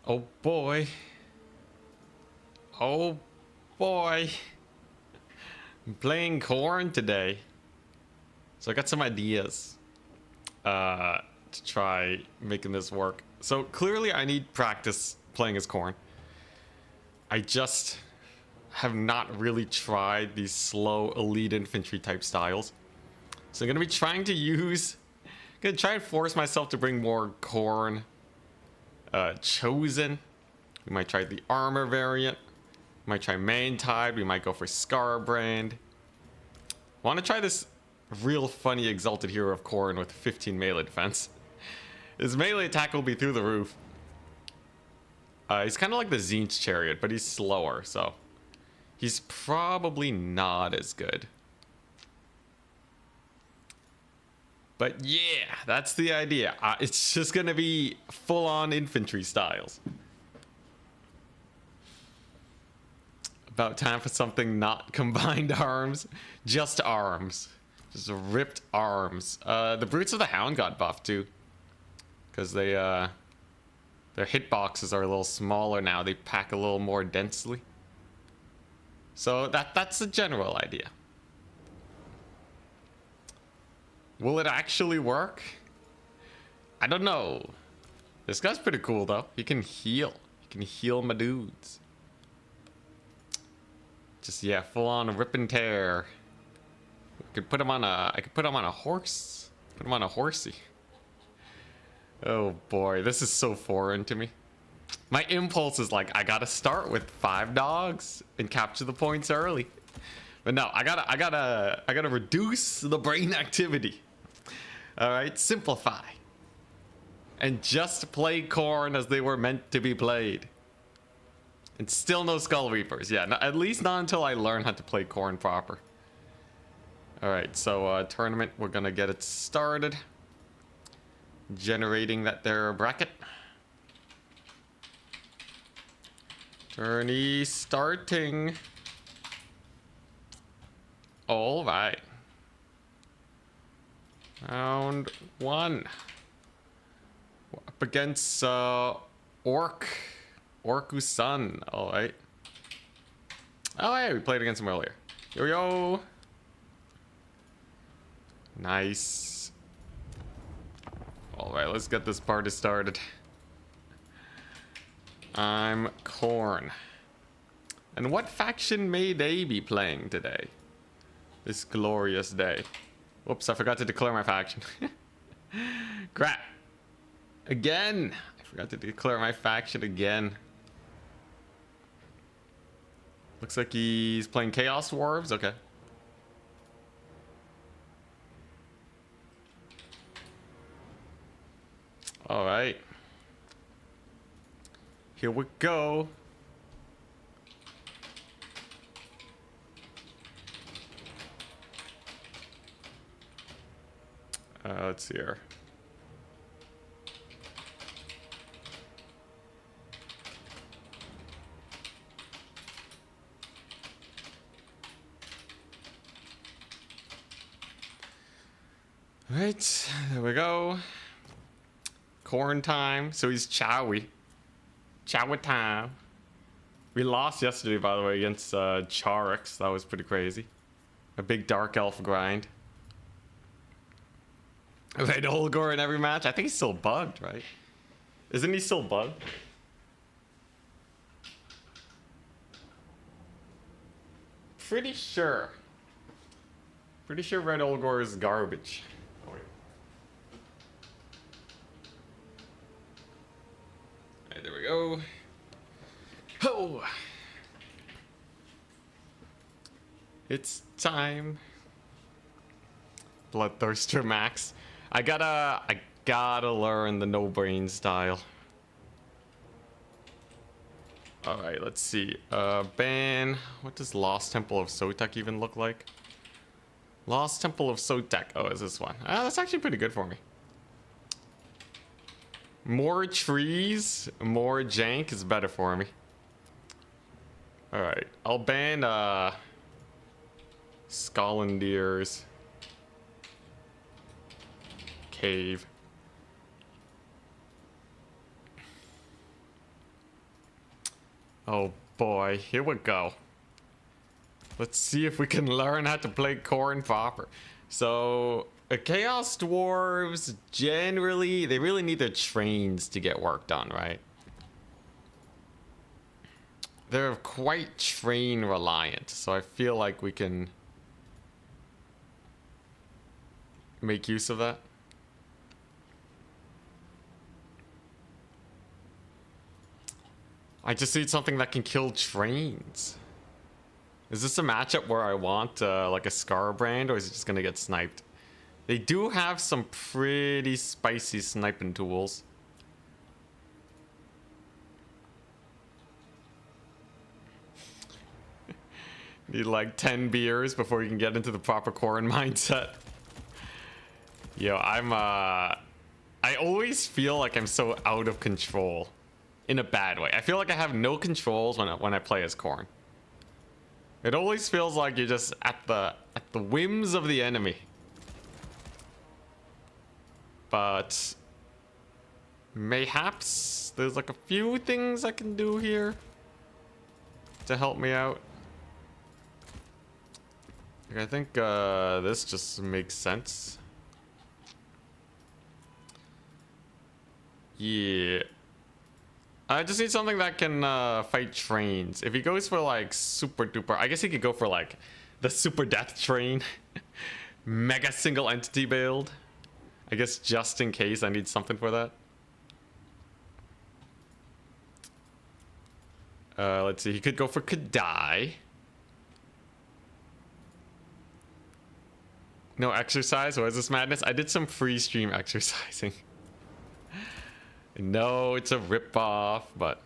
Oh boy. Oh boy. I'm playing corn today. So I got some ideas to try making this work. So clearly I need practice playing as corn. I just have not really tried these slow elite infantry type styles. So I'm gonna be trying to gonna try and force myself to bring more corn chosen. We might try the armor variant. We might try main tide. We might go for Scarbrand. I want to try this real funny exalted hero of corn with 15 melee defense. His melee attack will be through the roof. He's kind of like the Zinch chariot, but he's slower, so he's probably not as good. But yeah, that's the idea. It's just gonna be full-on infantry styles. About time for something not combined arms, just arms. Just ripped arms. The Brutes of the Hound got buffed too. Because their hitboxes are a little smaller now. They pack a little more densely. So that's the general idea. Will it actually work? I don't know. This guy's pretty cool though. He can heal. He can heal my dudes. Just yeah, full on rip and tear. I could put him on a horse. Put him on a horsey. Oh boy, this is so foreign to me. My impulse is like, I gotta start with 5 dogs and capture the points early. But no, I gotta reduce the brain activity. Alright, simplify. And just play corn as they were meant to be played. And still no Skull Reapers. Yeah, no, at least not until I learn how to play corn proper. Alright, so tournament, we're gonna get it started. Generating that there bracket. Tourney starting. Alright. Round 1. Up against Orku-san. Alright. Oh yeah, we played against him earlier. Yo yo. Nice. Alright, let's get this party started. I'm corn. And what faction may they be playing today? This glorious day. Whoops, I forgot to declare my faction. Crap. Again. I forgot to declare my faction again. Looks like he's playing Chaos Dwarfs. Okay. All right. Here we go. Let's see here. Right, there we go. Corn time. So he's Chowy. Chowy time. We lost yesterday, by the way, against Charix. That was pretty crazy. A big Dark Elf grind. I played Holgor in every match. I think he's still bugged, right? Isn't he still bugged? Pretty sure. Pretty sure Red Olgor is garbage. Oh, wait. Alright, there we go. Oh! It's time. Bloodthirster Max. I gotta learn the no brain style. Alright, let's see. Ban. What does Lost Temple of Sotek even look like? Lost Temple of Sotek. Oh, is this one? That's actually pretty good for me. More trees, more jank is better for me. Alright, I'll ban Skollendir's cave. Oh boy, here we go. Let's see if we can learn how to play corn proper. So, Chaos Dwarfs, generally, they really need their trains to get work done, right? They're quite train reliant, so I feel like we can make use of that. I just need something that can kill trains. Is this a matchup where I want like a Scarbrand, or is it just gonna get sniped? They do have some pretty spicy sniping tools. Need like 10 beers before you can get into the proper corn mindset. Yo, I always feel like I'm so out of control in a bad way. I feel like I have no controls when I play as corn. It always feels like you're just at the whims of the enemy. But mayhaps there's like a few things I can do here to help me out. I think this just makes sense. Yeah. I just need something that can fight trains. If he goes for like super duper, I guess he could go for like the super death train. Mega single entity build. I guess just in case I need something for that. Let's see, he could go for Kadai. No exercise? What is this madness? I did some free stream exercising. No, it's a ripoff, but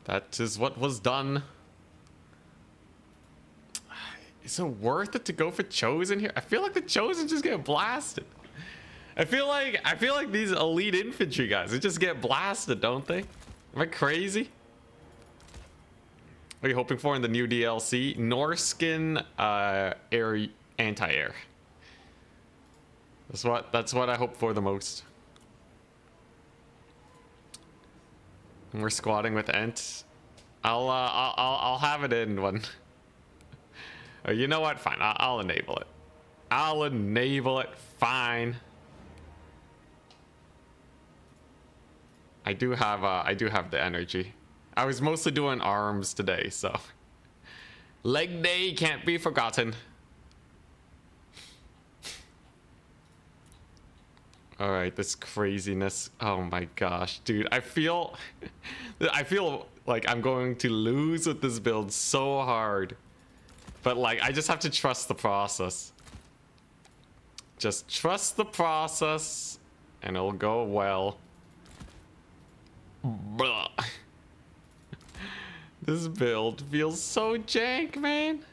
that is what was done. Is it worth it to go for Chosen here? I feel like the Chosen just get blasted. I feel like these elite infantry guys, they just get blasted, don't they? Am I crazy? What are you hoping for in the new DLC? Norskin air anti-air. That's what I hope for the most. And we're squatting with Ent. I'll have it in one. Oh, you know what? Fine. I'll enable it. I'll enable it. Fine. I do have the energy. I was mostly doing arms today, so leg day can't be forgotten. All right, this craziness. Oh my gosh, dude. I feel like I'm going to lose with this build so hard. But like, I just have to trust the process. Just trust the process and it'll go well. Blah. This build feels so jank, man.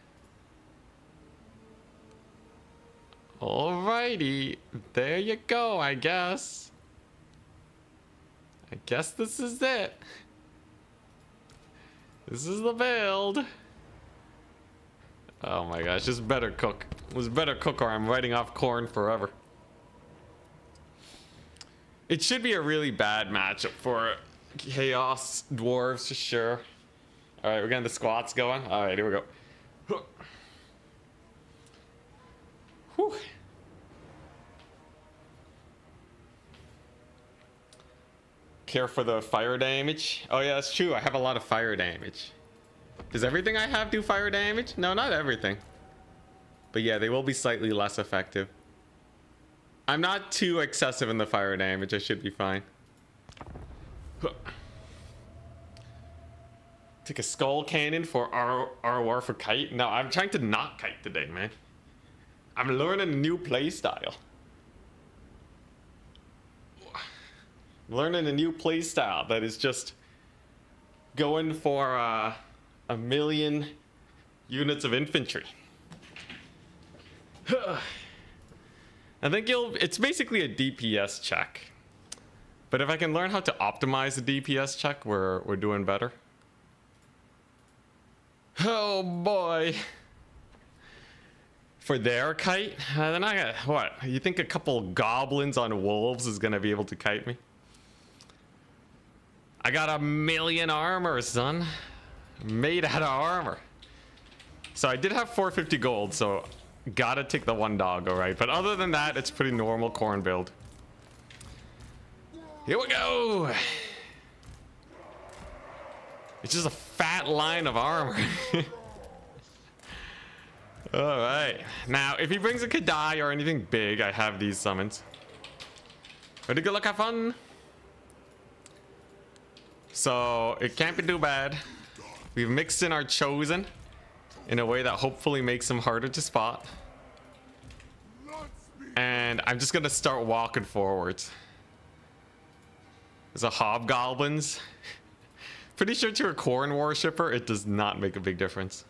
Alrighty, there you go, I guess. I guess this is it. This is the build. Oh my gosh, this better cook. This better cook or I'm writing off corn forever. It should be a really bad matchup for Chaos Dwarfs, for sure. Alright, we're getting the squats going. Alright, here we go. Whew. Care for the fire damage? Oh yeah, that's true. I have a lot of fire damage. Does everything I have do fire damage? No, not everything. But yeah, they will be slightly less effective. I'm not too excessive in the fire damage. I should be fine. Take a skull cannon for our war for kite. No, I'm trying to not kite today, man. I'm learning a new playstyle. Learning a new playstyle that is just going for a million units of infantry. I think it's basically a DPS check. But if I can learn how to optimize the DPS check, we're doing better. Oh boy. For their kite? Then I got, what? You think a couple goblins on wolves is gonna be able to kite me? I got 1,000,000 armor, son. Made out of armor. So I did have 450 gold, so gotta take the one dog, alright. But other than that, it's pretty normal corn build. Here we go. It's just a fat line of armor. Alright. Now, if he brings a Kadai or anything big, I have these summons. Ready, good luck, have fun. So, it can't be too bad. We've mixed in our chosen in a way that hopefully makes him harder to spot. And I'm just gonna start walking forwards. There's a hobgoblins. Pretty sure to a corn worshipper, it does not make a big difference.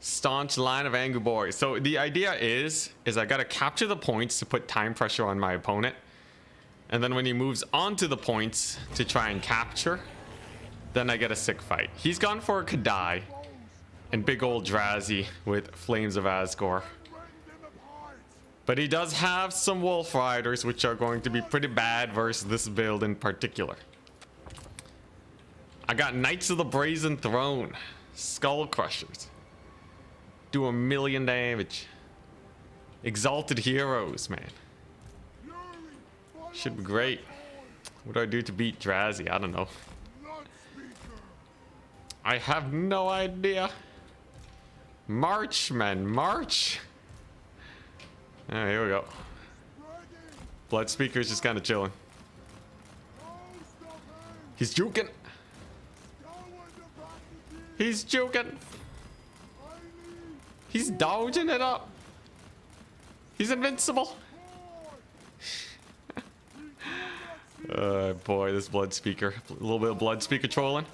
Staunch line of angry boys. So the idea is I gotta capture the points to put time pressure on my opponent. And then when he moves onto the points to try and capture, then I get a sick fight. He's gone for a Kadai and big old Drazi with Flames of Asgore. But he does have some Wolf Riders, which are going to be pretty bad versus this build in particular. I got Knights of the Brazen Throne, Skull Crushers. Do 1,000,000 damage. Exalted Heroes, man. Should be great. What do I do to beat Drazi? I don't know. I have no idea. March, man, march. Alright, here we go. Blood Speaker's just kind of chilling. He's juking. He's juking. He's dodging it up. He's invincible. Boy, this Blood Speaker. A little bit of Blood Speaker trolling.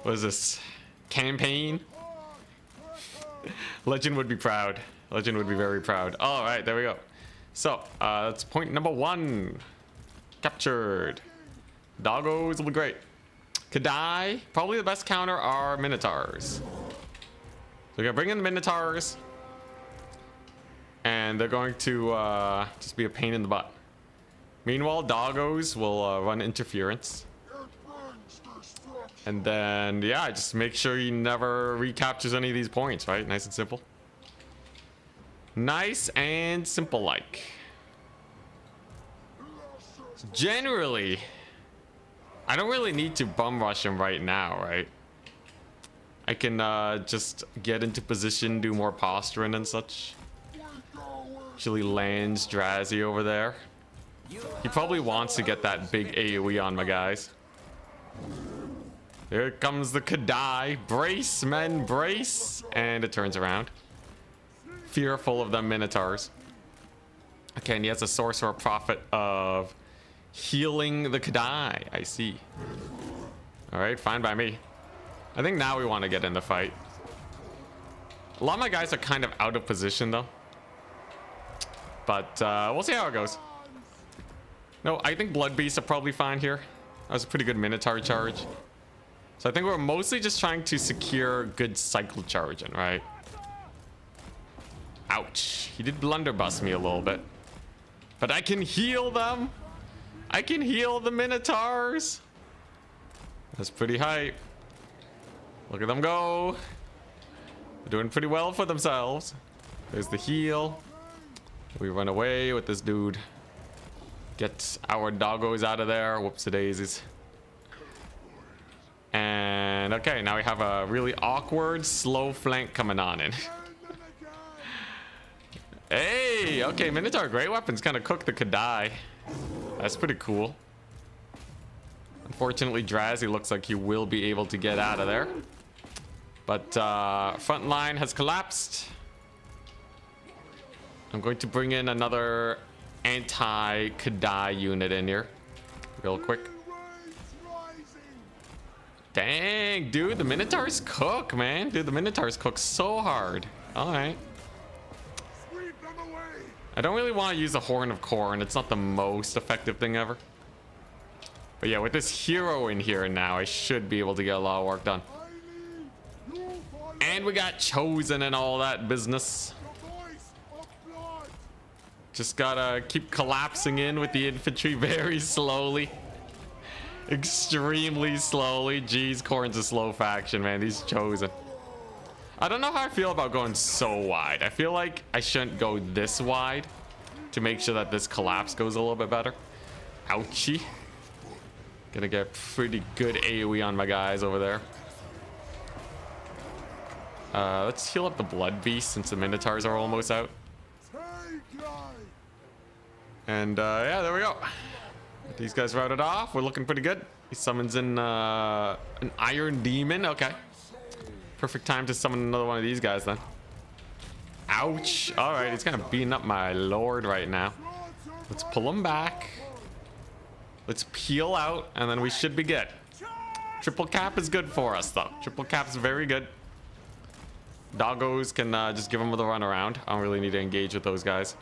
What is this? Campaign? Legend would be proud. Legend would be very proud. All right, there we go. So, that's point number 1. Captured. Doggos will be great. Kadai, probably the best counter are Minotaurs. So we're gonna bring in the Minotaurs. And they're going to just be a pain in the butt. Meanwhile, Doggos will run interference. And then, yeah, just make sure he never recaptures any of these points, right? Nice and simple. Nice and simple like. So generally, I don't really need to bum rush him right now, right? I can just get into position, do more posturing and such. Actually lands Drazi over there. He probably wants to get that big AoE on my guys. Here comes the Kadai. Brace, men, brace. And it turns around. Fearful of them Minotaurs. Okay, and he has a Sorcerer Prophet of healing the Kadai. I see. Alright, fine by me. I think now we want to get in the fight. A lot of my guys are kind of out of position though. But we'll see how it goes. No, I think Blood Beasts are probably fine here. That was a pretty good Minotaur charge. So I think we're mostly just trying to secure good cycle charging, right? Ouch. He did blunderbuss me a little bit. But I can heal them. I can heal the Minotaurs. That's pretty hype. Look at them go. They're doing pretty well for themselves. There's the heal. We run away with this dude. Get our doggos out of there. Whoops, the daisies. And okay, now we have a really awkward, slow flank coming on in. Hey, okay, Minotaur Great Weapons kind of cooked the Kadai. That's pretty cool. Unfortunately, Drazi looks like he will be able to get out of there. But front line has collapsed. I'm going to bring in another anti-Kadai unit in here real quick. Dang, dude, the Minotaurs cook, man. Dude, the Minotaurs cook so hard. All right. I don't really want to use a Horn of Corn. It's not the most effective thing ever. But yeah, with this hero in here now, I should be able to get a lot of work done. And we got Chosen and all that business. Just gotta keep collapsing in with the infantry very slowly. Extremely slowly. Jeez, Corn's a slow faction, man. These chosen. I don't know how I feel about going so wide. I feel like I shouldn't go this wide to make sure that this collapse goes a little bit better. Ouchie. Gonna get pretty good AoE on my guys over there. Let's heal up the Blood Beast since the Minotaurs are almost out. And yeah, there we go. Get these guys routed off. We're looking pretty good. He summons in an Iron Demon. Okay. Perfect time to summon another one of these guys then. Ouch. All right, he's kind of beating up my lord right now. Let's pull him back. Let's peel out, and then we should be good. Triple cap is good for us, though. Triple cap is very good. Doggos can just give him the run around. I don't really need to engage with those guys.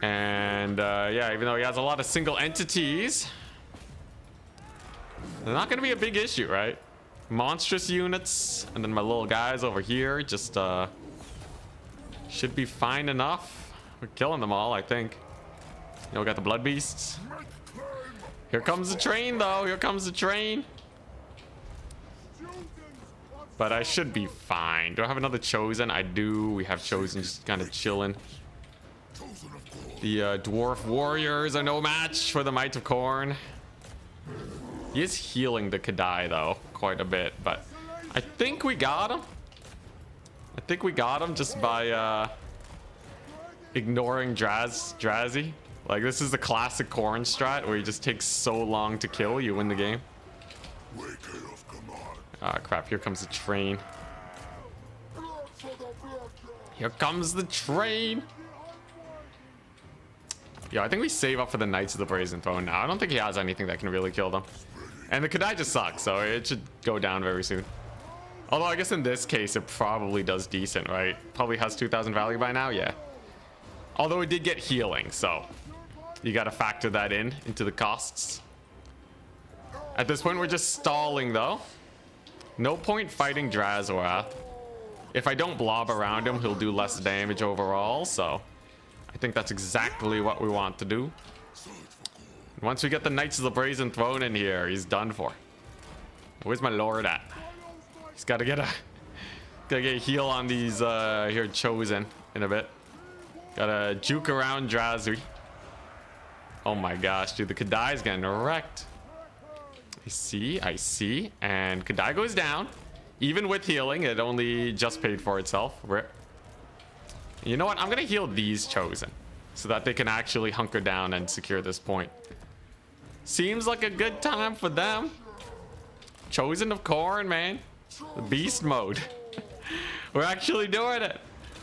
And yeah, even though he has a lot of single entities, they're not going to be a big issue, right? Monstrous units, and then my little guys over here just should be fine enough. We're killing them all, I think. You know, we got the Blood Beasts. Here comes the train, though. Here comes the train. But I should be fine. Do I have another Chosen? I do. We have Chosen just kind of chilling. The Dwarf Warriors are no match for the Might of Corn. He is healing the Kadai, though, quite a bit. But I think we got him. I think we got him just by ignoring Drazi. Like, this is the classic Corn strat where he just takes so long to kill, you win the game. Ah, crap, here comes the train. Here comes the train. Yeah, I think we save up for the Knights of the Brazen Throne now. I don't think he has anything that can really kill them. And the Kadai just sucks, so it should go down very soon. Although I guess in this case, it probably does decent, right? Probably has 2,000 value by now, yeah. Although it did get healing, so you got to factor that into the costs. At this point, we're just stalling, though. No point fighting Drazorath. If I don't blob around him, he'll do less damage overall, so I think that's exactly what we want to do. Once we get the Knights of the Brazen Throne in here, he's done for. Where's my lord at? He's got to get a heal on these here Chosen in a bit. Gotta juke around Drazi. Oh my gosh, dude, the Kadai's getting wrecked. I see. And Kadai goes down. Even with healing, it only just paid for itself. Rip. You know what? I'm gonna heal these Chosen so that they can actually hunker down and secure this point. Seems like a good time for them. Chosen of Corn, man. The beast mode. We're actually doing it.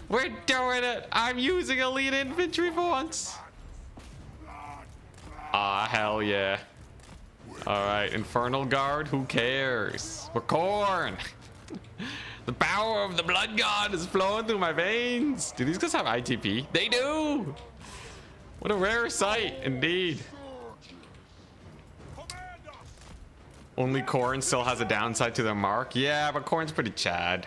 We're doing it. I'm using elite infantry for once. Ah, hell yeah. All right, Infernal Guard. Who cares? We're Corn. The power of the Blood God is flowing through my veins. Do these guys have ITP? They do. What a rare sight, indeed. Only Corn still has a downside to their mark. Yeah, but Corn's pretty Chad.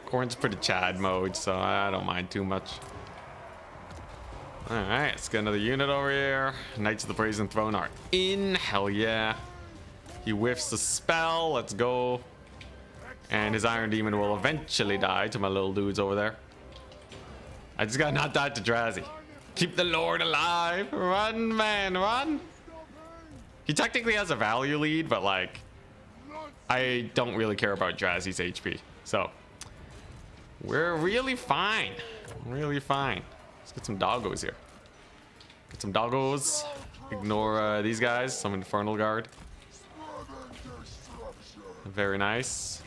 Corn's pretty Chad mode, so I don't mind too much. All right, let's get another unit over here. Knights of the Brazen Throne are in. Hell yeah. He whiffs the spell. Let's go. And his Iron Demon will eventually die to my little dudes over there. I just got not died to Drazi. Keep the Lord alive. Run, man, run. He technically has a value lead, but like, I don't really care about Drazi's HP. So, we're really fine. Really fine. Let's get some doggos here. Get some doggos. Ignore these guys. Some Infernal Guard. Very nice.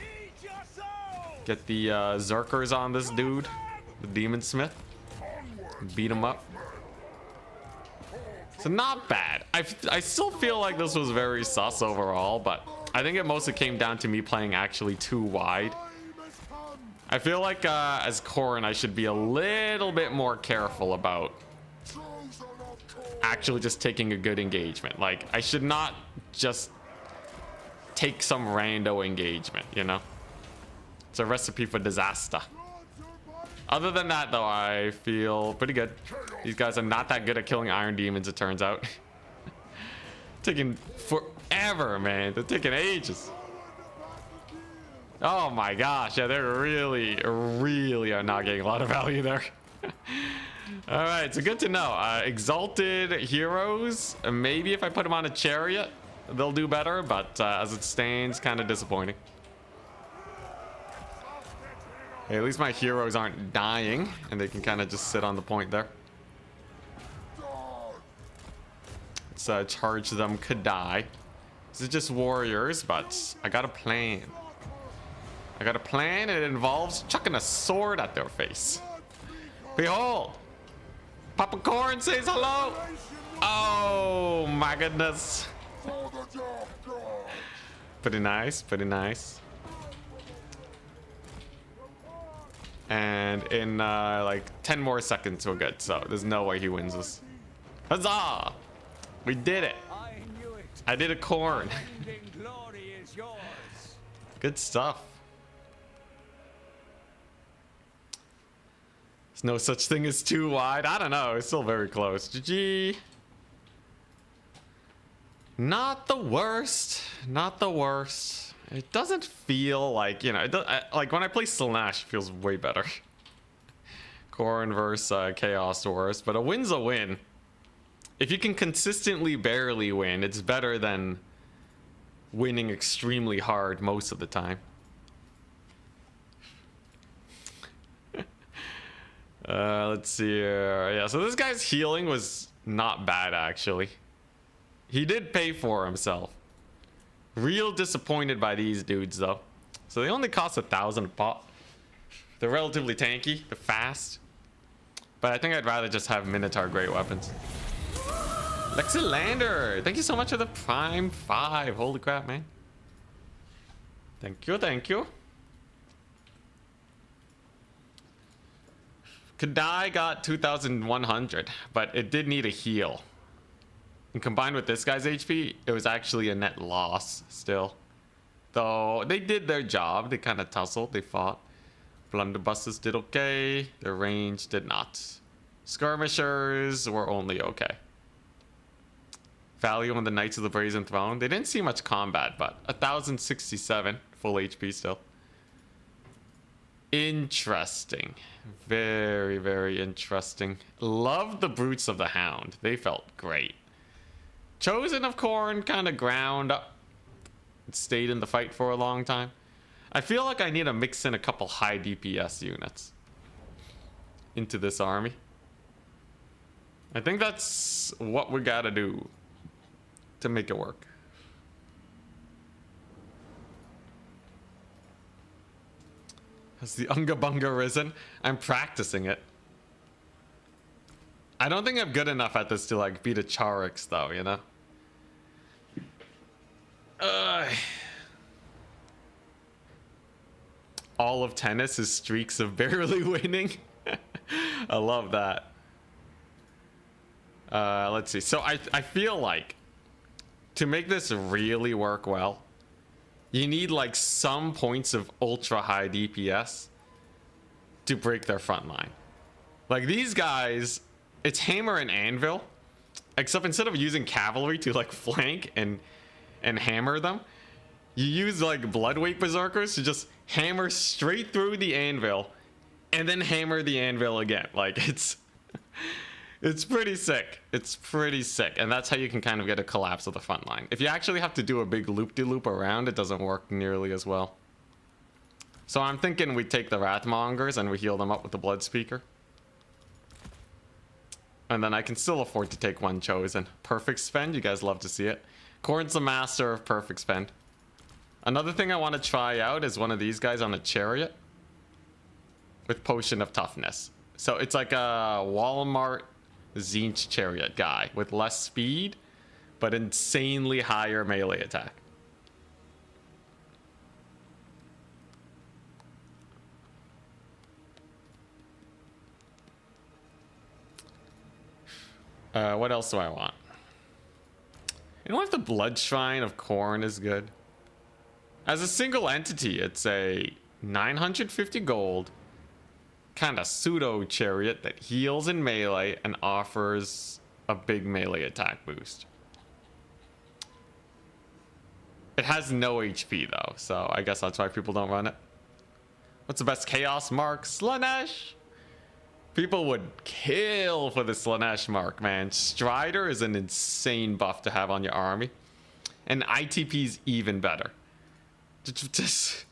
Get the Zerkers on this dude. The Demon Smith. Beat him up. So not bad. I still feel like this was very sus overall, but I think it mostly came down to me playing actually too wide. I feel like as Corn, I should be a little bit more careful about actually just taking a good engagement. Like, I should not just take some rando engagement, you know? It's a recipe for disaster. Other than that, though, I feel pretty good. These guys are not that good at killing Iron Demons, it turns out. Taking forever, man. They're taking ages. Oh my gosh, yeah, they're really are not getting a lot of value there. All right, so good to know. Exalted heroes, maybe if I put them on a chariot, they'll do better, but as it stands, kind of disappointing. Hey, at least my heroes aren't dying, and they can kind of just sit on the point there. Let's charge them Kadai. This is just warriors, but I got a plan. I got a plan, and it involves chucking a sword at their face. Behold! Papa Corn says hello! Oh my goodness. Pretty nice, pretty nice. And in like 10 more seconds we're good, so there's no way he wins this. Huzzah! We did it! I did a corn. Good stuff. There's no such thing as too wide. I don't know, it's still very close. GG. Not the worst. Not the worst. It doesn't feel like, you know, like when I play Slash, it feels way better. Corn versus Chaos Dwarfs, but a win's a win. If you can consistently barely win, it's better than winning extremely hard most of the time. Let's see here. Yeah, so this guy's healing was not bad, actually. He did pay for himself. Real disappointed by these dudes, though. So they only cost 1,000 a pop. They're relatively tanky. They're fast. But I think I'd rather just have Minotaur great weapons. Lexilander, thank you so much for the Prime 5. Holy crap, man. Thank you, thank you. Kadai got 2,100, but it did need a heal. And combined with this guy's HP, it was actually a net loss still. Though they did their job. They kind of tussled. They fought. Blunderbusses did okay. Their range did not. Skirmishers were only okay. Value on the Knights of the Brazen Throne. They didn't see much combat, but 1,067 full HP still. Interesting. Very, very interesting. Love the Brutes of the Hound. They felt great. Chosen of Corn kind of ground up. It stayed in the fight for a long time. I feel like I need to mix in a couple high DPS units into this army. I think that's what we gotta do to make it work. Has the Unga Bunga risen? I'm practicing it. I don't think I'm good enough at this to like beat a Charix though, you know? All of tennis is streaks of barely winning. I love that. Let's see. So I feel like to make this really work well, you need like some points of ultra high DPS to break their front line. Like these guys, it's hammer and anvil, except instead of using cavalry to like flank and hammer them, you use like bloodweight berserkers to just hammer straight through the anvil and then hammer the anvil again. Like it's pretty sick. It's pretty sick. And that's how you can kind of get a collapse of the front line. If you actually have to do a big loop-de-loop around, it doesn't work nearly as well. So I'm thinking we take the Wrathmongers and we heal them up with the Blood Speaker. And then I can still afford to take one Chosen. Perfect spend, you guys love to see it. Corn's the master of perfect spend. Another thing I want to try out is one of these guys on a chariot with Potion of Toughness. So it's like a Walmart Zinch chariot guy with less speed, but insanely higher melee attack. What else do I want? You know what? The Blood Shrine of Corn is good. As a single entity, it's a 950 gold kind of pseudo chariot that heals in melee and offers a big melee attack boost. It has no HP though, so I guess that's why people don't run it. What's the best Chaos mark? Slanesh! People would kill for the Slanesh mark, man. Strider is an insane buff to have on your army. And ITP's even better. Just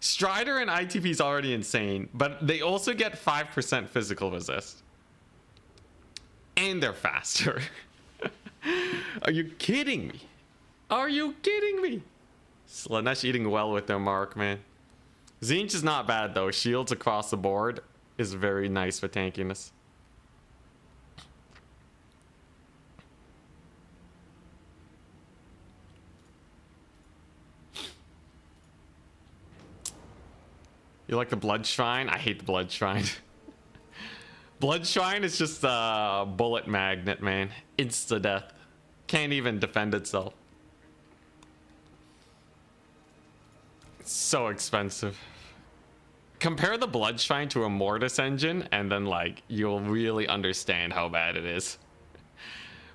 Strider and ITP is already insane, but they also get 5% physical resist. And they're faster. Are you kidding me? Are you kidding me? Slanesh eating well with their mark, man. Zinch is not bad though. Shields across the board is very nice for tankiness. You like the Blood Shrine? I hate the Blood Shrine. Blood Shrine is just a bullet magnet, man. Insta-death. Can't even defend itself. It's so expensive. Compare the Blood Shrine to a Mortis engine, and then, like, you'll really understand how bad it is.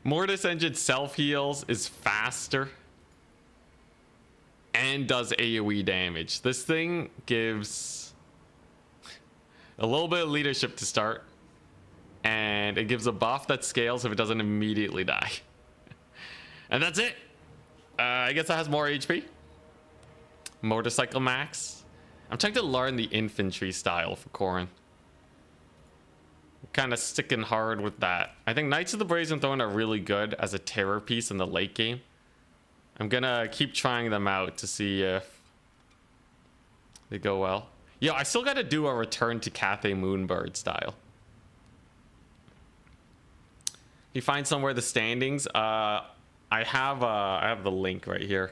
Mortis engine self-heals, is faster, and does AoE damage. This thing gives a little bit of leadership to start, and it gives a buff that scales if it doesn't immediately die. And that's it. I guess it has more HP. Motorcycle max. I'm trying to learn the infantry style for Corrin. Kind of sticking hard with that. I think Knights of the Brazen Throne are really good as a terror piece in the late game. I'm gonna keep trying them out to see if they go well. Yo, I still gotta do a Return to Cathay Moonbird style. You find somewhere the standings. I have the link right here.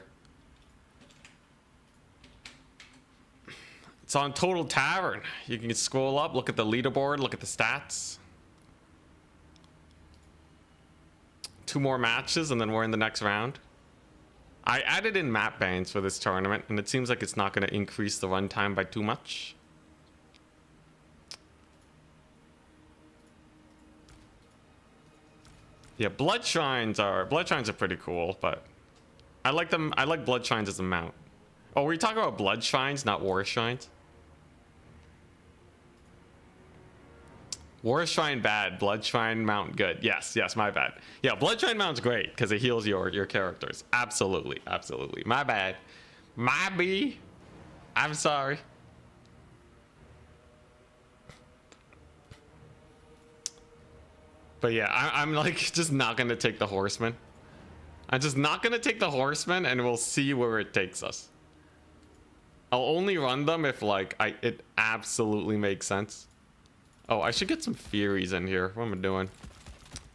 It's on Total Tavern. You can scroll up, look at the leaderboard, look at the stats. 2 more matches and then we're in the next round. I added in map bans for this tournament, and it seems like it's not going to increase the runtime by too much. Yeah, blood shrines are pretty cool, but I like them. I like blood shrines as a mount. Oh, were you talking about blood shrines, not war shrines? War shrine bad, blood shrine mount good. Yes, my bad. Yeah, blood shrine mount's great because it heals your characters. Absolutely. My bad. My B. I'm sorry. But yeah, I'm like just not gonna take the horseman. I'm just not gonna take the horseman, and we'll see where it takes us. I'll only run them if like it absolutely makes sense. Oh, I should get some Furies in here. What am I doing?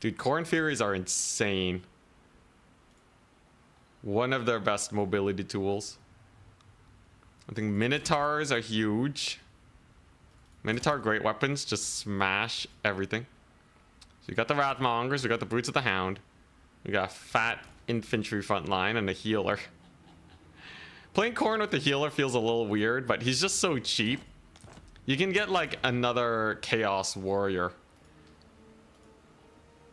Dude, Corrin Furies are insane. One of their best mobility tools. I think Minotaurs are huge. Minotaur great weapons, just smash everything. So we got the Wrathmongers, we got the Brutes of the Hound. We got a fat infantry front line and a healer. Playing Corrin with the healer feels a little weird, but he's just so cheap. You can get like another Chaos Warrior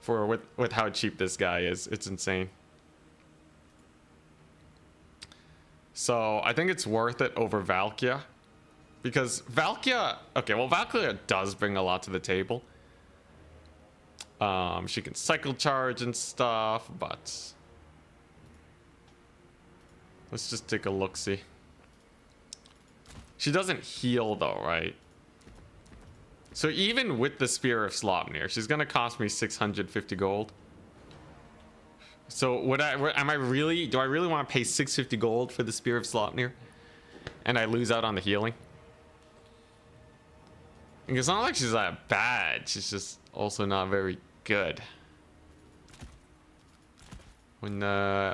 for with how cheap this guy is. It's insane. So I think it's worth it over Valkia, because Valkia, okay, well Valkia does bring a lot to the table. She can cycle charge and stuff, but let's just take a look-see. She doesn't heal though, right? So even with the Spear of Sleipnir, she's gonna cost me 650 gold. So do I really want to pay 650 gold for the Spear of Sleipnir? And I lose out on the healing? And it's not like she's that bad, she's just also not very good. When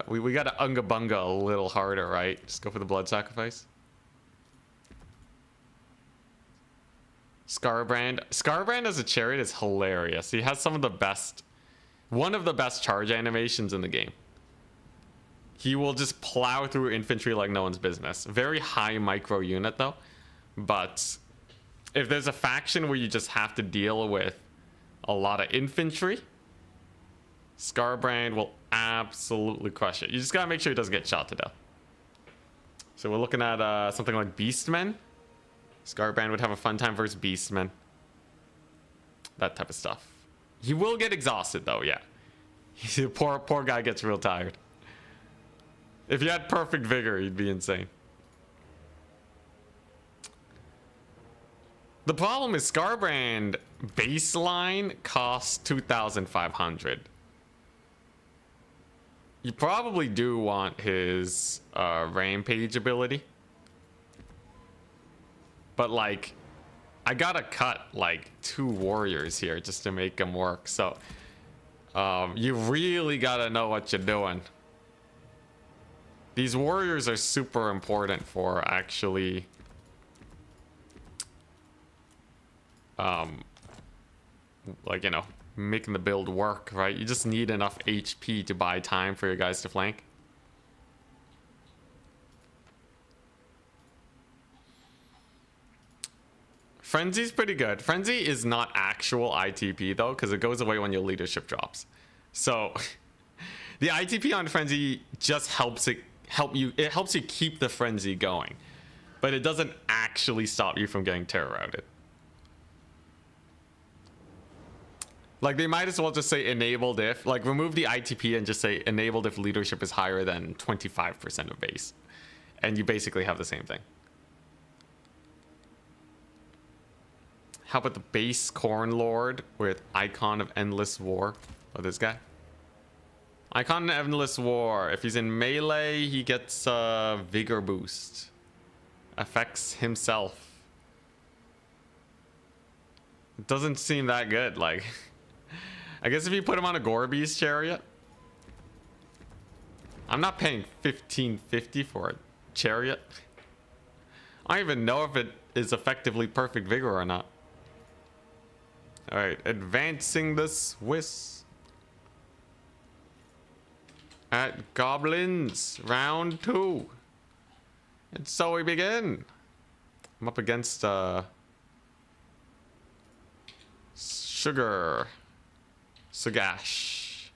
we gotta unga bunga a little harder, right? Just go for the blood sacrifice. Scarbrand as a chariot is hilarious. He has one of the best charge animations in the game. He will just plow through infantry like no one's business. Very high micro unit though. But if there's a faction where you just have to deal with a lot of infantry, Scarbrand will absolutely crush it. You just gotta make sure he doesn't get shot to death. So we're looking at something like Beastmen. Scarbrand would have a fun time versus Beastmen. That type of stuff. He will get exhausted though, yeah. The poor guy gets real tired. If he had perfect vigor, he'd be insane. The problem is Scarbrand baseline costs 2,500. You probably do want his rampage ability. But like, I gotta cut like 2 warriors here just to make them work. So you really gotta know what you're doing. These warriors are super important for actually like, you know, making the build work, right? You just need enough HP to buy time for your guys to flank. Frenzy's pretty good. Frenzy is not actual ITP though, because it goes away when your leadership drops. So the ITP on Frenzy just helps you keep the frenzy going, but it doesn't actually stop you from getting terror routed. Like, they might as well just say enabled if, like, remove the ITP and just say enabled if leadership is higher than 25% of base, and you basically have the same thing. How about the base Corn Lord with Icon of Endless War? Oh, this guy. Icon of Endless War. If he's in melee, he gets a vigor boost. Affects himself. It doesn't seem that good. Like, I guess if you put him on a Gorby's chariot. I'm not paying $15.50 for a chariot. I don't even know if it is effectively perfect vigor or not. Alright, advancing the Swiss. At Goblins, round 2. And so we begin. I'm up against Sugar. Sagash.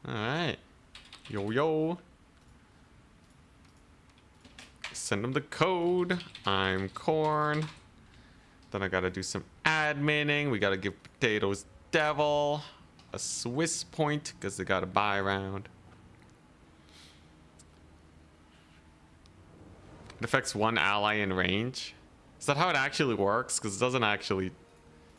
Alright. Yo, yo. Send him the code. I'm Corn. Then I gotta do some adminning. We gotta give Potatoes Devil a Swiss point because they gotta buy around. It affects 1 ally in range. Is that how it actually works? Because it doesn't actually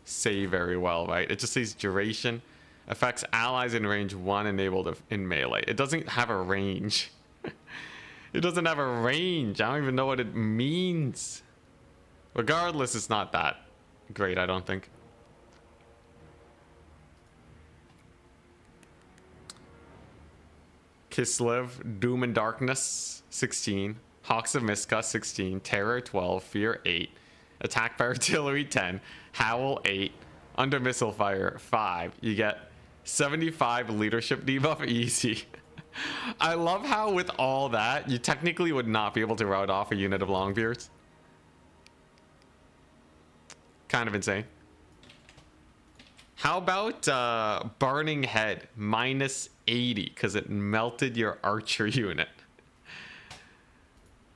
say very well, right? It just says duration. Affects allies in range 1 enabled in melee. It doesn't have a range. It doesn't have a range. I don't even know what it means. Regardless, it's not that great, I don't think. Kislev, Doom and Darkness, 16. Hawks of Miska, 16. Terror, 12. Fear, 8. Attack by Artillery, 10. Howl, 8. Under Missile Fire, 5. You get 75 leadership debuff, easy. I love how with all that, you technically would not be able to rout off a unit of Longbeards. Kind of insane. How about Burning Head, minus 80, because it melted your archer unit.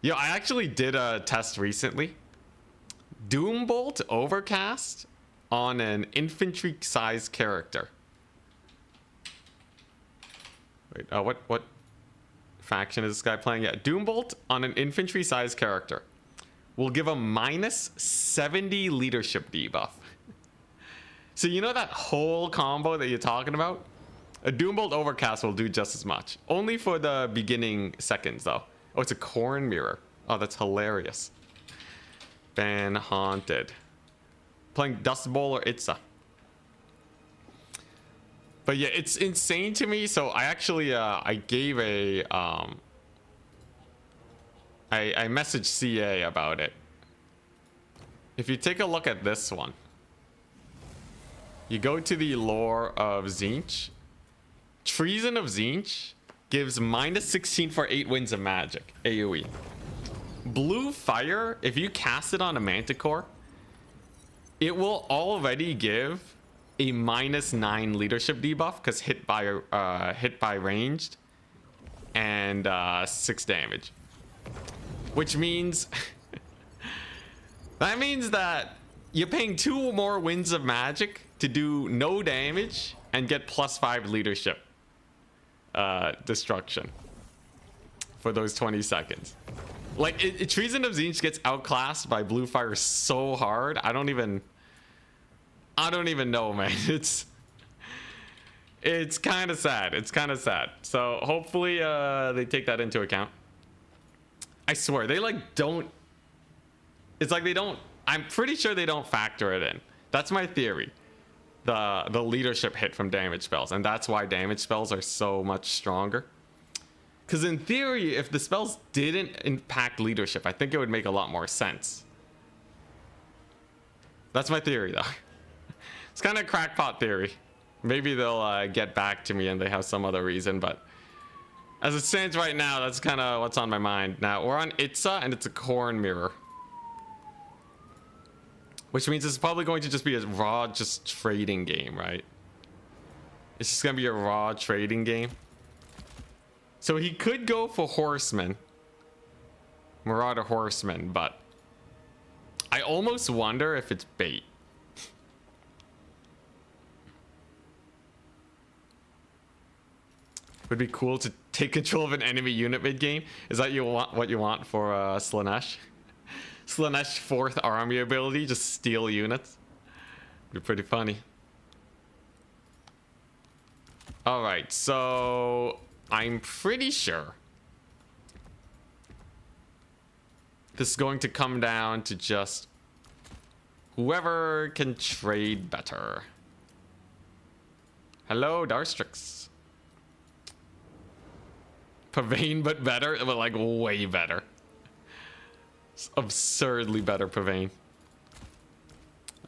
Yo, I actually did a test recently. Doombolt Overcast on an infantry size character. Wait, what faction is this guy playing? Yeah, Doombolt on an infantry size character will give a minus 70 leadership debuff. So you know that whole combo that you're talking about? A Doombolt Overcast will do just as much. Only for the beginning seconds though. Oh, it's a Corn Mirror. Oh, that's hilarious. Ban Haunted. Playing Dust Bowl or Itza. But yeah, it's insane to me. So I actually, I gave a, I messaged CA about it. If you take a look at this one, you go to the lore of Tzeentch. Treason of Tzeentch gives minus 16 for 8 winds of magic, AoE. Blue Fire, if you cast it on a Manticore, it will already give a -9 leadership debuff because hit by ranged and 6 damage, which means that means that you're paying 2 more winds of magic to do no damage and get +5 leadership destruction for those 20 seconds. Like, Treason of Tzeentch gets outclassed by Blue Fire so hard. I don't even know, man. It's kind of sad. It's kind of sad. So hopefully they take that into account. I swear they like don't. It's like they don't. I'm pretty sure they don't factor it in. That's my theory. The leadership hit from damage spells, and that's why damage spells are so much stronger. Because in theory, if the spells didn't impact leadership, I think it would make a lot more sense. That's my theory, though. It's kind of crackpot theory. Maybe they'll get back to me and they have some other reason, but as it stands right now, that's kind of what's on my mind. Now, we're on Itza, and it's a Corn Mirror. Which means it's probably going to just be a raw just trading game, right? It's just going to be a raw trading game. So he could go for Horseman. Marauder Horseman, but I almost wonder if it's bait. Would be cool to take control of an enemy unit mid-game. Is that what you want for Slaanesh? Slaanesh 4th army ability, just steal units. Be pretty funny. Alright, so I'm pretty sure this is going to come down to just whoever can trade better. Hello, Darstrix. Pavane, but better, but like way better. It's absurdly better Pavane.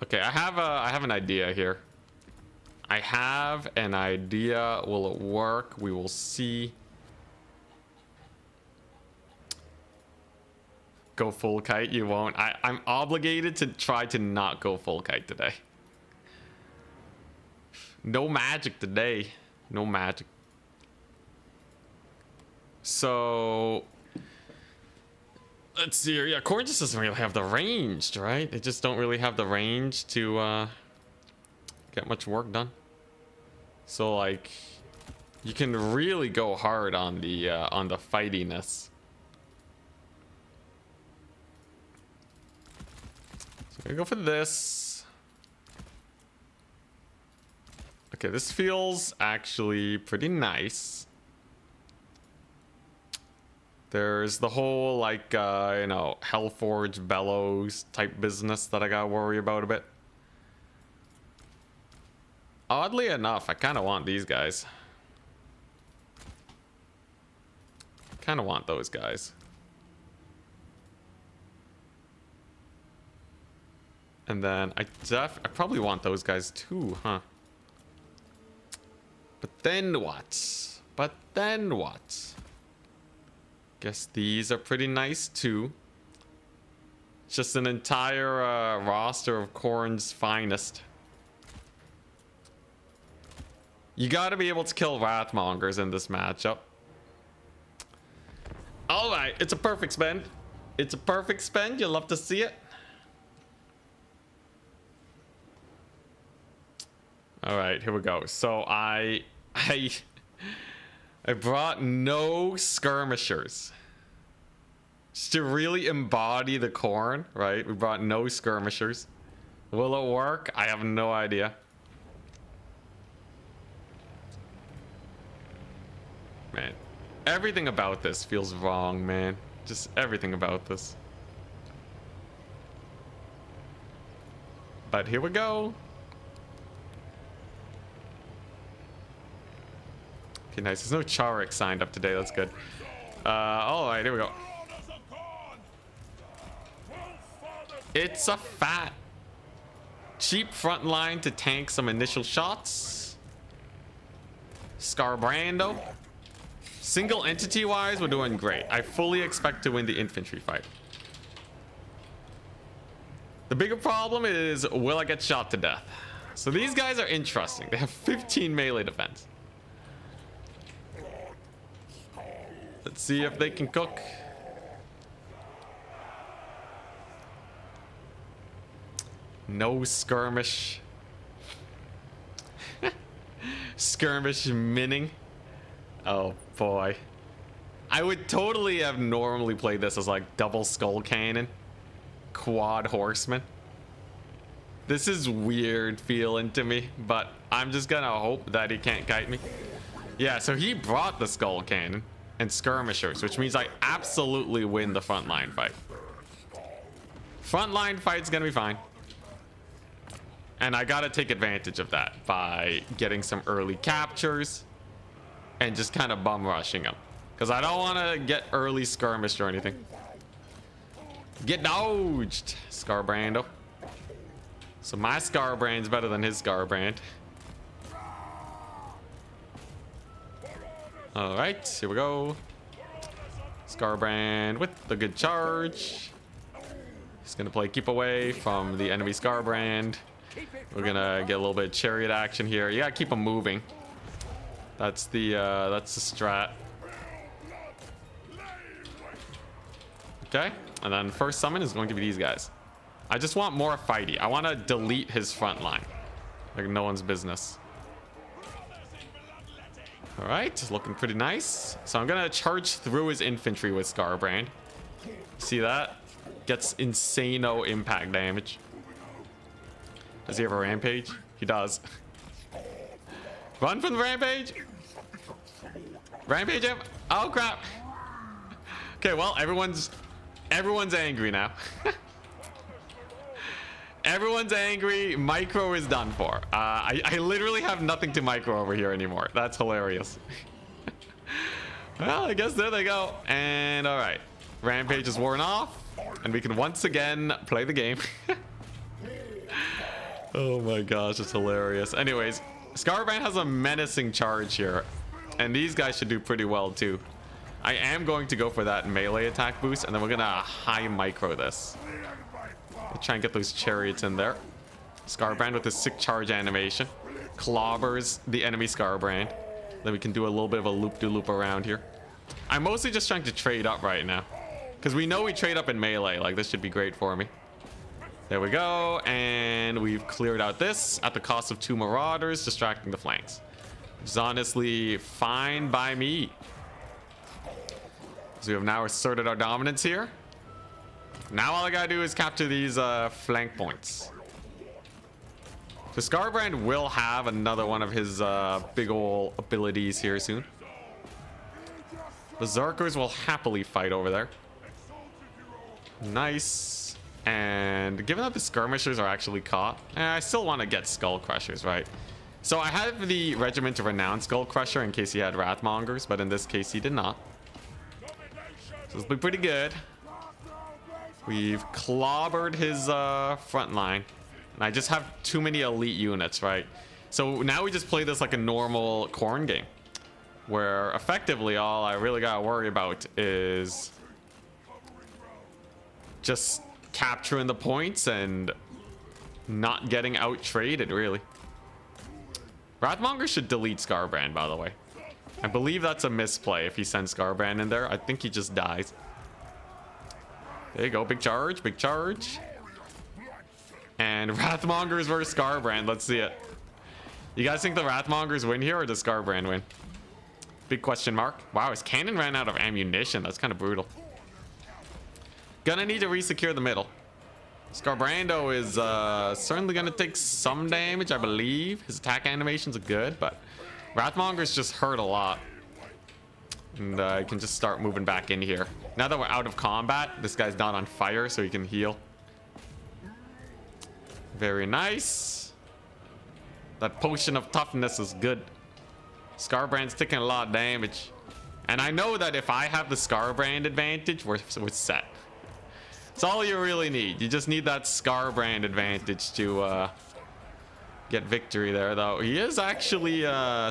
Okay, I have an idea here. I have an idea. Will it work? We will see. Go full kite? You won't. I'm obligated to try to not go full kite today. No magic today. No magic. So let's see here. Yeah, Corn just doesn't really have the range, right? They just don't really have the range to get much work done. So like, you can really go hard on the fightiness. So I'm gonna go for this. Okay, this feels actually pretty nice. There's the whole, like, you know, Hellforge Bellows type business that I gotta worry about a bit. Oddly enough, I kind of want these guys. Kind of want those guys. And then I probably want those guys too, huh? But then what? But then what? Guess these are pretty nice too. Just an entire roster of Corn's finest. You gotta be able to kill Wrathmongers in this matchup. Alright, it's a perfect spend. It's a perfect spend. You'll love to see it. Alright, here we go. So I brought no skirmishers. Just to really embody the Corn, right? We brought no skirmishers. Will it work? I have no idea. Man, everything about this feels wrong, man. Just everything about this. But here we go. Okay, nice. There's no Charek signed up today. That's good. Alright, here we go. It's a fat, cheap front line to tank some initial shots. Scarbrando. Single entity wise, we're doing great. I fully expect to win the infantry fight. The bigger problem is, will I get shot to death? So these guys are interesting. They have 15 melee defense. Let's see if they can cook. No skirmish. Skirmish minning. Oh boy. I would totally have normally played this as like double skull cannon, quad horseman. This is weird feeling to me, but I'm just gonna hope that he can't kite me. Yeah, so he brought the skull cannon and skirmishers, which means I absolutely win the frontline fight. Frontline fight's gonna be fine. And I gotta take advantage of that by getting some early captures and just kind of bum rushing them. Because I don't want to get early skirmished or anything. Get dodged, Scarbrando. So my Scarbrand's better than his Scarbrand. Alright, here we go. Scarbrand with the good charge. He's gonna play keep away from the enemy Scarbrand. We're gonna get a little bit of chariot action here. You gotta keep him moving. That's the strat. Okay, and then first summon is going to be these guys. I just want more fighty. I want to delete his front line like no one's business. All right, looking pretty nice. So I'm gonna charge through his infantry with Scarbrand. See that? Gets insano impact damage. Does he have a rampage? He does. Run from the rampage. Rampage him. Oh crap. Okay, well, everyone's angry now. Everyone's angry. Micro is done for. I literally have nothing to micro over here anymore. That's hilarious. Well, I guess there they go. And all right, rampage is worn off, and we can once again play the game. Oh my gosh, it's hilarious. Anyways, Scarbrand has a menacing charge here, and these guys should do pretty well too. I am going to go for that melee attack boost, and then we're gonna high micro this. Try and get those chariots in there. Scarbrand with his sick charge animation clobbers the enemy Scarbrand. Then we can do a little bit of a loop-de-loop around here. I'm mostly just trying to trade up right now, because we know we trade up in melee. Like, this should be great for me. There we go, and we've cleared out this at the cost of 2 marauders distracting the flanks, which is honestly fine by me. So we have now asserted our dominance here. Now all I gotta do is capture these flank points. So Scarbrand will have another one of his big ol' abilities here soon. Berserkers will happily fight over there. Nice. And given that the skirmishers are actually caught, I still want to get skull crushers, right? So I have the regiment of renowned skull crusher in case he had wrathmongers, but in this case he did not. So this will be pretty good. We've clobbered his front line, and I just have too many elite units, right? So now we just play this like a normal corn game, where effectively all I really gotta worry about is just capturing the points and not getting out traded, really. Wrathmonger should delete Scarbrand, by the way. I believe that's a misplay if he sends Scarbrand in there. I think he just dies. There you go, big charge, big charge. And Wrathmongers versus Scarbrand, let's see it. You guys think the Wrathmongers win here, or does Scarbrand win? Big question mark. Wow, his cannon ran out of ammunition. That's kind of brutal. Gonna need to resecure the middle. Scarbrando is certainly gonna take some damage, I believe. His attack animations are good, but Wrathmongers just hurt a lot. And I can just start moving back in here. Now that we're out of combat, this guy's not on fire, so he can heal. Very nice. That potion of toughness is good. Scarbrand's taking a lot of damage. And I know that if I have the Scarbrand advantage, we're set. It's all you really need. You just need that Scarbrand advantage to get victory there, though. He is actually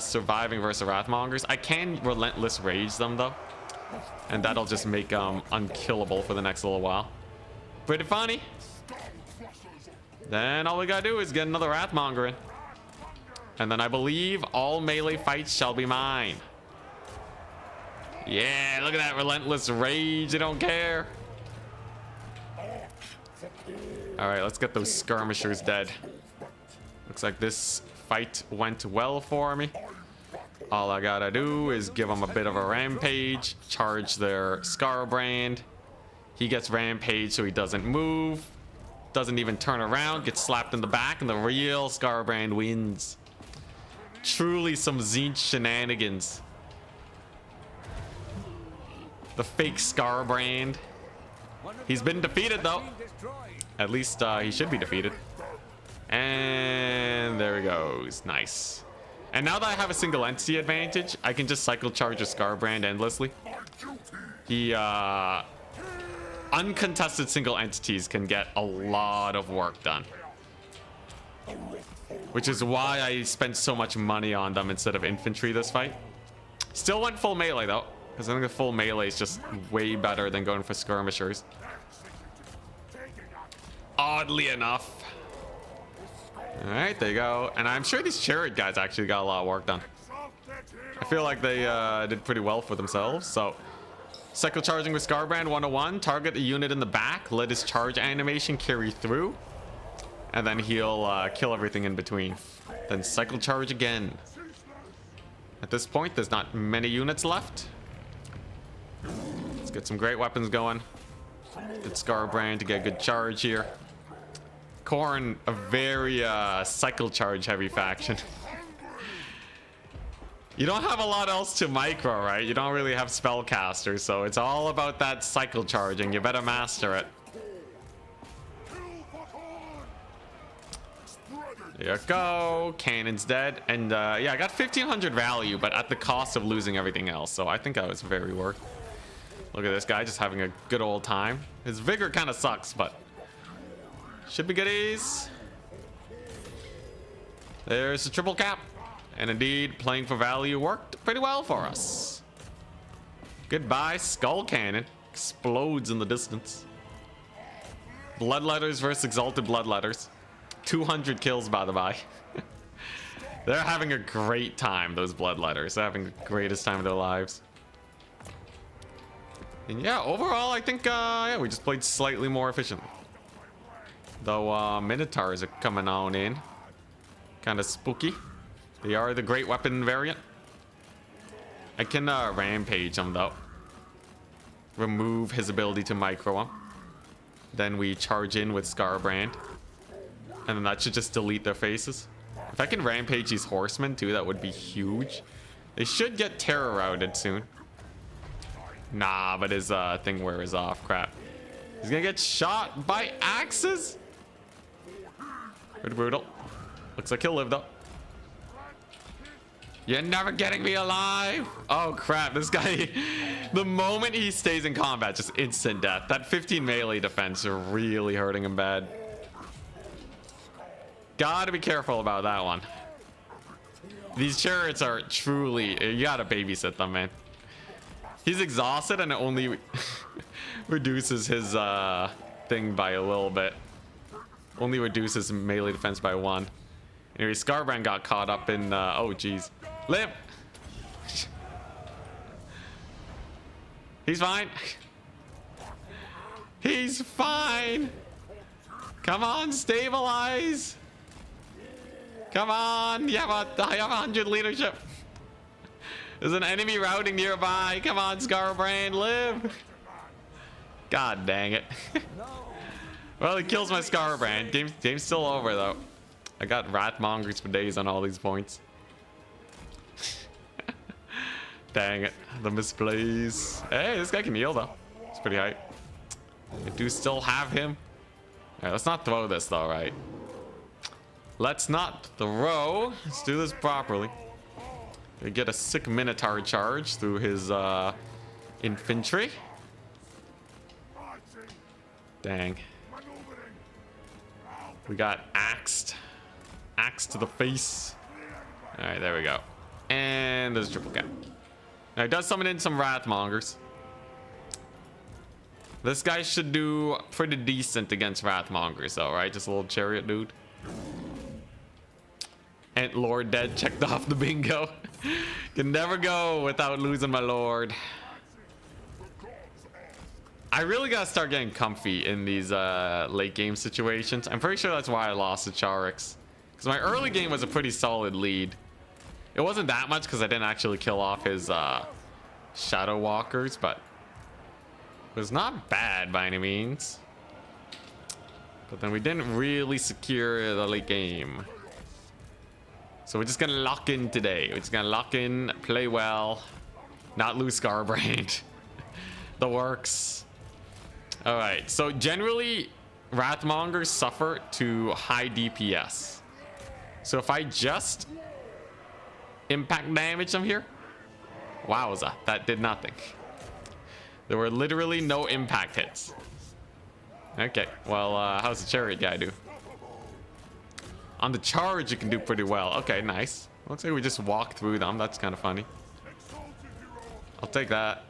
surviving versus Wrathmongers. I can Relentless Rage them, though. And that'll just make them unkillable for the next little while. Pretty funny. Then all we gotta do is get another Wrathmonger in. And then I believe all melee fights shall be mine. Yeah, look at that relentless rage. They don't care. All right, let's get those skirmishers dead. Looks like this fight went well for me. All I gotta do is give them a bit of a rampage, charge their Scarbrand. He gets rampage so he doesn't move, doesn't even turn around, gets slapped in the back, and the real Scarbrand wins. Truly some Tzeentch shenanigans. The fake Scarbrand. He's been defeated though. At least he should be defeated. And there he goes. Nice. And now that I have a single entity advantage, I can just cycle charge a Scarbrand endlessly. He uncontested single entities can get a lot of work done, which is why I spent so much money on them instead of infantry this fight. Still went full melee though, because I think the full melee is just way better than going for skirmishers. Oddly enough. All right, there you go. And I'm sure these chariot guys actually got a lot of work done. I feel like they did pretty well for themselves. So cycle charging with Scarbrand 101, target the unit in the back, let his charge animation carry through, and then he'll kill everything in between. Then cycle charge again. At this point, there's not many units left. Let's get some great weapons going. Get Scarbrand to get a good charge here. Khorne, a very cycle charge heavy faction. You don't have a lot else to micro, right? You don't really have spellcasters, so it's all about that cycle charging. You better master it. There you go. Cannon's dead. And yeah, I got 1500 value, but at the cost of losing everything else. So I think that was very worth. Look at this guy just having a good old time. His vigor kind of sucks, but should be goodies. There's a triple cap. And indeed, playing for value worked pretty well for us. Goodbye, Skull Cannon. Explodes in the distance. Bloodletters versus Exalted Bloodletters. 200 kills, by the by. They're having a great time, those Bloodletters. They're having the greatest time of their lives. And yeah, overall, I think yeah, we just played slightly more efficiently. Though Minotaurs are coming on in. Kind of spooky. They are the great weapon variant. I can rampage him though. Remove his ability to micro him. Then we charge in with Scarbrand. And then that should just delete their faces. If I can rampage these horsemen too, that would be huge. They should get terror routed soon. Nah, but his thing wears off. Crap. He's gonna get shot by axes. Pretty brutal. Looks like he'll live though. You're never getting me alive. Oh crap, this guy, the moment he stays in combat, just instant death. That 15 melee defense are really hurting him bad. Gotta be careful about that one. These chariots are truly, you gotta babysit them, man. He's exhausted and it only reduces his thing by a little bit. Only reduces melee defense by 1. Anyway, Scarbrand got caught up in, oh geez. Live! He's fine. He's fine. Come on, stabilize. Come on, you have 100 leadership. There's an enemy routing nearby. Come on, Scarbrand, live. God dang it. Well, he kills my Scarbrand. Game's still over though. I got Wrathmongers for days on all these points. Dang it, the misplays. Hey, this guy can heal though. It's pretty high. I do still have him. Alright, let's not throw this though, right? Let's not throw. Let's do this properly. We get a sick Minotaur charge through his infantry. Dang. We got axed. Axe to the face. Alright, there we go. And there's a triple cap. Now, he does summon in some Wrathmongers. This guy should do pretty decent against Wrathmongers, though, right? Just a little chariot dude. And Lord dead, checked off the bingo. Can never go without losing my Lord. I really gotta start getting comfy in these late game situations. I'm pretty sure that's why I lost to Charix. Because my early game was a pretty solid lead. It wasn't that much because I didn't actually kill off his Shadow Walkers, but it was not bad by any means. But then we didn't really secure the late game. So we're just gonna lock in today. We're just gonna lock in, play well, not lose Scarbrand. The works. All right, so generally Wrathmongers suffer to high DPS. So if I just impact damage them here, wowza, that did nothing. There were literally no impact hits. Okay, well, how's the chariot guy do? On the charge, you can do pretty well. Okay, nice. Looks like we just walked through them. That's kind of funny. I'll take that.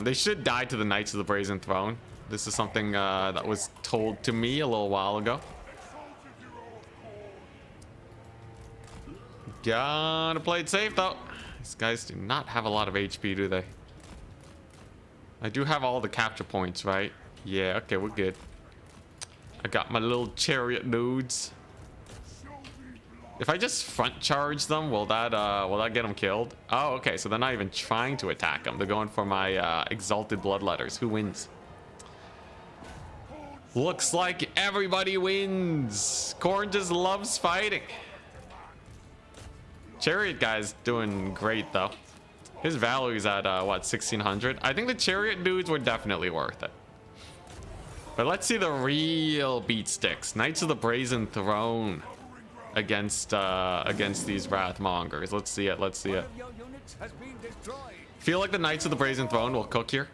They should die to the Knights of the Brazen Throne. This is something that was told to me a little while ago. Gotta play it safe though. These guys do not have a lot of HP, do they? I do have all the capture points, right? Yeah, okay, we're good. I got my little chariot dudes. If I just front charge them, will that get them killed? Oh, okay, so they're not even trying to attack them. They're going for my exalted bloodletters. Who wins? Looks like everybody wins. Corn just loves fighting. Chariot guy's doing great though. His value is at what, 1600? I think the chariot dudes were definitely worth it. But let's see the real beat sticks. Knights of the Brazen Throne against these Wrathmongers. Let's see it. Let's see it. Feel like the Knights of the Brazen Throne will cook here.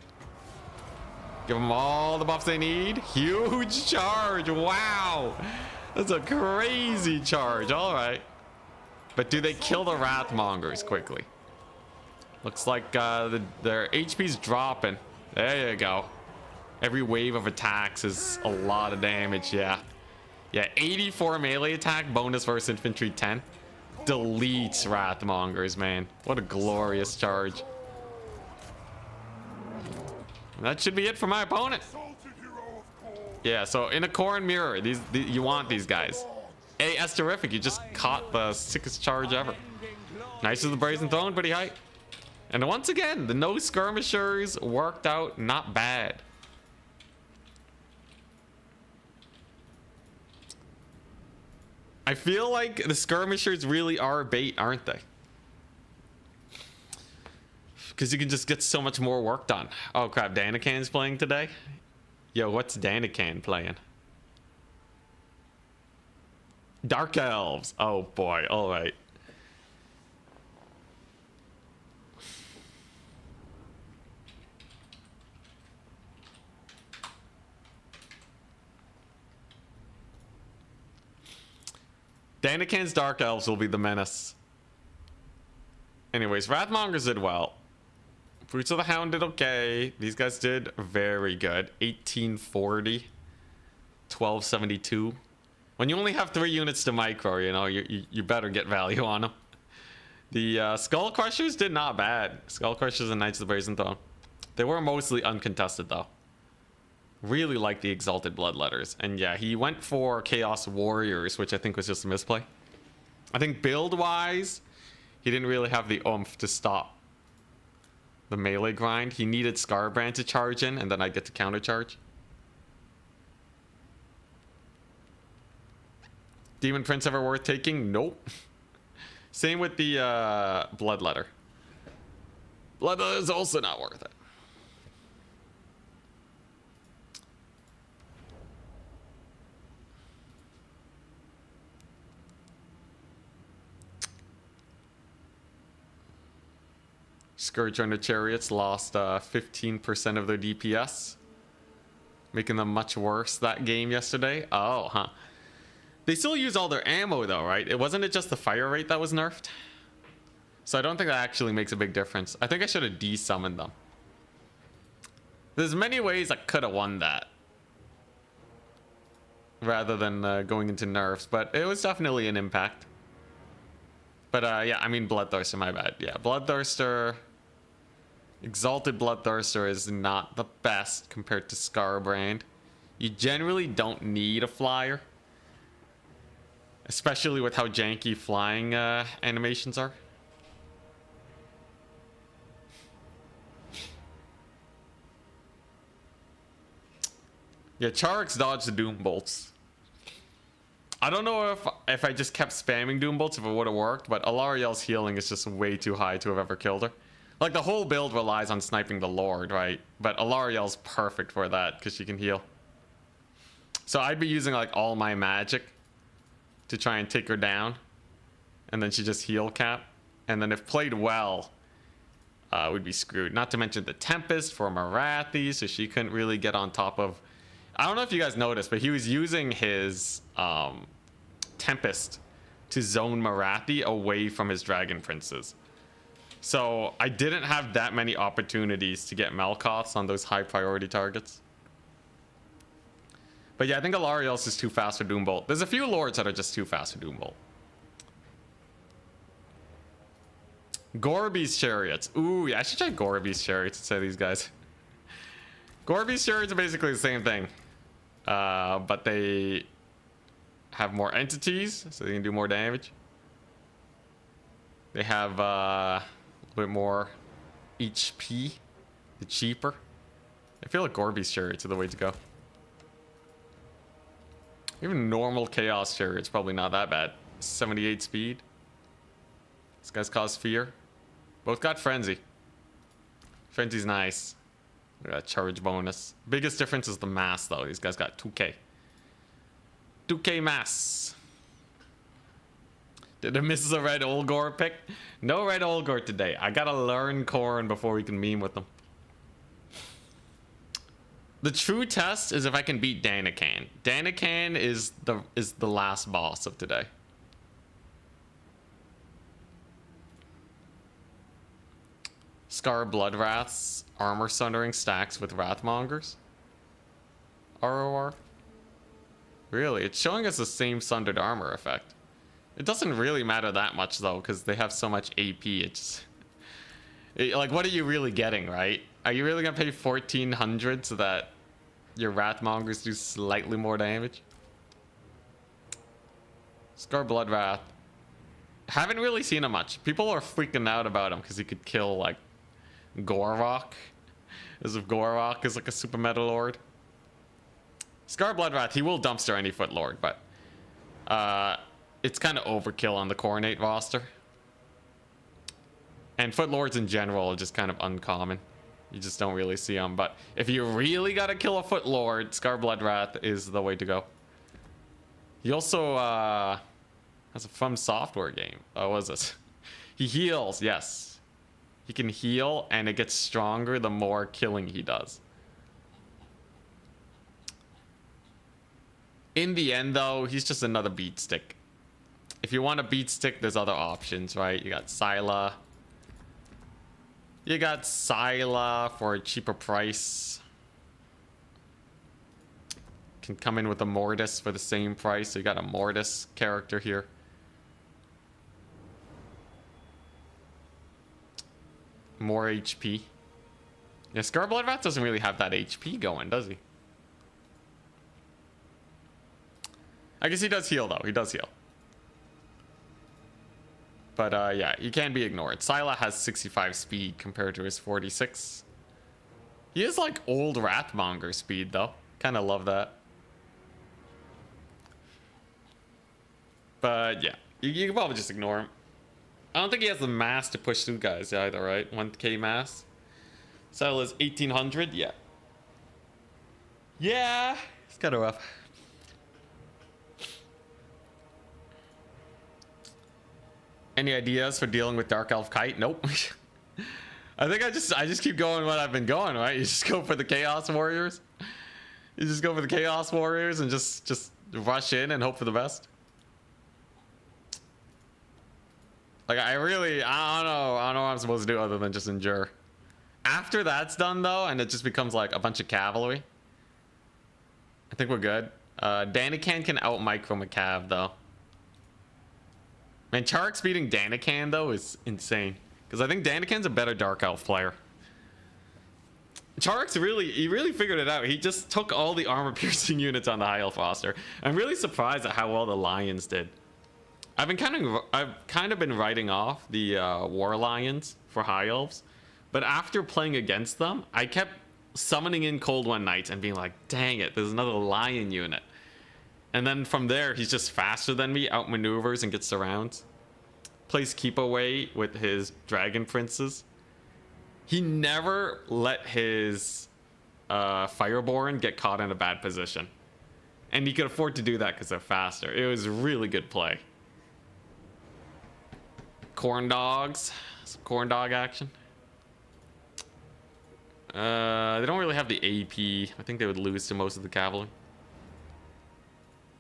Give them all the buffs they need. Huge charge. Wow. That's a crazy charge. All right. But do they kill the Wrathmongers quickly? Looks like their HP's dropping. There you go. Every wave of attacks is a lot of damage. Yeah. Yeah, 84 melee attack, bonus versus infantry 10. Deletes Wrathmongers, man. What a glorious charge. That should be it for my opponent. Yeah, so in a Corn mirror, you want these guys. Hey, that's terrific. You just caught the sickest charge ever. Knights of the Brazen Throne, pretty high. And once again, the no skirmishers worked out not bad. I feel like the skirmishers really are bait, aren't they? Because you can just get so much more work done. Oh crap, Danican's playing today? Yo, what's Danican playing? Dark Elves. Oh boy, alright. Danican's Dark Elves will be the menace. Anyways, Wrathmongers did well. Fruits of the Hound did okay. These guys did very good. 1840. 1272. When you only have 3 units to micro, you know, you better get value on them. The Skull Crushers did not bad. Skull Crushers and Knights of the Brazen Throne. They were mostly uncontested though. Really like the Exalted Bloodletters. And yeah, he went for Chaos Warriors, which I think was just a misplay. I think build-wise, he didn't really have the oomph to stop the melee grind. He needed Scarbrand to charge in, and then I get to countercharge. Demon Prince ever worth taking? Nope. Same with the Bloodletter. Bloodletter is also not worth it. Scourge under Chariots lost 15% of their DPS, making them much worse that game yesterday. Oh, huh. They still use all their ammo though, right? It wasn't just the fire rate that was nerfed. So I don't think that actually makes a big difference. I think I should have desummoned them. There's many ways I could have won that, rather than going into nerfs, but it was definitely an impact. But yeah, I mean Bloodthirster, my bad. Yeah, Bloodthirster, Exalted Bloodthirster is not the best compared to Scarbrand. You generally don't need a flyer, especially with how janky flying animations are. Yeah, Charix dodged the Doom Bolts. I don't know if I just kept spamming Doom Bolts if it would have worked, but Alarielle's healing is just way too high to have ever killed her. Like, the whole build relies on sniping the Lord, right? But Alarielle's perfect for that because she can heal. So I'd be using like all my magic to try and take her down, and then she just heal cap, and then if played well, we'd be screwed. Not to mention the Tempest for Marathi, so she couldn't really get on top of. I don't know if you guys noticed, but he was using his Tempest to zone Marathi away from his Dragon Princes. So I didn't have that many opportunities to get Melkoths on those high priority targets. But yeah, I think Alarielle's is too fast for Doombolt. There's a few lords that are just too fast for Doombolt. Goreby's Chariots. Ooh, yeah, I should try Goreby's Chariots instead of these guys. Goreby's Chariots are basically the same thing. But they have more entities, so they can do more damage. They have a little bit more HP. They're cheaper. I feel like Goreby's Chariots are the way to go. Even normal Chaos Chariot's probably not that bad. 78 speed. This guy's cause fear. Both got Frenzy. Frenzy's nice. We got charge bonus. Biggest difference is the mass, though. These guys got 2k. 2k mass. Did I miss a red Olgor pick? No red Olgor today. I gotta learn Corrin before we can meme with them. The true test is if I can beat Danican. Danican is the last boss of today. Scar Bloodwrath's armor sundering stacks with Wrathmongers. ROR. Really? It's showing us the same sundered armor effect. It doesn't really matter that much though, because they have so much AP. It's like, what are you really getting, right? Are you really gonna pay 1400 so that your Wrathmongers do slightly more damage? Scar Bloodwrath. Haven't really seen him much. People are freaking out about him because he could kill like Gorvok. As if Gorvok is like a super meta lord. Scar Bloodwrath, he will dumpster any foot lord, but it's kind of overkill on the Coronate roster. And foot lords in general are just kind of uncommon. You just don't really see them. But if you really gotta kill a foot lord, Scar Bloodwrath is the way to go. He also has a From Software game. Oh, what is this? He heals, yes. He can heal, and it gets stronger the more killing he does. In the end, though, he's just another beat stick. If you want a beat stick, there's other options, right? You got Scylla. You got Scylla for a cheaper price. Can come in with a Mortis for the same price. So you got a Mortis character here. More HP. Yeah, Scar Bloodwrath doesn't really have that HP going, does he? I guess he does heal, though. He does heal. But yeah, he can be ignored. Scylla has 65 speed compared to his 46. He is like old Wrathmonger speed, though. Kind of love that. But yeah, you can probably just ignore him. I don't think he has the mass to push through guys either, right? 1k mass. Scylla's 1800, yeah. Yeah, it's kind of rough. Any ideas for dealing with Dark Elf Kite? Nope. I think I just keep going what I've been going, right? You just go for the Chaos Warriors. You just go for the Chaos Warriors and just rush in and hope for the best. Like, I don't know what I'm supposed to do other than just endure. After that's done, though, and it just becomes like a bunch of cavalry, I think we're good. Danican can out micro Macav, though. Man, Charix beating Danican though is insane. Because I think Danican's a better Dark Elf player. Charix really figured it out. He just took all the armor piercing units on the High Elf roster. I'm really surprised at how well the Lions did. I've kind of been writing off the War Lions for High Elves, but after playing against them, I kept summoning in Cold One Knights and being like, dang it, there's another Lion unit. And then from there, he's just faster than me, outmaneuvers and gets surrounds. Plays keep away with his Dragon Princes. He never let his Fireborn get caught in a bad position. And he could afford to do that because they're faster. It was really good play. Corn Dogs. Some Corn Dog action. They don't really have the AP. I think they would lose to most of the cavalry.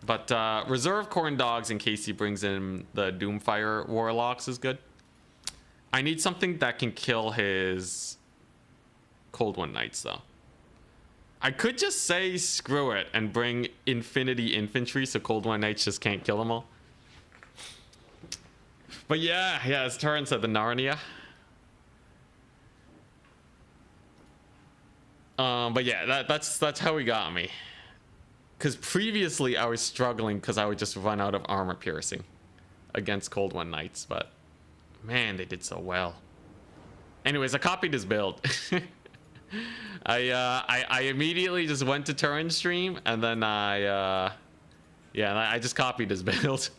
But reserve Corn Dogs in case he brings in the Doomfire Warlocks is good. I need something that can kill his Cold One Knights though. I could just say screw it and bring Infinity Infantry so Cold One Knights just can't kill them all. But yeah, as Turin said, the Narnia. But yeah, that's how he got me. Because previously I was struggling because I would just run out of armor piercing against Cold One Knights, but man, they did so well. Anyways, I copied his build. I immediately just went to Turin's stream and then I just copied his build.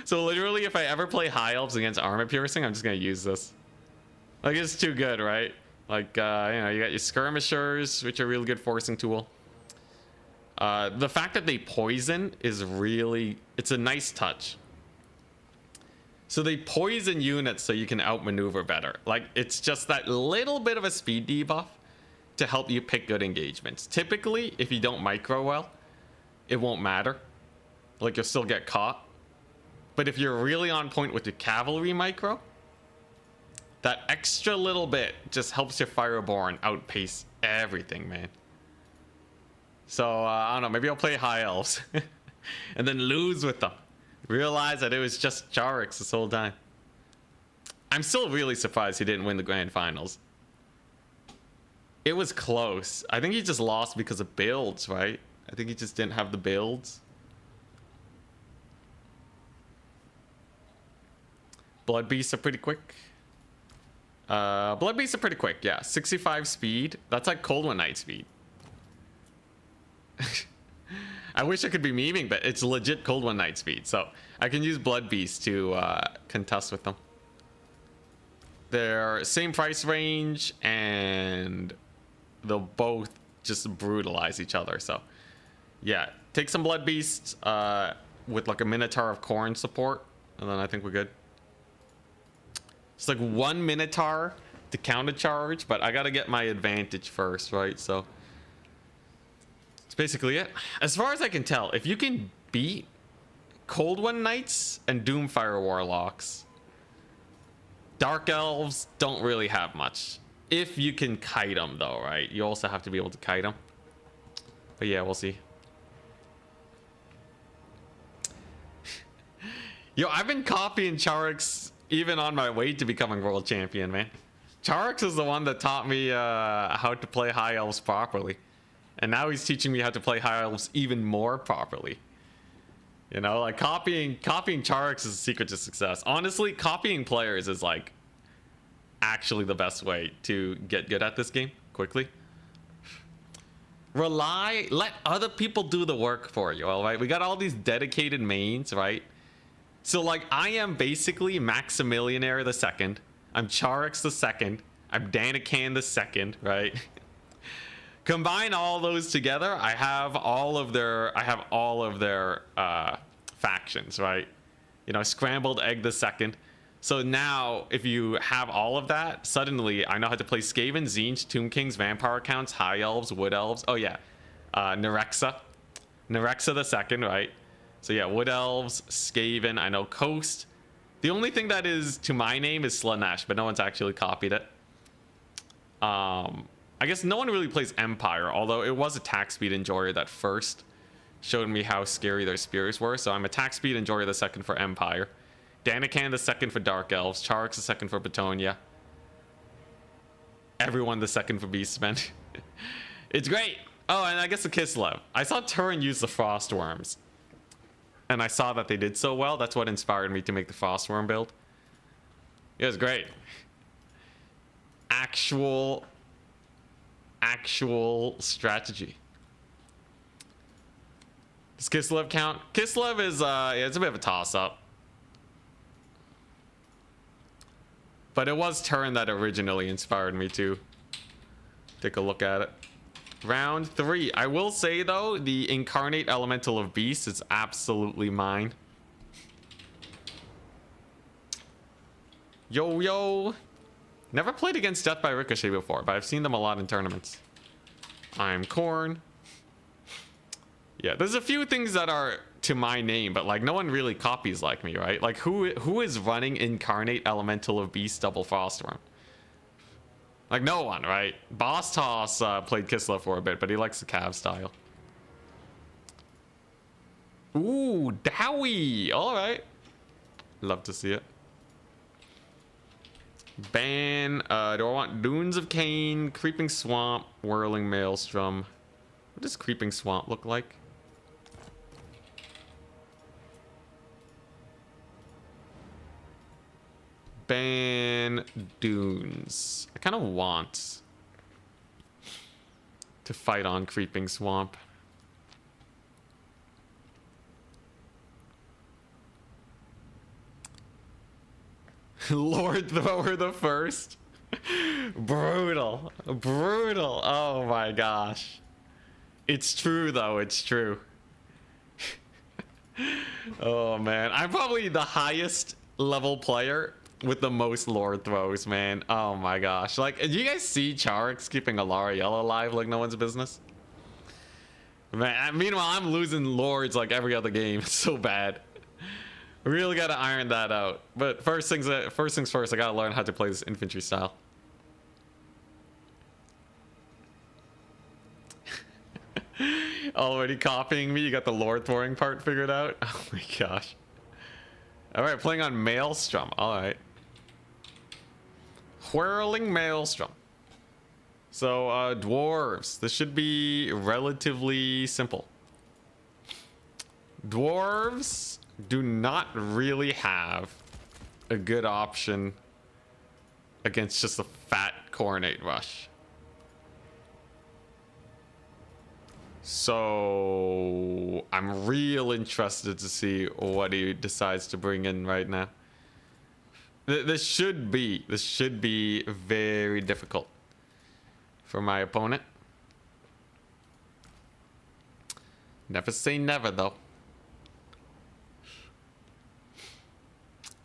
So literally, if I ever play High Elves against armor piercing, I'm just gonna use this. Like, it's too good, right? Like, you know, you got your skirmishers, which are a really good forcing tool. The fact that they poison is really, it's a nice touch. So they poison units so you can outmaneuver better. Like, it's just that little bit of a speed debuff to help you pick good engagements. Typically, if you don't micro well, it won't matter. Like, you'll still get caught. But if you're really on point with your cavalry micro, that extra little bit just helps your Fireborn outpace everything, man. So, I don't know, maybe I'll play High Elves and then lose with them. Realize that it was just Charix this whole time. I'm still really surprised he didn't win the Grand Finals. It was close. I think he just lost because of builds, right? I think he just didn't have the builds. Blood Beasts are pretty quick. Blood Beasts are pretty quick, yeah. 65 speed. That's like Cold One Knight speed. I wish I could be memeing, but it's legit Cold One Knight speed. So I can use Blood Beast to contest with them. They're same price range, and they'll both just brutalize each other. So yeah, take some Blood Beasts with like a Minotaur of Corn support, and then I think we're good. It's like one Minotaur to counter charge, but I gotta get my advantage first, right? So that's basically it. As far as I can tell, if you can beat Cold One Knights and Doomfire Warlocks, Dark Elves don't really have much. If you can kite them though, right? You also have to be able to kite them. But yeah, we'll see. Yo, I've been copying Charix even on my way to becoming world champion, man. Charix is the one that taught me how to play High Elves properly. And now he's teaching me how to play High Elves even more properly. You know, like copying Charix is the secret to success. Honestly, copying players is like actually the best way to get good at this game quickly. Let other people do the work for you, all right? We got all these dedicated mains, right? So like I am basically Maximilianaire the Second. I'm Charix the Second. I'm Danican the Second, right? Combine all those together, I have all of their factions, right? You know, Scrambled Egg the Second. So now, if you have all of that, suddenly I know how to play Skaven, Tzeentch, Tomb Kings, Vampire Counts, High Elves, Wood Elves. Oh yeah, Nerexa the Second, right? So yeah, Wood Elves, Skaven. I know Coast. The only thing that is to my name is Slanesh, but no one's actually copied it. I guess no one really plays Empire, although it was Attack Speed Enjoyer that first showed me how scary their spears were. So I'm Attack Speed Enjoyer the Second for Empire. Danican the second for Dark Elves. Charix the second for Batonia. Everyone the second for Beastmen. It's great. Oh, and I guess the Kislev. I saw Turin use the Frostworms. And I saw that they did so well. That's what inspired me to make the Frostworm build. It was great. Actual strategy. Does Kislev count? Kislev is yeah, it's a bit of a toss-up. But it was Turin that originally inspired me to take a look at it. Round 3. I will say though, the Incarnate Elemental of Beast is absolutely mine. Yo. Never played against Death by Ricochet before, but I've seen them a lot in tournaments. I'm Corn. Yeah, there's a few things that are to my name, but like no one really copies like me, right? Like who is running Incarnate Elemental of Beast double Frostworm? Like no one, right? Boss Toss played Kislev for a bit, but he likes the Cav style. Ooh, Dowie! Alright. Love to see it. Ban, do I want Dunes of Cain, Creeping Swamp, Whirling Maelstrom. What does Creeping Swamp look like? Ban Dunes. I kind of want to fight on Creeping Swamp. Lord Thrower the first. Brutal. Oh my gosh. It's true though, it's true. Oh man, I'm probably the highest level player with the most Lord throws, man. Oh my gosh. Like, do you guys see Charix keeping Alarielle alive like no one's business? Man, meanwhile, I'm losing Lords like every other game. It's so bad. Really gotta iron that out. But first things first, I gotta learn how to play this infantry style. Already copying me? You got the Lord throwing part figured out? Oh my gosh. Alright, playing on Maelstrom. Alright. Whirling Maelstrom. So, Dwarves. This should be relatively simple. Dwarves do not really have a good option against just a fat Coronate Rush. So I'm real interested to see what he decides to bring in right now. This should be very difficult for my opponent. Never say never though.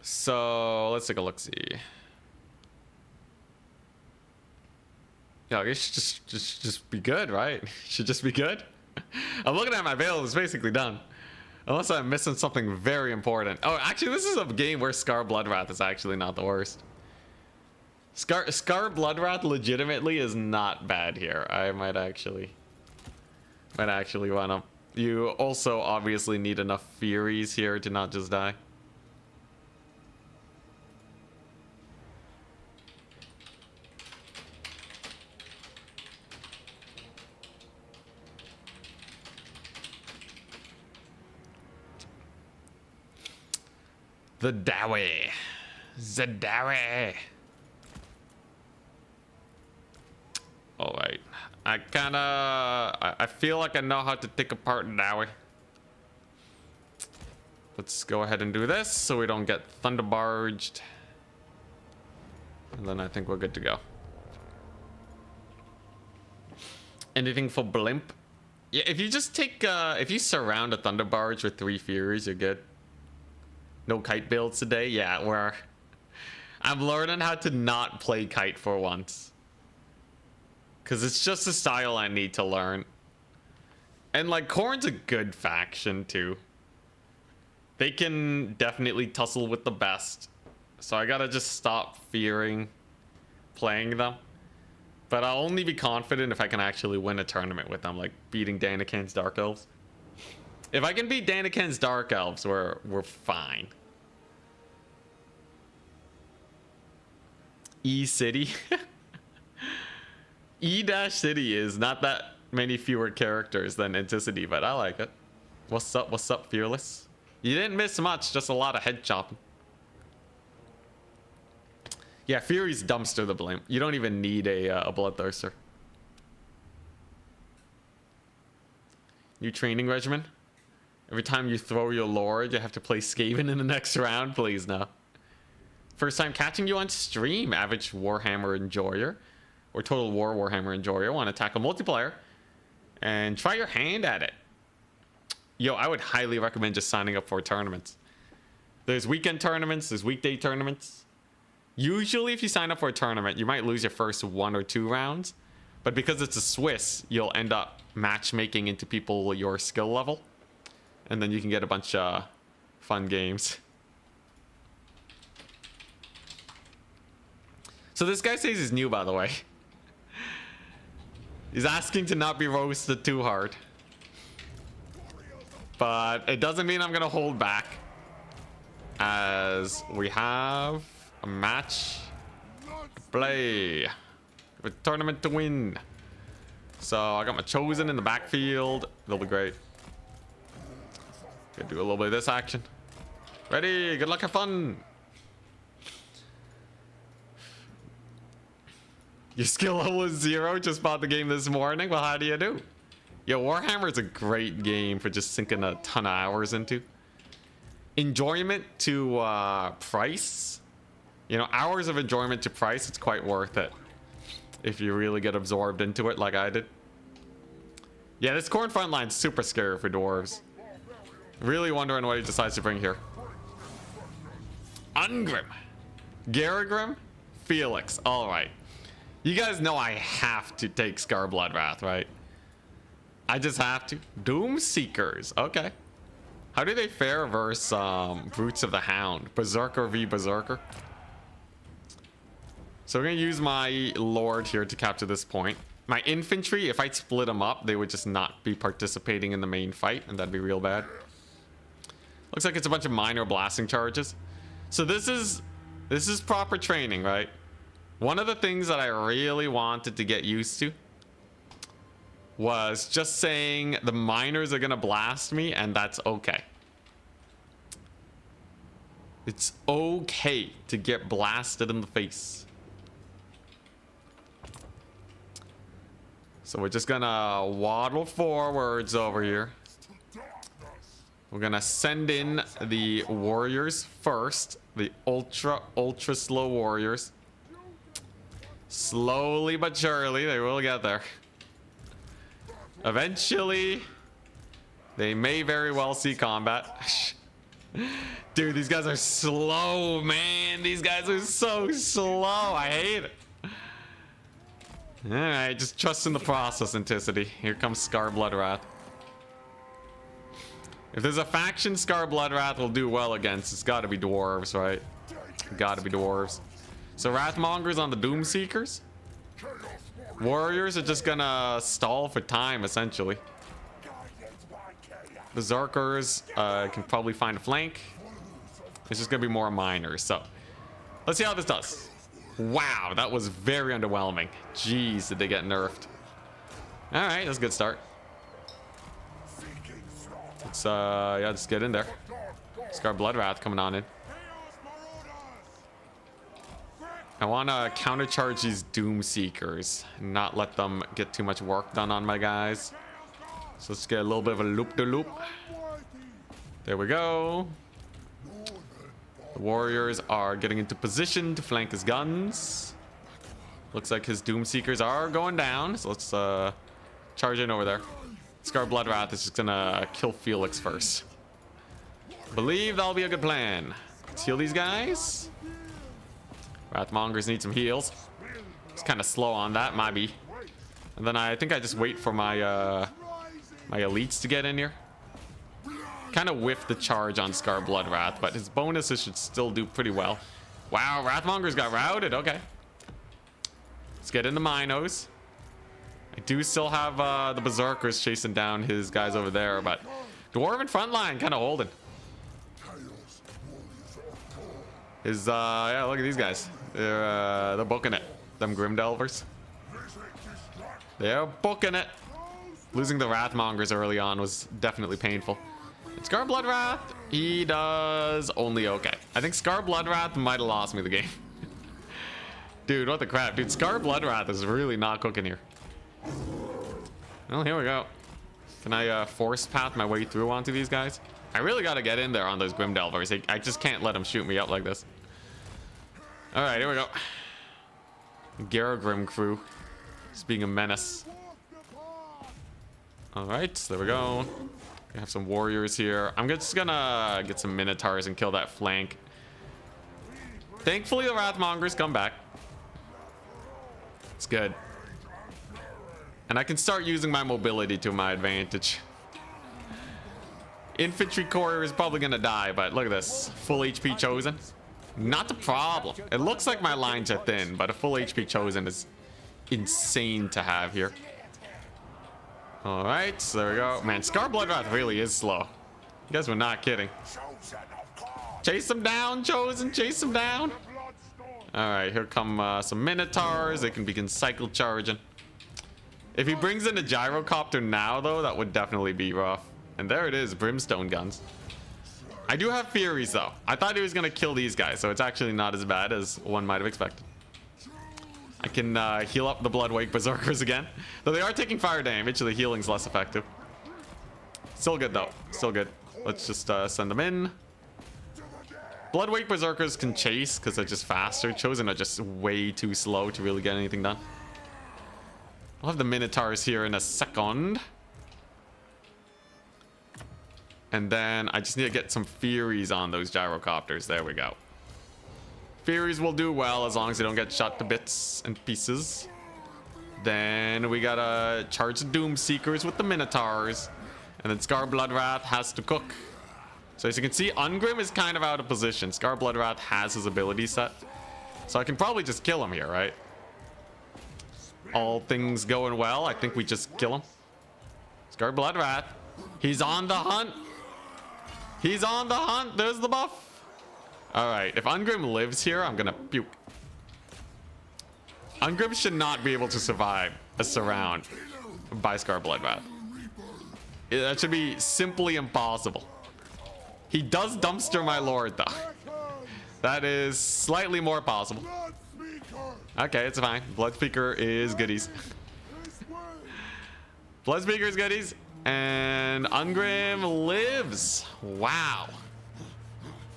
So let's take a look. See. Yeah, it should just be good, right? Should just be good. I'm looking at my build; it's basically done, unless I'm missing something very important. Oh, actually, this is a game where Scar Bloodwrath is actually not the worst. Scar Bloodwrath legitimately is not bad here. I might actually run up. You also obviously need enough Furies here to not just die. The Dowie. Alright. I feel like I know how to take apart Dowie. Let's go ahead and do this so we don't get thunder barged. And then I think we're good to go. Anything for Blimp? Yeah, if you just take if you surround a thunder barge with 3 Furies, you're good. No kite builds today? Yeah, I'm learning how to not play kite for once. Because it's just a style I need to learn. And like, Khorne's a good faction too. They can definitely tussle with the best. So I gotta just stop fearing playing them. But I'll only be confident if I can actually win a tournament with them, like beating Danican's Dark Elves. If I can beat Danican's Dark Elves, we're fine. E-City. E-City is not that many fewer characters than Anticity, but I like it. What's up, Fearless? You didn't miss much, just a lot of head chopping. Yeah, Fury's dumpster the blame. You don't even need a Bloodthirster. New training regimen. Every time you throw your Lord, you have to play Skaven in the next round. Please, no. First time catching you on stream. Average Warhammer enjoyer. Or Total War Warhammer enjoyer. Want to tackle multiplayer. And try your hand at it. Yo, I would highly recommend just signing up for tournaments. There's weekend tournaments. There's weekday tournaments. Usually, if you sign up for a tournament, you might lose your first 1 or 2 rounds. But because it's a Swiss, you'll end up matchmaking into people your skill level. And then you can get a bunch of fun games. So this guy says he's new, by the way. He's asking to not be roasted too hard. But it doesn't mean I'm going to hold back. As we have a match to play. A tournament to win. So I got my Chosen in the backfield. They'll be great. Gonna do a little bit of this action. Ready, good luck, have fun. Your skill level is 0, just bought the game this morning. Well, how do you do? Yo, Warhammer is a great game for just sinking a ton of hours into. Enjoyment to price. You know, hours of enjoyment to price, it's quite worth it. If you really get absorbed into it like I did. Yeah, this Corn front line's super scary for dwarves. Really wondering what he decides to bring here. Ungrim. Garagrim. Felix. Alright. You guys know I have to take Scar Bloodwrath, right? I just have to. Doom Seekers. Okay. How do they fare versus Brutes of the Hound? Berserker v Berserker. So we're going to use my Lord here to capture this point. My infantry, if I split them up, they would just not be participating in the main fight, and that'd be real bad. Looks like it's a bunch of minor blasting charges. So this is proper training, right? One of the things that I really wanted to get used to was just saying the miners are going to blast me, and that's okay. It's okay to get blasted in the face. So we're just gonna waddle forwards over here. We're gonna send in the warriors first. The ultra slow warriors. Slowly but surely, they will get there. Eventually, they may very well see combat. Dude, these guys are slow, man. These guys are so slow. I hate it. Alright, just trust in the process, Anticity. Here comes Scar Bloodwrath. If there's a faction Scar Bloodwrath will do well against, it's gotta be dwarves, right? Gotta be dwarves. So Wrathmongers on the Doom Seekers. Warriors are just gonna stall for time, essentially. Berserkers can probably find a flank. It's just gonna be more miners, so let's see how this does. Wow, that was very underwhelming. Jeez, did they get nerfed. Alright, that's a good start. Let's yeah, just get in there. Scar Bloodwrath coming on in. I want to countercharge these Doom Seekers and not let them get too much work done on my guys. So let's get a little bit of a loop-de-loop. There we go. The warriors are getting into position to flank his guns. Looks like his Doom Seekers are going down. So let's charge in over there. Scar Bloodwrath is just gonna kill Felix first. Believe that'll be a good plan. Let's heal these guys. Wrathmongers need some heals. It's kind of slow on that, maybe. And then I think I just wait for my my elites to get in here. Kind of whiffed the charge on Scar Bloodwrath, but his bonuses should still do pretty well. Wow, Wrathmongers got routed. Okay. Let's get into Minos. I do still have the Berserkers chasing down his guys over there, but Dwarven frontline kind of holding. His, yeah, look at these guys. They're booking it. Them Grim Delvers. They're booking it. Losing the Wrathmongers early on was definitely painful. Scar Bloodwrath, he does only okay. I think Scar Bloodwrath might have lost me the game. Dude, what the crap? Dude, Scar Bloodwrath is really not cooking here. Well, here we go. Can I force path my way through onto these guys? I really got to get in there on those Grim Delvers. I just can't let them shoot me up like this. All right, here we go. Garagrim crew. Just being a menace. All right, there we go. We have some warriors here. I'm just gonna get some Minotaurs and kill that flank. Thankfully, the Wrathmongers come back. It's good. And I can start using my mobility to my advantage. Infantry core is probably gonna die, but look at this. Full HP chosen. Not a problem. It looks like my lines are thin, but a full HP chosen is insane to have here. All right, so there we go. Man, Scar Bloodwrath really is slow. You guys were not kidding. Chase him down, Chosen. Chase him down. All right, here come some Minotaurs. They can begin cycle charging. If he brings in a gyrocopter now, though, that would definitely be rough. And there it is, brimstone guns. I do have Furies, though. I thought he was going to kill these guys, so it's actually not as bad as one might have expected. I can heal up the Bloodwake Berserkers again. Though they are taking fire damage, so the healing's less effective. Still good, though. Still good. Let's just send them in. Bloodwake Berserkers can chase because they're just faster. Chosen are just way too slow to really get anything done. I'll have the Minotaurs here in a second. And then I just need to get some Furies on those gyrocopters. There we go. Furies will do well as long as they don't get shot to bits and pieces. Then we gotta charge the Doom Seekers with the Minotaurs. And then Scar Bloodwrath has to cook. So as you can see, Ungrim is kind of out of position. Scar Bloodwrath has his ability set. So I can probably just kill him here, right? All things going well, I think we just kill him. Scar Bloodwrath. He's on the hunt. He's on the hunt. There's the buff. All right, if Ungrim lives here, I'm gonna puke. Ungrim should not be able to survive a surround by Scar Bloodwrath. That should be simply impossible. He does dumpster my lord, though. That is slightly more possible. Okay, it's fine. Bloodspeaker is goodies. Bloodspeaker is goodies. And Ungrim lives. Wow.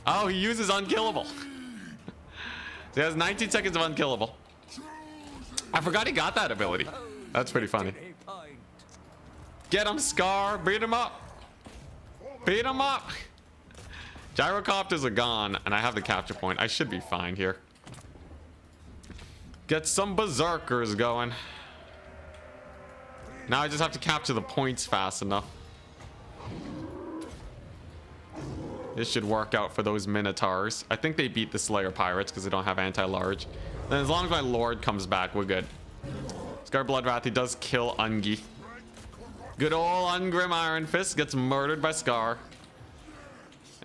Oh, he uses unkillable. So he has 19 seconds of unkillable. I forgot he got that ability. That's pretty funny. Get him, Scar. Beat him up. Beat him up. Gyrocopters are gone, and I have the capture point. I should be fine here. Get some berserkers going. Now I just have to capture the points fast enough. This should work out for those Minotaurs. I think they beat the Slayer Pirates because they don't have anti-large. Then as long as my Lord comes back, we're good. Scar Bloodwrath, he does kill Ungi. Good old Ungrim Iron Fist gets murdered by Scar.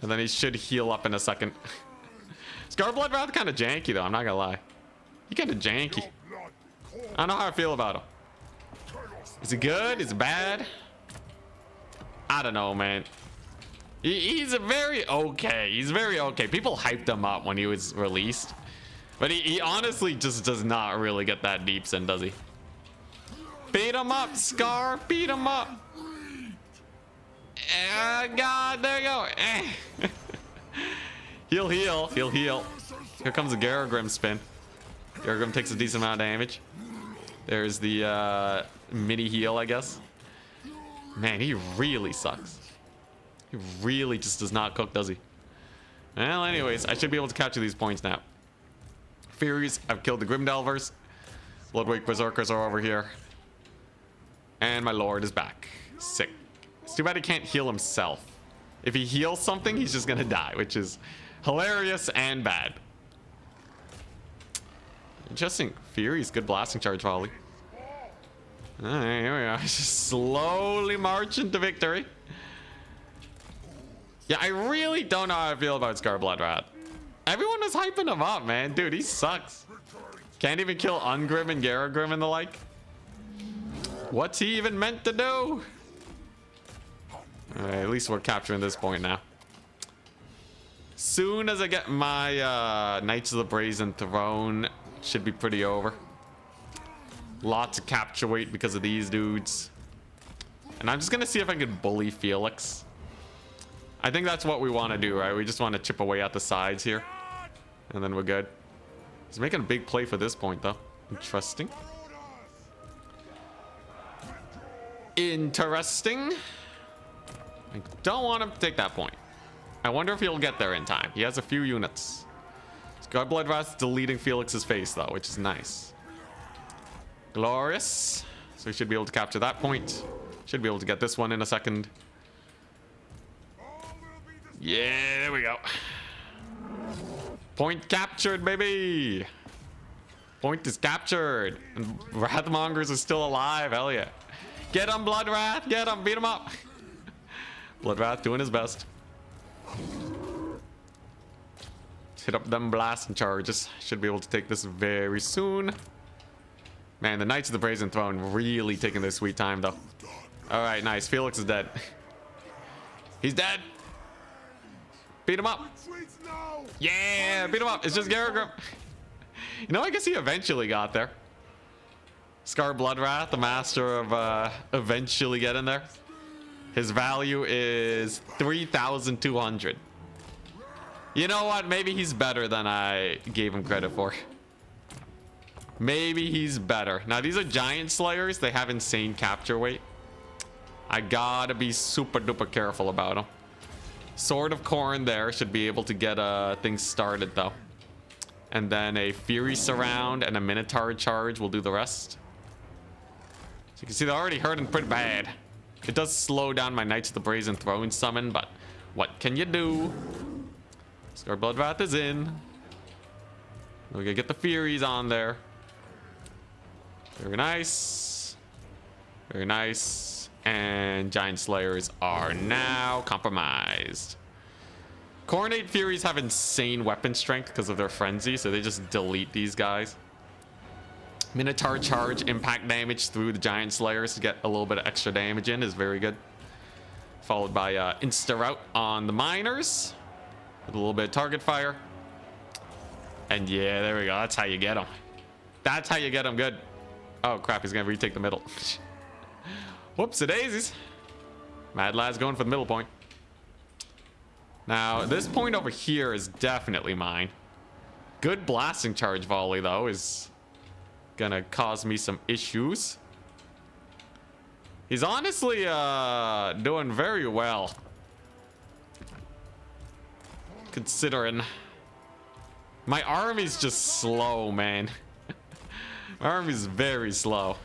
And then he should heal up in a second. Scar Bloodwrath kind of janky though, I'm not gonna lie. He kind of janky. I don't know how I feel about him. Is he good? Is he bad? I don't know, man. He's very okay. He's very okay. People hyped him up when he was released. But he honestly just does not really get that deep sin, does he? Beat him up, Scar. Beat him up. God, there you go. He'll heal. He'll heal. Here comes a Garagrim spin. Garagrim takes a decent amount of damage. There's the mini heal, I guess. Man, he really sucks. He really just does not cook, does he? Well, anyways, I should be able to capture these points now. Furies, I've killed the Grim Delvers. Bloodwake Berserkers are over here. And my Lord is back. Sick. It's too bad he can't heal himself. If he heals something, he's just gonna die, which is hilarious and bad. Interesting. Furies, good blasting charge volley. Alright, here we are. Just slowly marching to victory. Yeah, I really don't know how I feel about Scar Bloodwrath. Everyone was hyping him up, man. Dude, he sucks. Can't even kill Ungrim and Garagrim and the like. What's he even meant to do? Alright, at least we're capturing this point now. Soon as I get my Knights of the Brazen Throne, should be pretty over. Lots of capture weight because of these dudes. And I'm just gonna see if I can bully Felix. I think that's what we want to do, right? We just want to chip away at the sides here. And then we're good. He's making a big play for this point, though. Interesting. Interesting. I don't want him to take that point. I wonder if he'll get there in time. He has a few units. God Bloodwrath deleting Felix's face, though, which is nice. Glorious. So we should be able to capture that point. Should be able to get this one in a second. Yeah, there we go. Point captured, baby. Point is captured. And Wrathmongers are still alive. Hell yeah. Get him, Bloodwrath. Get him. Beat him up. Bloodwrath doing his best. Hit up them blasting charges. Should be able to take this very soon. Man, the Knights of the Brazen Throne really taking their sweet time, though. Alright, nice. Felix is dead. He's dead. Beat him up. Yeah, beat him up. It's just Garagrim. You know, I guess he eventually got there. Scar Bloodwrath, the master of eventually getting there. His value is 3,200. You know what? Maybe he's better than I gave him credit for. Maybe he's better. Now, these are giant slayers. They have insane capture weight. I gotta be super duper careful about them. Sword of Khorne there should be able to get things started, though. And then a Fury Surround and a Minotaur Charge will do the rest. So you can see they're already hurting pretty bad. It does slow down my Knights of the Brazen Throne summon, but what can you do? Scar Bloodwrath is in. We're gonna get the Furies on there. Very nice. Very nice. And Giant Slayers are now compromised. Coronate Furies have insane weapon strength because of their frenzy, so they just delete these guys. Minotaur Charge impact damage through the Giant Slayers to get a little bit of extra damage in is very good. Followed by Insta Rout on the Miners with a little bit of target fire. And yeah, there we go. That's how you get them. That's how you get them good. Oh crap, he's gonna retake the middle. Whoops, daisies. Mad Lad's going for the middle point. Now, this point over here is definitely mine. Good blasting charge volley, though, is gonna cause me some issues. He's honestly doing very well, considering my army's just slow, man. My army's very slow.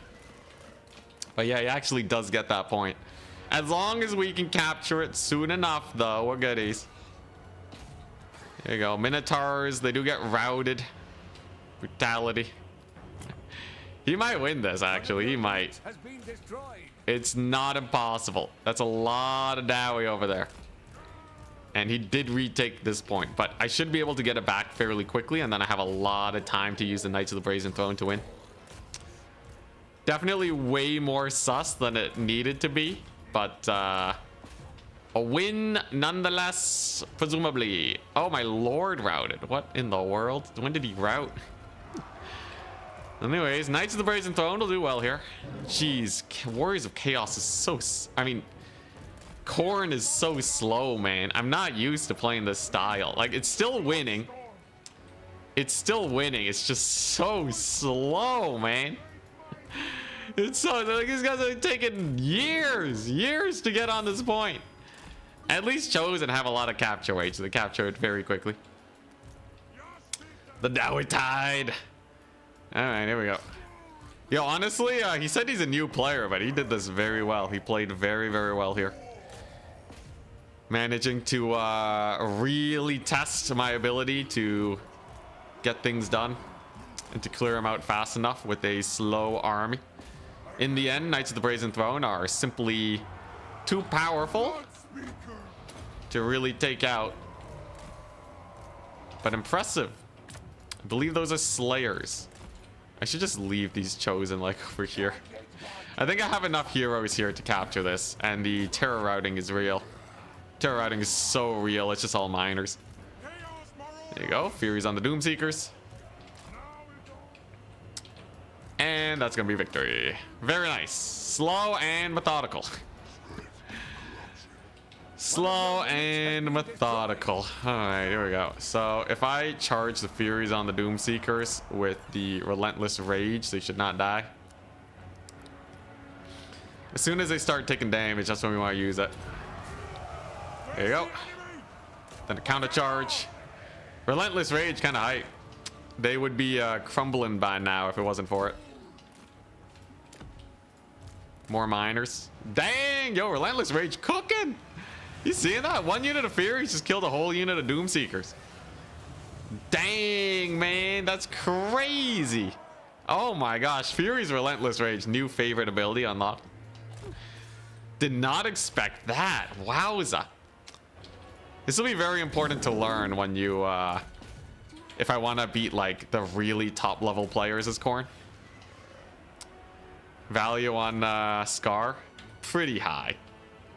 But yeah, he actually does get that point. As long as we can capture it soon enough, though, we're goodies. There you go. Minotaurs, they do get routed. Brutality. He might win this, actually. He might. It's not impossible. That's a lot of Dowie over there. And he did retake this point. But I should be able to get it back fairly quickly. And then I have a lot of time to use the Knights of the Brazen Throne to win. Definitely way more sus than it needed to be. But a win nonetheless, presumably. Oh, my lord routed. What in the world? When did he rout? Anyways, Knights of the Brazen Throne will do well here. Jeez, Warriors of Chaos is so... I mean, Khorne is so slow, man. I'm not used to playing this style. Like, it's still winning. It's still winning. It's just so slow, man. It's so... Like, these guys are taking years to get on this point. At least Chosen have a lot of capture weight, so they capture it very quickly. The Dowie Tide. All right, here we go. Yo, honestly, he said he's a new player, but he did this very well. He played very well here. Managing to really test my ability to get things done and to clear him out fast enough with a slow army. In the end, Knights of the Brazen Throne are simply too powerful to really take out but impressive. I believe those are slayers. I should just leave these chosen like over here. I think I have enough heroes here to capture this, and the terror routing is real. Terror routing is so real, it's just all miners. There you go, Furies on the Doomseekers. And that's gonna be victory. Very nice. Slow and methodical. Slow and methodical. Alright, here we go. So if I charge the Furies on the Doomseekers with the Relentless Rage, they should not die. As soon as they start taking damage, that's when we want to use it. There you go. Then a counter charge. Relentless Rage kind of hype. They would be crumbling by now if it wasn't for it. More miners. Dang, yo, Relentless Rage cooking. You seeing that? One unit of Furies just killed a whole unit of Doomseekers. Dang, man, that's crazy. Oh my gosh, Fury's Relentless Rage, new favorite ability unlocked. Did not expect that. Wowza. This will be very important to learn when you, if I want to beat like the really top level players as Khorne. Value on Scar, pretty high.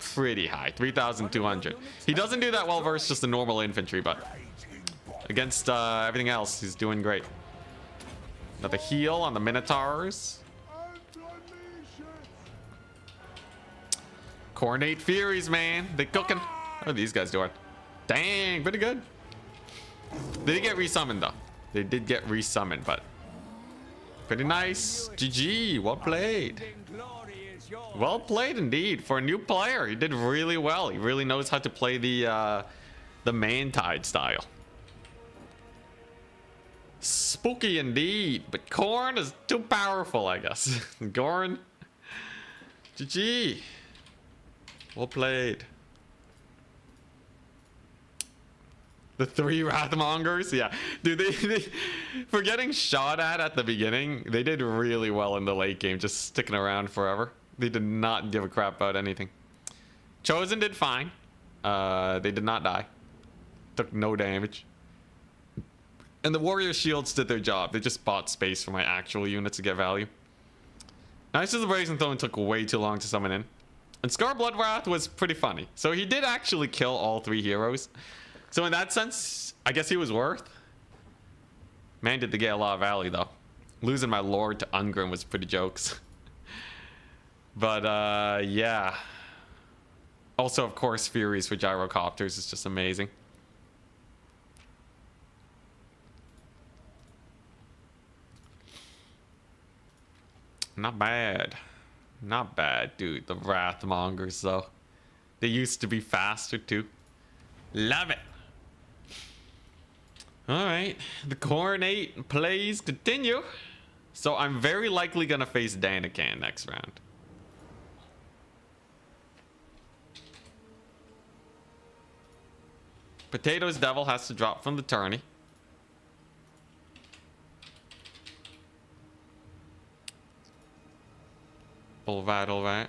Pretty high, 3,200. He doesn't do that well versus just the normal infantry, but against everything else, he's doing great. Another heal on the Minotaurs. Coordinate Furies, man. They cooking. What are these guys doing? Dang, pretty good. They did get resummoned, though. They did get resummoned, but pretty nice. GG, well played. Well played indeed for a new player. He did really well. He really knows how to play the Mantide style. Spooky indeed, but Khorne is too powerful, I guess. Khorne, GG. Well played. The 3 Wrathmongers, yeah. Dude, they for getting shot at the beginning, they did really well in the late game, just sticking around forever. They did not give a crap about anything. Chosen did fine. They did not die. Took no damage. And the Warrior Shields did their job. They just bought space for my actual units to get value. Nice as the Brazen Throne took way too long to summon in. And Scar Bloodwrath was pretty funny. So he did actually kill all 3 heroes. So in that sense, I guess he was worth. Man, did they get a lot of value though. Losing my Lord to Ungrim was pretty jokes. But yeah. Also, of course, Furies for Gyrocopters is just amazing. Not bad. Not bad, dude. The Wrathmongers, though. They used to be faster, too. Love it. Alright. The Khorne 8 plays continue. So I'm very likely going to face Danican next round. Potatoes Devil has to drop from the tourney. Alright, alright.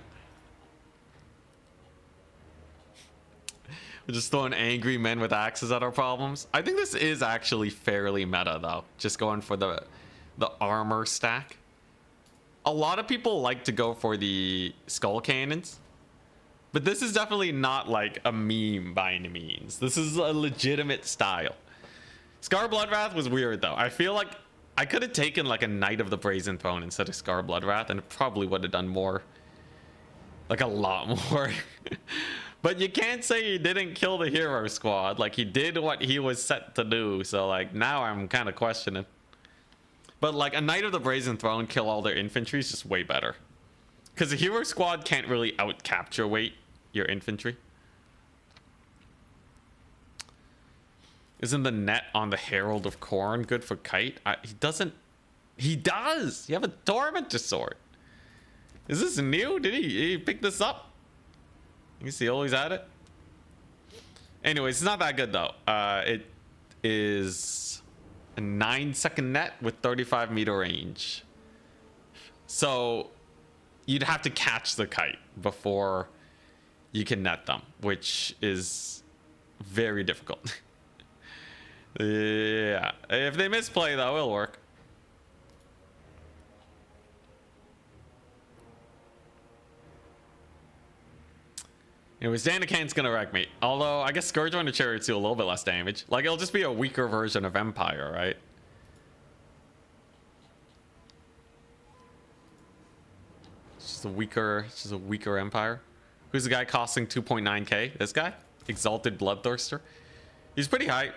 We're just throwing angry men with axes at our problems. I think this is actually fairly meta, though. Just going for the armor stack. A lot of people like to go for the skull cannons. But this is definitely not like a meme by any means. This is a legitimate style. Scar Bloodwrath was weird, though. I feel like I could have taken like a Knight of the Brazen Throne instead of Scar Bloodwrath, and it probably would have done more. Like a lot more. But you can't say he didn't kill the hero squad. Like, he did what he was set to do. So like now I'm kind of questioning. But like a Knight of the Brazen Throne kill all their infantry is just way better. Because the hero squad can't really out capture weight your infantry. Isn't the net on the Herald of Khorne good for Kite? He doesn't. He does. You have a Tormentor sword. Is this new? Did he pick this up? You see, always at it. Anyways, it's not that good though. It is a 9-second net with 35 meter range. So you'd have to catch the kite before you can net them, which is very difficult. Yeah. If they misplay, though, it'll work. Anyways, Danican's gonna wreck me. Although, I guess Scourge on the Chariots do a little bit less damage. Like, it'll just be a weaker version of Empire, right? It's just a weaker Empire. Who's the guy costing 2.9k? This guy? Exalted Bloodthirster. He's pretty high.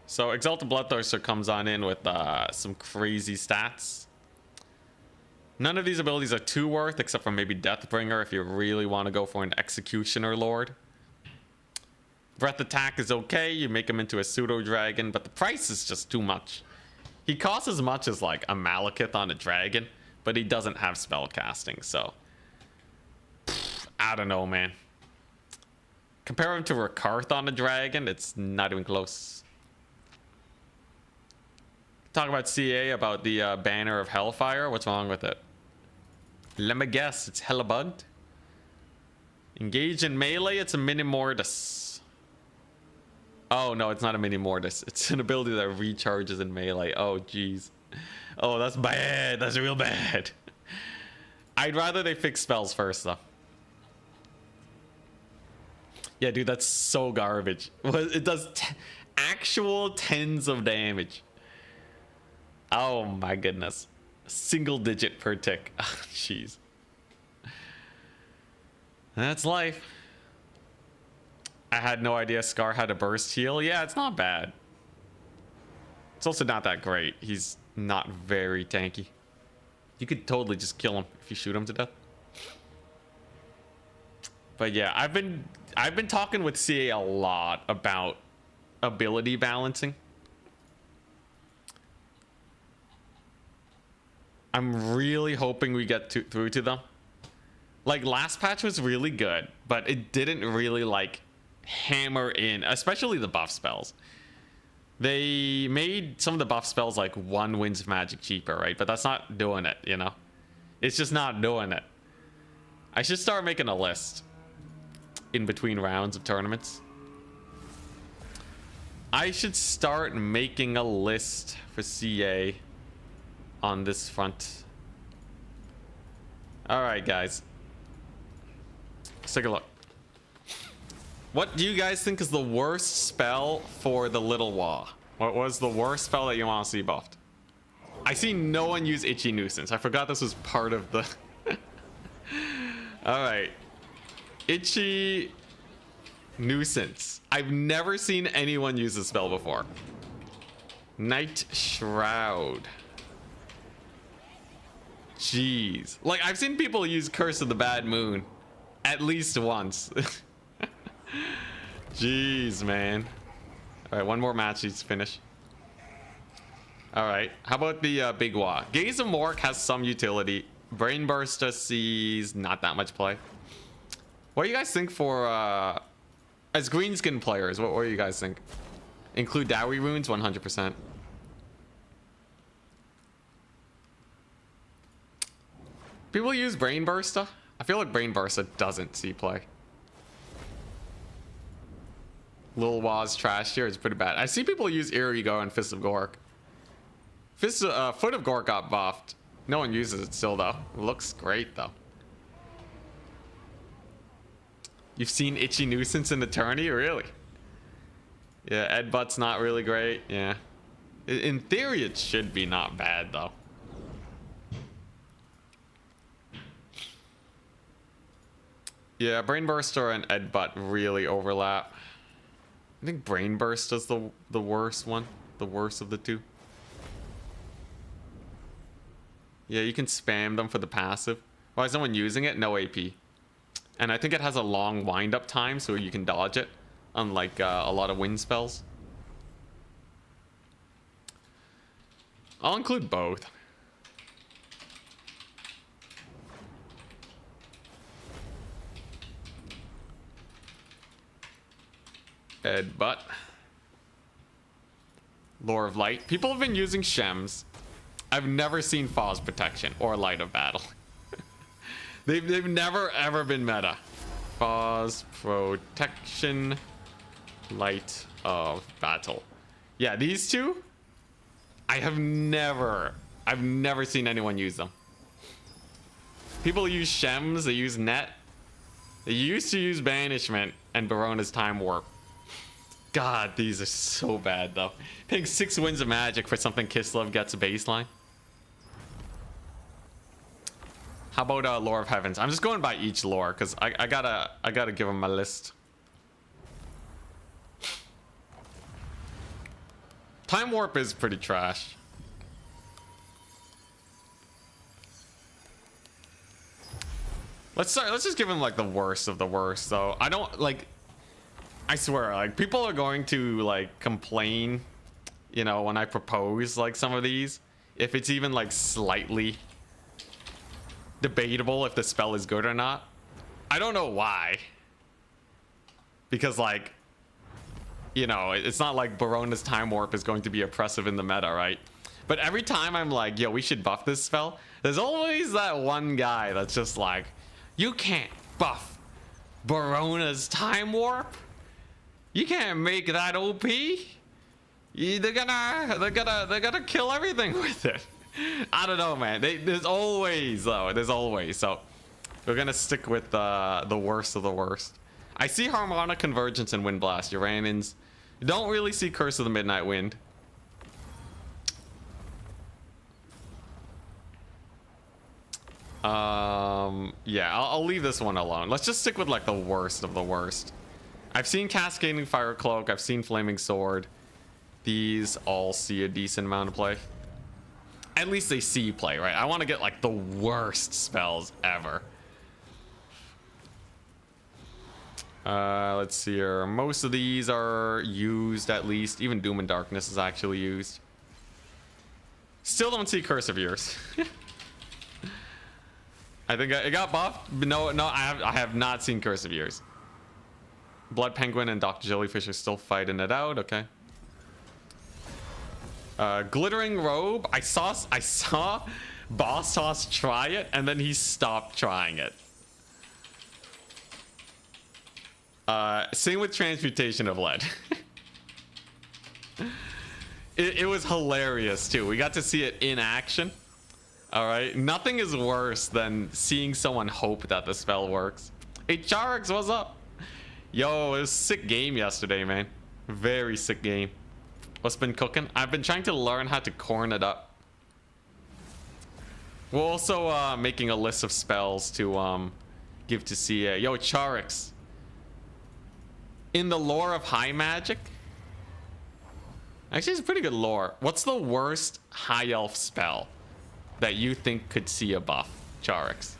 So, Exalted Bloodthirster comes on in with some crazy stats. None of these abilities are too worth, except for maybe Deathbringer if you really want to go for an Executioner Lord. Breath Attack is okay, you make him into a Pseudo-Dragon, but the price is just too much. He costs as much as like a Malekith on a Dragon, but he doesn't have spell casting, so... I don't know, man. Compare him to Rakarth on a Dragon, it's not even close. Talk about CA, about the Banner of Hellfire. What's wrong with it? Let me guess, it's hella bugged. Engage in melee, it's a Mini Mortis. Oh no, it's not a Mini Mortis. It's an ability that recharges in melee. Oh jeez. Oh, that's bad. That's real bad. I'd rather they fix spells first though. Yeah, dude, that's so garbage. It does actual tens of damage. Oh my goodness. Single digit per tick. Oh, jeez. That's life. I had no idea Scar had a burst heal. Yeah, it's not bad. It's also not that great. He's not very tanky. You could totally just kill him if you shoot him to death. But yeah, I've been talking with CA a lot about ability balancing. I'm really hoping we get through to them. Like, last patch was really good, but it didn't really, like, hammer in, especially the buff spells. They made some of the buff spells, like, one Winds of Magic cheaper, right? But that's not doing it, you know? It's just not doing it. I should start making a list in between rounds of tournaments. I should start making a list for CA on this front. All right, guys. Let's take a look. What do you guys think is the worst spell for the Little Wah? What was the worst spell that you want to see buffed? I see no one use Itchy Nuisance. I forgot this was part of the... All right. Itchy Nuisance. I've never seen anyone use this spell before. Night Shroud. Jeez. Like, I've seen people use Curse of the Bad Moon at least once. Jeez, man. All right, one more match needs to finish. All right, how about the Big Wah? Gaze of Mork has some utility. Brain Burster sees not that much play. What do you guys think for, as greenskin players, what do you guys think? Include Dowry Runes, 100%. People use Brain Burster? I feel like Brain Burster doesn't see play. Lil Wah's trash here is pretty bad. I see people use Irigo and Fist of Gork. Foot of Gork got buffed. No one uses it still though. It looks great though. You've seen Itchy Nuisance in Eternity? Really? Yeah, Ed Butt's not really great. Yeah. In theory, it should be not bad though. Yeah, Brain Burster and Ed Butt really overlap. I think Brain Burst is the worst one. The worst of the two. Yeah, you can spam them for the passive. Why is no one using it? No AP. And I think it has a long wind-up time, so you can dodge it. Unlike a lot of wind spells. I'll include both. Ed Butt. Lore of Light. People have been using Shems. I've never seen Faw's Protection or Light of Battle. they've never ever been meta. Faw's Protection, Light of Battle. Yeah, these two, I've never seen anyone use them. People use Shems, they use Net. They used to use Banishment and Barona's Time Warp. God, these are so bad though. Paying 6 wins of magic for something Kislev gets a baseline. How about Lore of Heavens? I'm just going by each lore because I gotta give them my list. Time Warp is pretty trash. Let's just give him like the worst of the worst though. I don't like, I swear, like people are going to like complain, you know, when I propose like some of these, if it's even like slightly debatable if the spell is good or not. I don't know why. Because like, you know, it's not like Barona's Time Warp is going to be oppressive in the meta, right? But every time I'm like, yo, we should buff this spell, there's always that one guy that's just like, you can't buff Barona's Time Warp. You can't make that OP. They're gonna kill everything with it. I don't know, man. There's always though. There's always. So we're gonna stick with the worst of the worst. I see Harmonic Convergence and Wind Blast. Uranians don't really see Curse of the Midnight Wind. Yeah, I'll leave this one alone. Let's just stick with like the worst of the worst. I've seen Cascading Fire Cloak. I've seen Flaming Sword. These all see a decent amount of play. At least they see play, right? I want to get like the worst spells ever. Let's see here. Most of these are used at least. Even Doom and Darkness is actually used. Still don't see Curse of Years. I think it got buffed. No, I have not seen Curse of Years. Blood Penguin and Dr. Jellyfish are still fighting it out. Okay. Glittering Robe. I saw Boss Toss try it, and then he stopped trying it. Same with Transmutation of Lead. It was hilarious too. We got to see it in action. All right, nothing is worse than seeing someone hope that the spell works. Hey Charix, what's up? Yo, it was a sick game yesterday, man. Very sick game. What's been cooking? I've been trying to learn how to corn it up. We're also making a list of spells to give to CA. Yo, Charix. In the lore of high magic, actually, it's a pretty good lore. What's the worst high elf spell that you think could see a buff, Charix?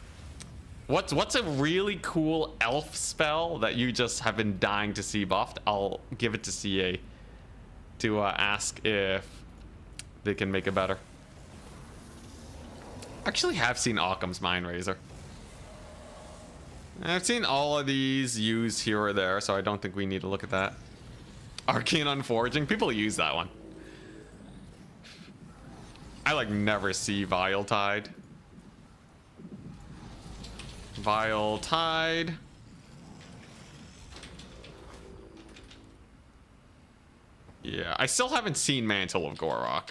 What's a really cool elf spell that you just have been dying to see buffed? I'll give it to CA to ask if they can make it better. Actually have seen Occam's Mind Razor. I've seen all of these used here or there, so I don't think we need to look at that. Arcane Unforging, people use that one. I like never see Vile Tide. Vile Tide. Yeah, I still haven't seen Mantle of Gorok.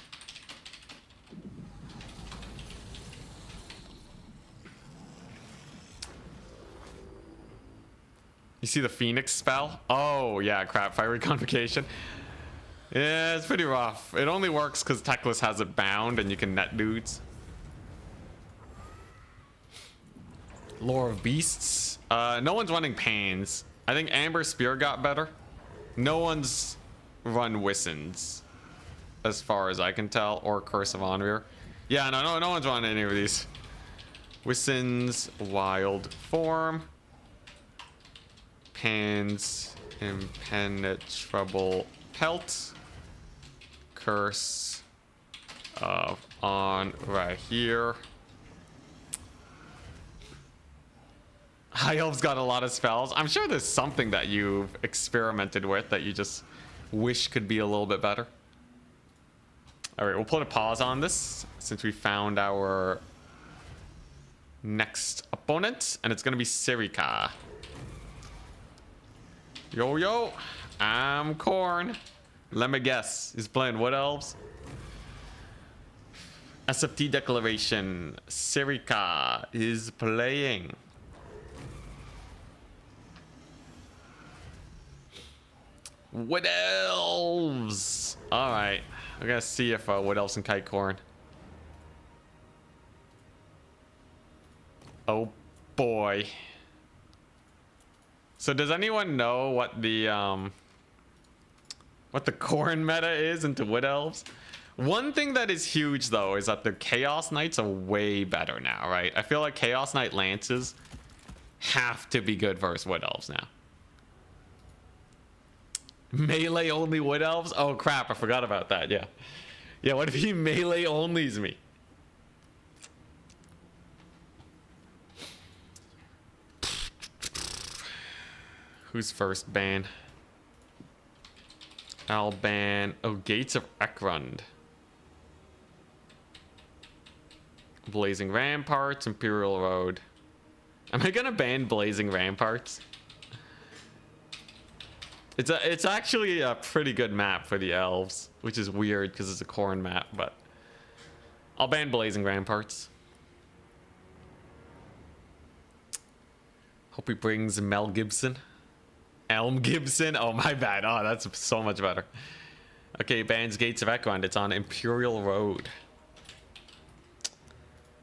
You see the Phoenix spell? Oh, yeah, crap. Fiery Convocation. Yeah, it's pretty rough. It only works because Teclis has it bound and you can net dudes. Lore of Beasts. No one's running Pains. I think Amber Spear got better. No one's run Wissons, as far as I can tell, or Curse of Onrir. Yeah, no one's running any of these. Wissons, Wild Form. Pan's Impenetrable Pelt. Curse of On right here. High Elf's got a lot of spells. I'm sure there's something that you've experimented with that you just wish could be a little bit better. All right, we'll put a pause on this since we found our next opponent, and it's gonna be Sirika. Yo, I'm Corn. Let me guess. He's playing Wood Elves. SFT declaration. Sirika is playing. Wood Elves. All right. We're gonna see if Wood Elves and Kite Corn. Oh boy. So does anyone know what the corn meta is into Wood Elves? One thing that is huge though is that the Chaos Knights are way better now, right? I feel like Chaos Knight Lances have to be good versus Wood Elves now. Melee only Wood Elves? Oh crap, I forgot about that, yeah. Yeah, what if he melee onlys me? Who's first ban? I'll ban... Oh, Gates of Ekrund. Blazing Ramparts, Imperial Road. Am I gonna ban Blazing Ramparts? It's actually a pretty good map for the elves, which is weird because it's a corn map, but I'll ban Blazing Ramparts. Hope he brings Mel Gibson. Elm Gibson? Oh, my bad. Oh, that's so much better. Okay, bans Gates of Ekrund. It's on Imperial Road.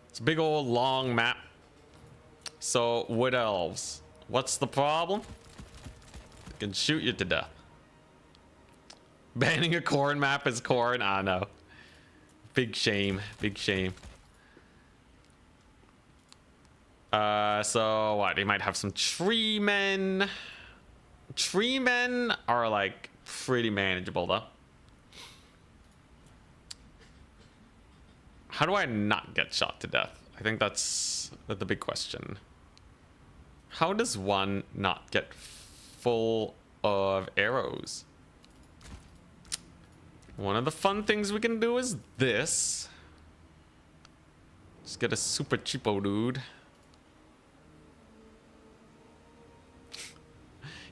It's a big old long map. So, Wood Elves. What's the problem? They can shoot you to death. Banning a corn map is corn? Ah, no. Big shame. Big shame. So what? They might have some tree men. Tree men are like pretty manageable though. How do I not get shot to death? I think that's the big question. How does one not get full of arrows? One of the fun things we can do is this. Just get a super cheapo dude.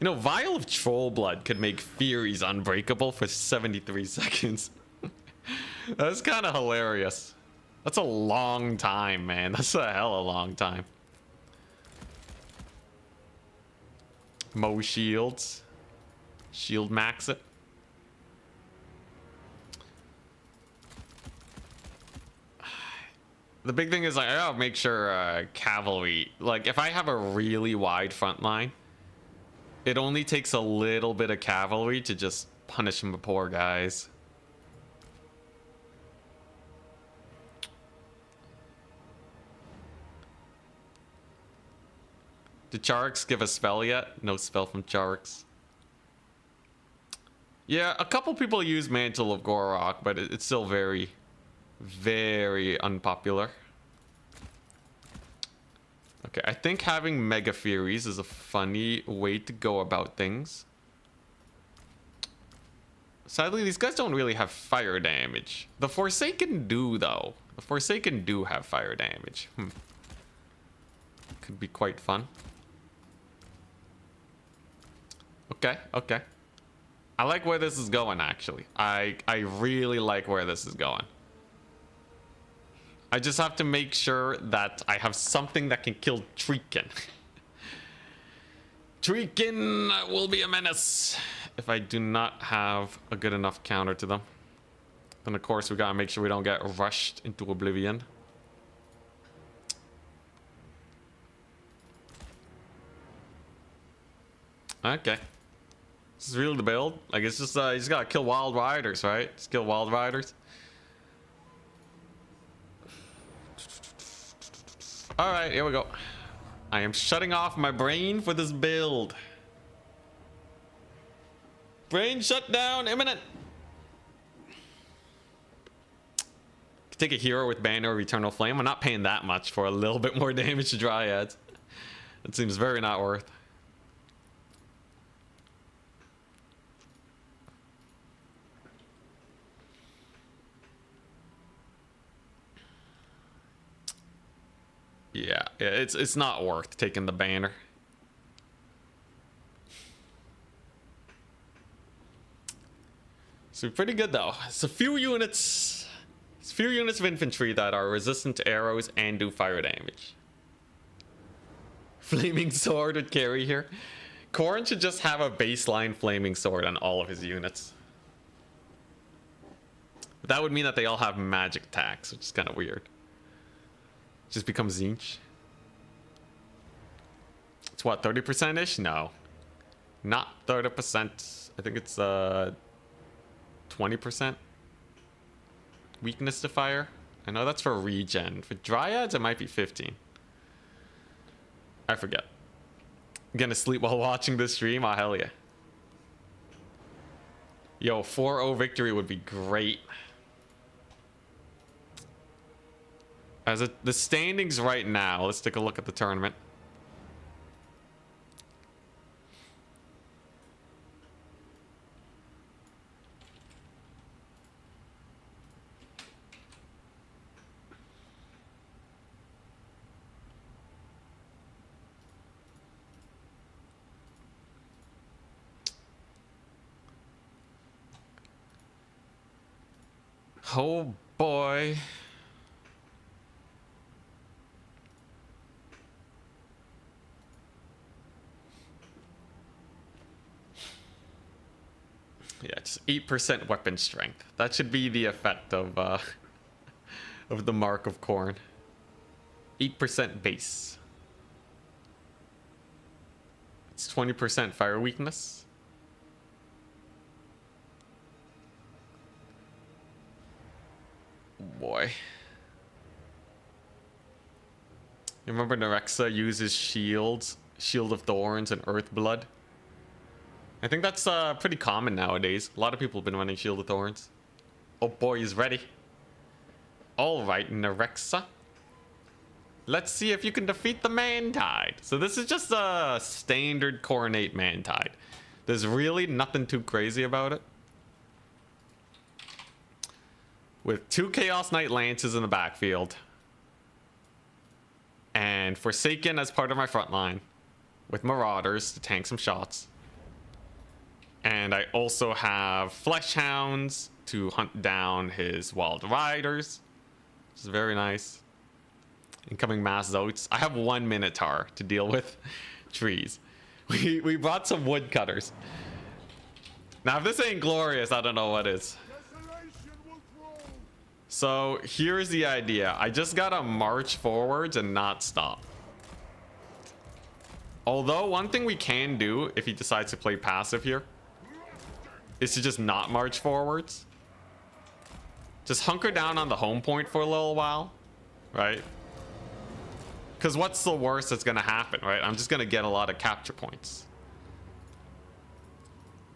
You know, Vial of Troll Blood could make Furies unbreakable for 73 seconds. That's kind of hilarious. That's a long time, man. That's a hella long time. Mo shields. Shield max it. The big thing is like, I gotta make sure cavalry, like if I have a really wide front line, it only takes a little bit of cavalry to just punish the poor guys. Did Charix give a spell yet? No spell from Charix. Yeah, a couple people use Mantle of Gorok, but it's still very, very unpopular. Okay, I think having Mega Furies is a funny way to go about things. Sadly, these guys don't really have fire damage. The Forsaken do, though. The Forsaken do have fire damage. Could be quite fun. Okay, okay. I like where this is going, actually. I really like where this is going. I just have to make sure that I have something that can kill Treekin. Treekin will be a menace if I do not have a good enough counter to them. Then of course we gotta make sure we don't get rushed into oblivion. Okay. This is really the build. Like it's just you just gotta kill wild riders, right? Just kill wild riders. All right, here we go. I am shutting off my brain for this build. Brain shutdown imminent. Take a hero with Banner of Eternal Flame. I'm not paying that much for a little bit more damage to Dryads. It seems very not worth. Yeah, it's not worth taking the banner. So pretty good though. It's a few units. It's a few units of infantry that are resistant to arrows and do fire damage. Flaming sword would carry here. Khorne should just have a baseline flaming sword on all of his units. But that would mean that they all have magic attacks, which is kind of weird. Just becomes Zinch. It's what, 30%-ish? No. Not 30%. I think it's 20% weakness to fire. I know that's for regen. For dryads, it might be 15. I forget. I'm gonna sleep while watching this stream. Oh, hell yeah. Yo, 4-0 victory would be great. As the standings right now, let's take a look at the tournament. Oh boy. Yeah, just 8% weapon strength. That should be the effect of the Mark of Khorne. 8% base. It's 20% fire weakness. Boy. You remember Nerexa uses shields, Shield of Thorns and Earth Blood? I think that's pretty common nowadays. A lot of people have been running Shield of Thorns. Oh boy, he's ready. Alright, Nerexa. Let's see if you can defeat the Mantide. So this is just a standard Coronate Mantide. There's really nothing too crazy about it. With 2 Chaos Knight Lances in the backfield. And Forsaken as part of my front line. With Marauders to tank some shots. And I also have Flesh Hounds to hunt down his Wild Riders. Which is very nice. Incoming Mass Zotes. I have 1 Minotaur to deal with trees. We brought some woodcutters. Now if this ain't glorious, I don't know what is. So here's the idea. I just gotta march forwards and not stop. Although one thing we can do if he decides to play passive here is to just not march forwards. Just hunker down on the home point for a little while, right? Because what's the worst that's gonna happen, right? I'm just gonna get a lot of capture points.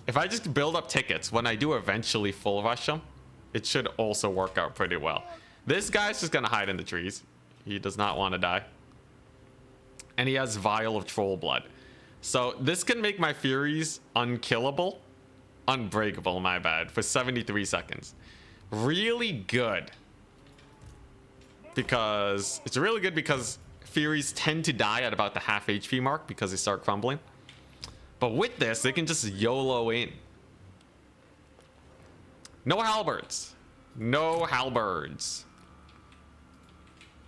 If I just build up tickets when I do eventually full rush them, it should also work out pretty well. This guy's just gonna hide in the trees. He does not want to die. And he has Vial of Troll Blood. So this can make my Furies unkillable. Unbreakable, my bad, for 73 seconds. Really good. Because it's really good because Furies tend to die at about the half HP mark because they start crumbling. But with this, they can just YOLO in. No halberds. No halberds.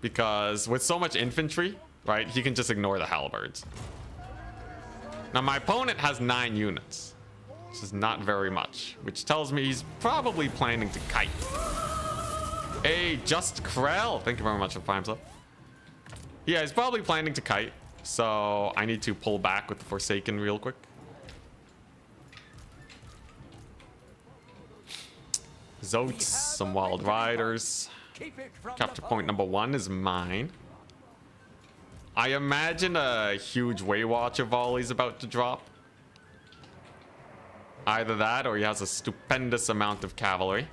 Because with so much infantry, right, he can just ignore the halberds. Now my opponent has 9 units. Which is not very much. Which tells me he's probably planning to kite. Hey, Just Krell. Thank you very much for the Prime Sub. Yeah, he's probably planning to kite. So I need to pull back with the Forsaken real quick. Zotes, some Wild Riders. Capture point number 1 is mine. I imagine a huge Waywatcher volley is about to drop. Either that or he has a stupendous amount of cavalry.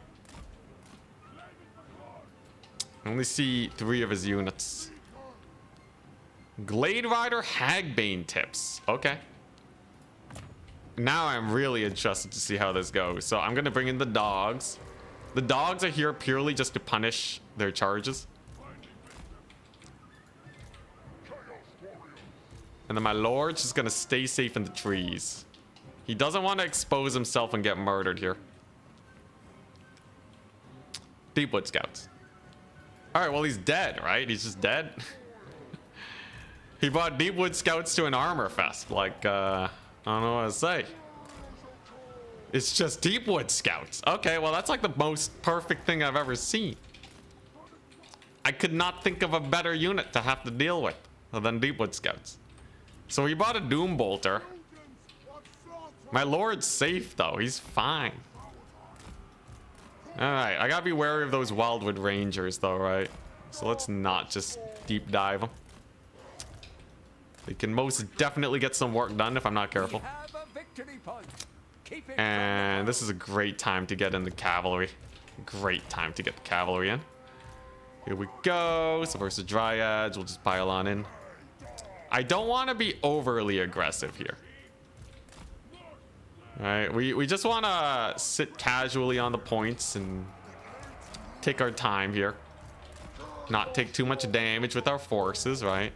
I only see 3 of his units. Glade Rider Hagbane tips. Okay. Now I'm really interested to see how this goes. So I'm going to bring in the dogs. The dogs are here purely just to punish their charges. And then my lord's just going to stay safe in the trees. He doesn't want to expose himself and get murdered here. Deepwood Scouts. All right, well, he's dead, right? He's just dead. He brought Deepwood Scouts to an armor fest. Like, I don't know what to say. It's just Deepwood Scouts. Okay, well, that's like the most perfect thing I've ever seen. I could not think of a better unit to have to deal with than Deepwood Scouts. So he bought a Doom Bolter. My lord's safe, though. He's fine. Alright, I gotta be wary of those Wildwood Rangers, though, right? So let's not just deep dive them. They can most definitely get some work done if I'm not careful. And this is a great time to get in the cavalry. Great time to get the cavalry in. Here we go. So versus Dryads, we'll just pile on in. I don't want to be overly aggressive here. All right, we just want to sit casually on the points and take our time here. Not take too much damage with our forces, right?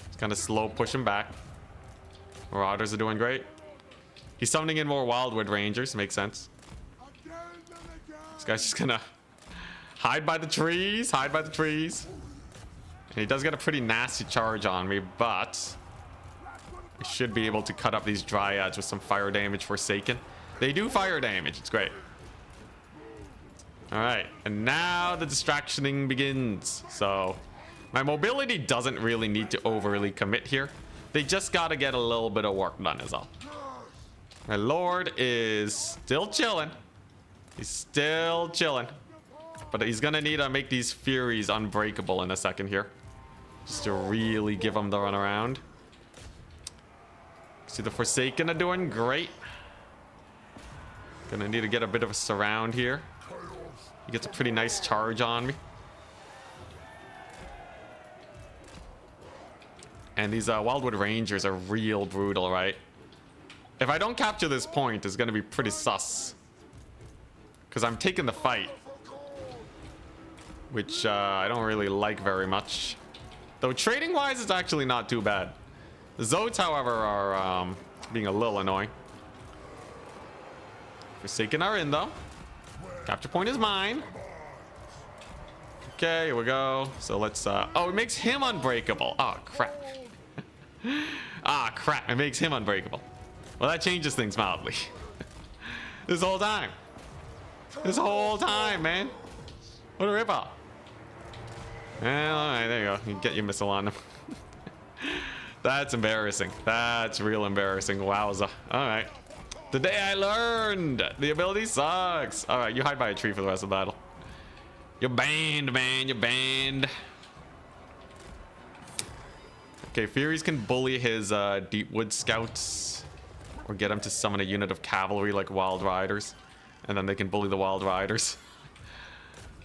Just kind of slow push them back. Marauders are doing great. He's summoning in more Wildwood Rangers, makes sense. This guy's just gonna hide by the trees, hide by the trees. And he does get a pretty nasty charge on me, but I should be able to cut up these Dryads with some fire damage. Forsaken. They do fire damage. It's great. All right. And now the distractioning begins. So my mobility doesn't really need to overly commit here. They just got to get a little bit of work done is all. My lord is still chilling. He's still chilling. But he's going to need to make these Furies unbreakable in a second here. Just to really give them the run around. See, the Forsaken are doing great. Gonna need to get a bit of a surround here. He gets a pretty nice charge on me. And these Wildwood Rangers are real brutal, right? If I don't capture this point, it's gonna be pretty sus. Because I'm taking the fight. Which I don't really like very much. Though trading-wise, it's actually not too bad. The Zodes, however, are being a little annoying. Forsaken are in, though. Capture point is mine. Okay, here we go. So let's... oh, it makes him unbreakable. Oh, crap. Ah, crap. It makes him unbreakable. Well, that changes things mildly. This whole time. This whole time, man. What a ripoff. Well, all right, there you go. You get your missile on them. That's embarrassing. That's real embarrassing. Wowza. All right. Today I learned the ability sucks. All right, you hide by a tree for the rest of the battle. You're banned, man. You're banned. Okay, Furies can bully his Deepwood Scouts or get him to summon a unit of cavalry like Wild Riders, and then they can bully the Wild Riders.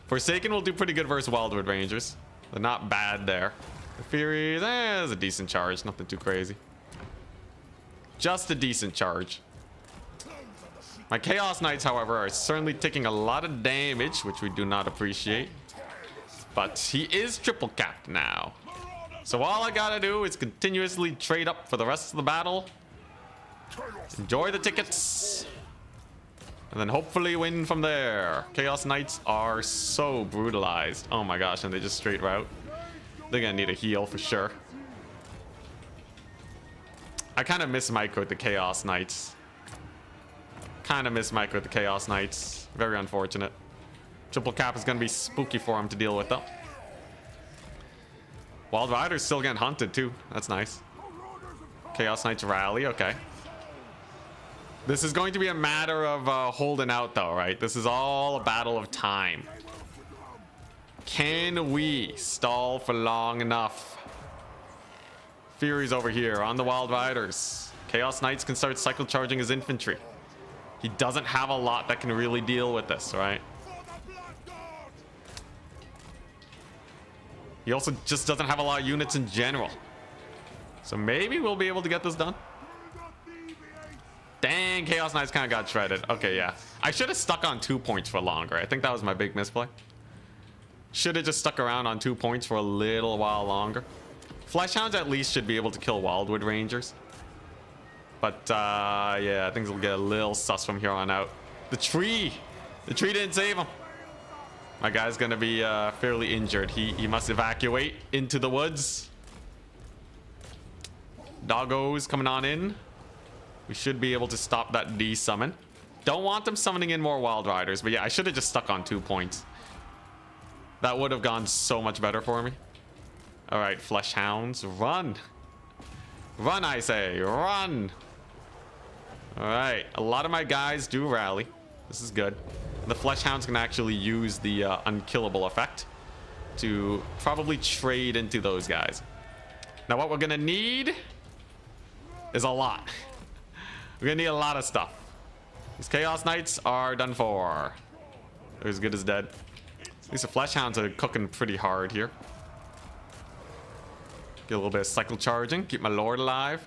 Forsaken will do pretty good versus Wildwood Rangers. They're not bad there. The Furies, there's a decent charge. Nothing too crazy. Just a decent charge. My Chaos Knights, however, are certainly taking a lot of damage, which we do not appreciate. But he is triple capped now. So all I gotta do is continuously trade up for the rest of the battle. Enjoy the tickets. And then hopefully win from there. Chaos Knights are so brutalized. Oh my gosh, and they just straight route. They're gonna need a heal for sure. I kind of miss Micro with the Chaos Knights. Kind of miss Micro with the Chaos Knights. Very unfortunate. Triple cap is gonna be spooky for him to deal with though. Wild Rider's still getting hunted too. That's nice. Chaos Knights rally, okay. This is going to be a matter of holding out though, right? This is all a battle of time. Can we stall for long enough? Fury's over here on the Wild Riders. Chaos Knights can start cycle charging his infantry. He doesn't have a lot that can really deal with this, right? He also just doesn't have a lot of units in general. So maybe we'll be able to get this done. Dang, Chaos Knights kind of got shredded. Okay, yeah. I should have stuck on 2 points for longer. I think that was my big misplay. Should have just stuck around on 2 points for a little while longer. Fleshhounds at least should be able to kill Wildwood Rangers. But, yeah, things will get a little sus from here on out. The tree! The tree didn't save him. My guy's gonna be fairly injured. He must evacuate into the woods. Doggos coming on in. We should be able to stop that D-summon. Don't want them summoning in more Wild Riders, but yeah, I should have just stuck on 2 points. That would have gone so much better for me. All right, Flesh Hounds, run. Run, I say, run. All right, a lot of my guys do rally. This is good. The Flesh Hounds can actually use the unkillable effect to probably trade into those guys. Now what we're gonna need is a lot. We're gonna need a lot of stuff. These Chaos Knights are done for. They're as good as dead. These Flesh Hounds are cooking pretty hard here. Get a little bit of cycle charging. Keep my Lord alive.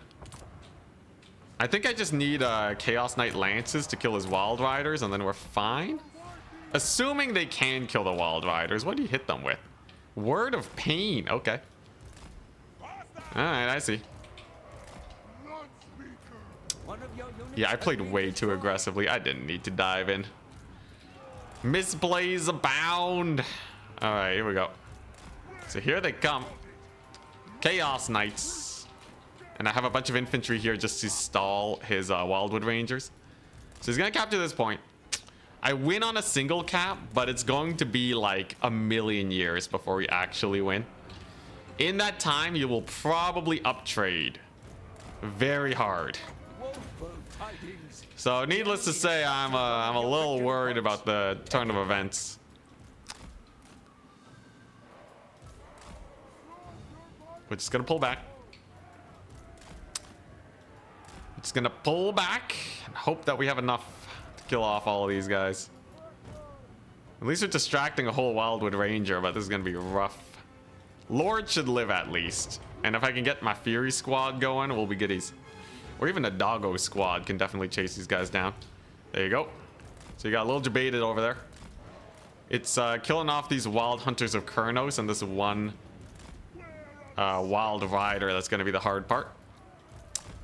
I think I just need Chaos Knight Lances to kill his Wild Riders, and then we're fine. Assuming they can kill the Wild Riders. What do you hit them with? Word of Pain. Okay. Alright, I see. Yeah, I played way too aggressively. I didn't need to dive in. Misplays abound. Alright, here we go. So here they come. Chaos Knights. And I have a bunch of infantry here just to stall his Wildwood Rangers. So he's gonna capture this point. I win on a single cap, but it's going to be like a million years before we actually win. In that time, you will probably uptrade very hard. So needless to say, I'm a little worried about the turn of events. We're just gonna pull back. We're just gonna pull back and hope that we have enough to kill off all of these guys. At least we're distracting a whole Wildwood Ranger, but this is gonna be rough. Lord should live at least. And if I can get my Fury squad going, we'll be goodies. Or even a Doggo squad can definitely chase these guys down. There you go. So you got a little debated over there. It's killing off these Wild Hunters of Kurnos and this one Wild Rider that's going to be the hard part.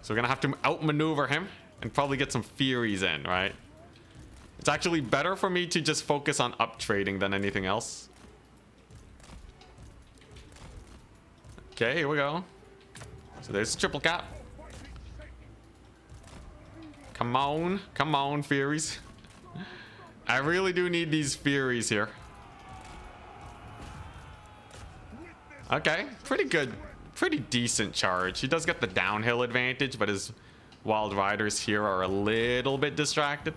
So we're going to have to outmaneuver him and probably get some Furies in, right? It's actually better for me to just focus on uptrading than anything else. Okay, here we go. So there's triple cap. Come on, Furies. I really do need these Furies here. Okay, pretty good, pretty decent charge. He does get the downhill advantage, but his Wild Riders here are a little bit distracted.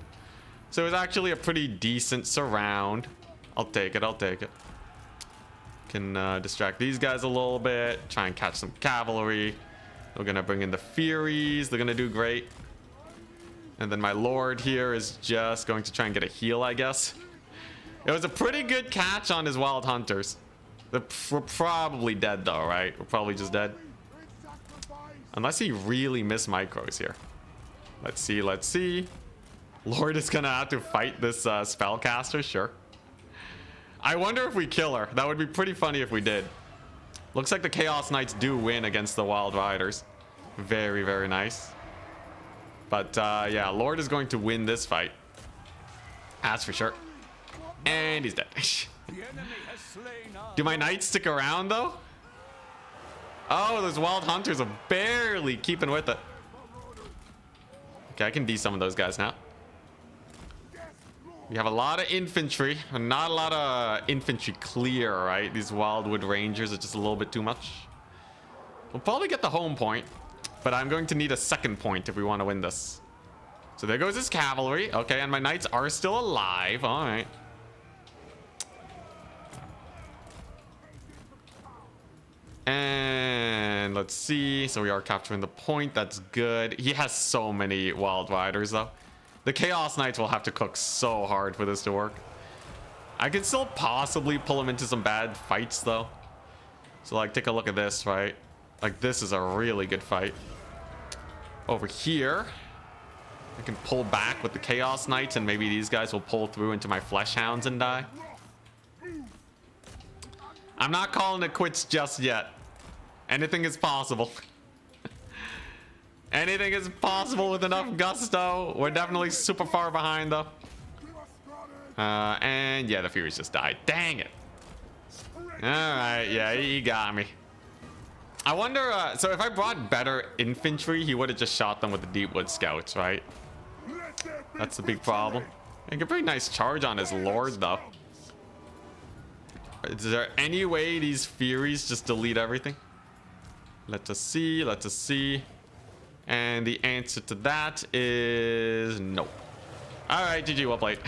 So it's actually a pretty decent surround. I'll take it, I'll take it. Can distract these guys a little bit, try and catch some cavalry. We're gonna bring in the Furies, they're gonna do great. And then my Lord here is just going to try and get a heal, I guess. It was a pretty good catch on his Wild Hunters. We're probably dead though, right? We're probably just dead. Unless he really missed micros here. Let's see, let's see. Lord is gonna have to fight this spellcaster, sure. I wonder if we kill her. That would be pretty funny if we did. Looks like the Chaos Knights do win against the Wild Riders. Very, very nice. But yeah, Lord is going to win this fight. That's for sure. And he's dead. Do my Knights stick around though? Oh, those Wild Hunters are barely keeping with it. Okay, I can de-summon those guys now. We have a lot of infantry, and not a lot of infantry clear, right? These Wildwood Rangers are just a little bit too much. We'll probably get the home point. But I'm going to need a second point if we want to win this. So there goes his cavalry. Okay, and my Knights are still alive. All right. And let's see. So we are capturing the point. That's good. He has so many Wild Riders, though. The Chaos Knights will have to cook so hard for this to work. I can still possibly pull him into some bad fights, though. So, like, take a look at this, right? Like, this is a really good fight. Over here, I can pull back with the Chaos Knights, and maybe these guys will pull through into my Flesh Hounds and die. I'm not calling it quits just yet. Anything is possible. Anything is possible with enough gusto. We're definitely super far behind, though. And yeah, the Furies just died. Dang it. Alright, yeah, he got me. I wonder, so if I brought better infantry, he would have just shot them with the Deepwood Scouts, right? That's the big problem. I get a pretty nice charge on his Lord, though. Is there any way these Furies just delete everything? Let us see, let us see. And the answer to that is no. Alright, GG, well played.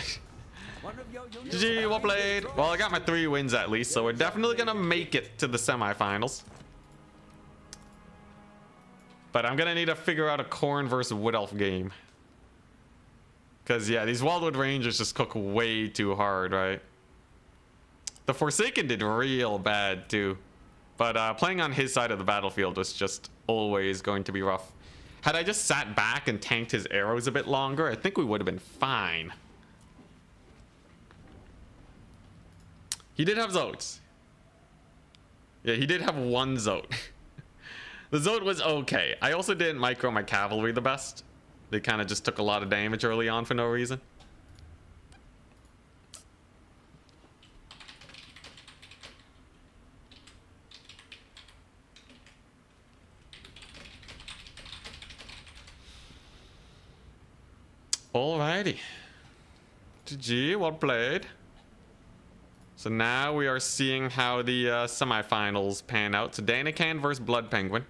GG, well played. Well, I got my 3 wins at least, so we're definitely gonna make it to the semifinals. But I'm gonna need to figure out a Khorne versus Wood Elf game. Because, yeah, these Wildwood Rangers just cook way too hard, right? The Forsaken did real bad, too. But playing on his side of the battlefield was just always going to be rough. Had I just sat back and tanked his arrows a bit longer, I think we would have been fine. He did have Zotes. Yeah, he did have 1 Zote. The Zote was okay. I also didn't micro my cavalry the best. They kind of just took a lot of damage early on for no reason. Alrighty. GG, well played. So now we are seeing how the semifinals pan out. So Danican versus Blood Penguin.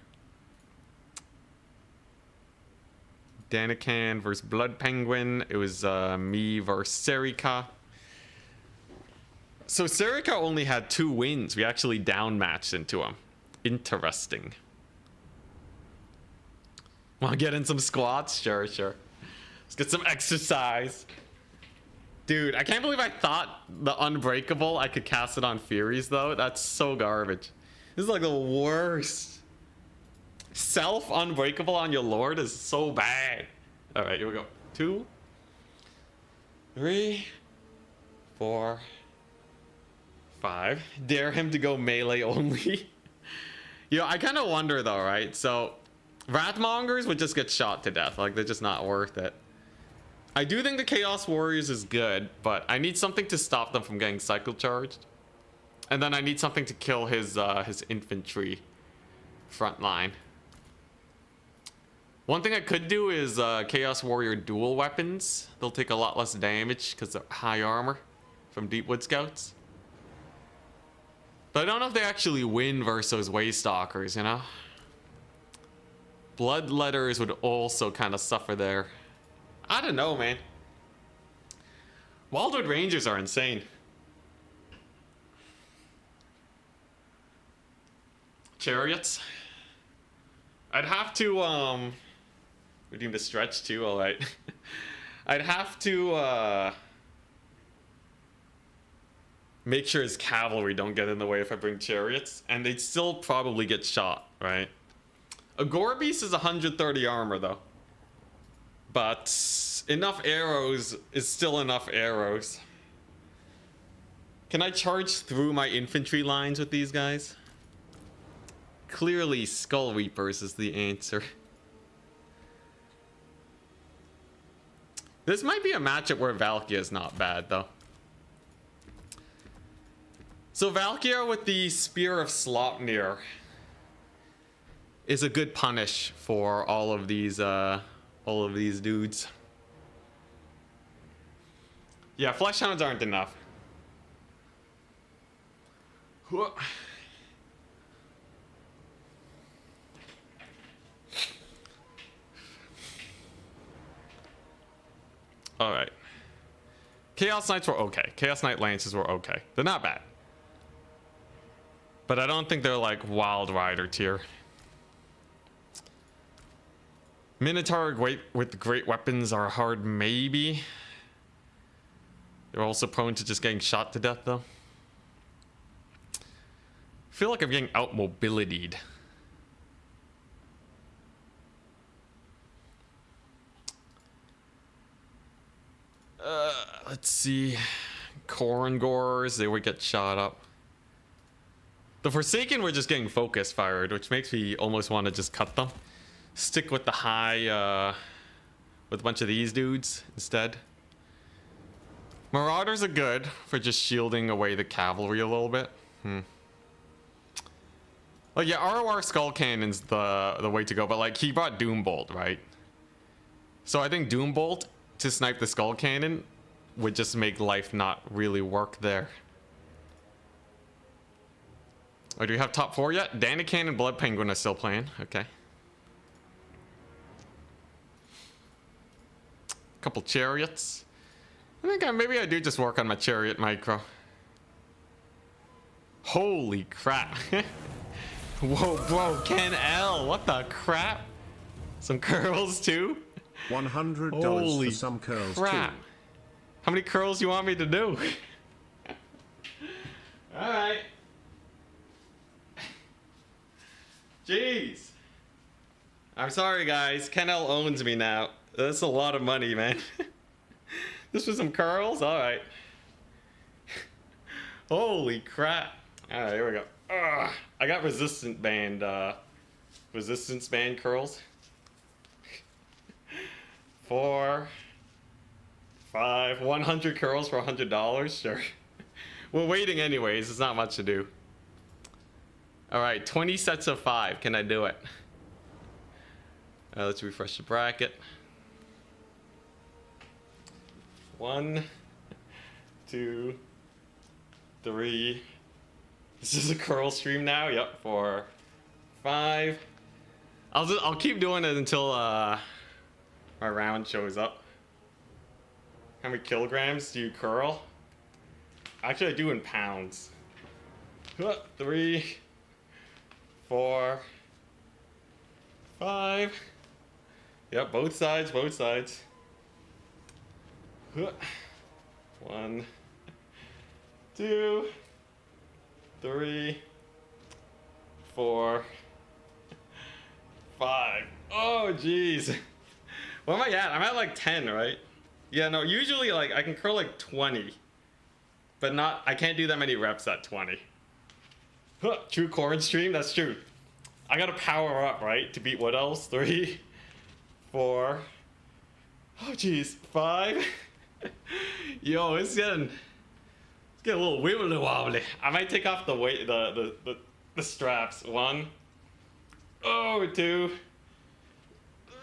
Danican versus Blood Penguin. It was me versus Serika. So Serika only had 2 wins. We actually downmatched into him. Interesting. Want to get in some squats? Sure, sure. Let's get some exercise. Dude, I can't believe I thought the Unbreakable, I could cast it on Furies, though. That's so garbage. This is like the worst. Self-Unbreakable on your Lord is so bad. All right, here we go. 2, 3, 4, 5. Dare him to go melee only. You know, I kind of wonder, though, right? So, Wrathmongers would just get shot to death. Like, they're just not worth it. I do think the Chaos Warriors is good, but I need something to stop them from getting cycle charged. And then I need something to kill his infantry front line. One thing I could do is Chaos Warrior dual weapons. They'll take a lot less damage because they're high armor from Deepwood Scouts. But I don't know if they actually win versus Waystalkers, you know? Bloodletters would also kind of suffer there. I don't know, man. Wildwood Rangers are insane. Chariots. I'd have to redeem the stretch too, alright. I'd have to make sure his cavalry don't get in the way if I bring chariots, and they'd still probably get shot, right? A Gore Beast is 130 armor though. But enough arrows is still enough arrows. Can I charge through my infantry lines with these guys? Clearly, Skull Reapers is the answer. This might be a matchup where Valkyria is not bad, though. So Valkyria with the Spear of Sleipnir is a good punish for all of these dudes. Yeah, Fleshhounds aren't enough. Alright. Chaos Knights were okay. Chaos Knight Lances were okay. They're not bad. But I don't think they're like Wild Rider tier. Minotaur with great weapons are hard, maybe. They're also prone to just getting shot to death, though. I feel like I'm getting out-mobilitied. Let's see. Korngors, they would get shot up. The Forsaken were just getting focus fired, which makes me almost want to just cut them. Stick with the high, with a bunch of these dudes instead. Marauders are good for just shielding away the cavalry a little bit. Like, yeah, ROR Skull Cannon's the way to go, but like, he brought Doombolt, right? So I think Doombolt to snipe the Skull Cannon would just make life not really work there. Oh, do we have top 4 yet? Danican and Blood Penguin are still playing. Okay. Couple chariots. I think maybe I do just work on my chariot micro. Holy crap. Whoa, bro, Ken L. What the crap? Some curls too? $100 for some curls crap. too. How many curls you want me to do? Alright. Jeez. I'm sorry, guys. Ken L owns me now. That's a lot of money, man. This was some curls? Alright. Holy crap. Alright, here we go. Ugh. I got resistance band curls. 4, 5, 100 curls for $100. Sure. We're waiting anyways. It's not much to do. Alright, 20 sets of 5. Can I do it? Let's refresh the bracket. 1, 2, 3. This is a curl stream now. Yep, 4, 5. I'll keep doing it until my round shows up. How many kilograms do you curl? Actually, I do in pounds. 3, 4, 5. Yep, both sides, both sides. 1, 2, 3, 4, 5. Oh, jeez. What am I at? I'm at like 10, right? Yeah, no, usually like I can curl like 20. But not, I can't do that many reps at 20. True corn stream, that's true. I gotta power up, right, to beat what else? 3, 4. Oh, jeez, 5. Yo, it's getting a little wibbly wobbly. I might take off the weight, the straps. 1. Oh, 2, 3.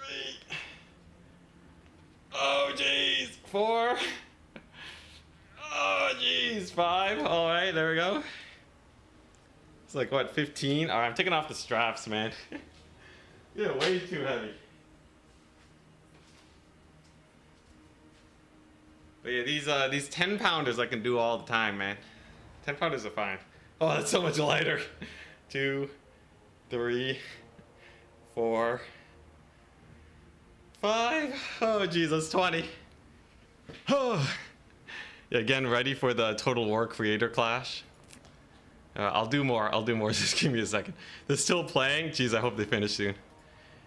Oh, jeez, 4. Oh, jeez, 5. All right, there we go. It's like what, 15? All right, I'm taking off the straps, man. Yeah, way too heavy. But yeah, these 10 pounders I can do all the time, man. 10 pounders are fine. Oh, that's so much lighter. 2, 3, 4, 5. Oh, geez, that's 20. Oh. Yeah, again, ready for the Total War Creator Clash. I'll do more. Just give me a second. They're still playing. Jeez, I hope they finish soon.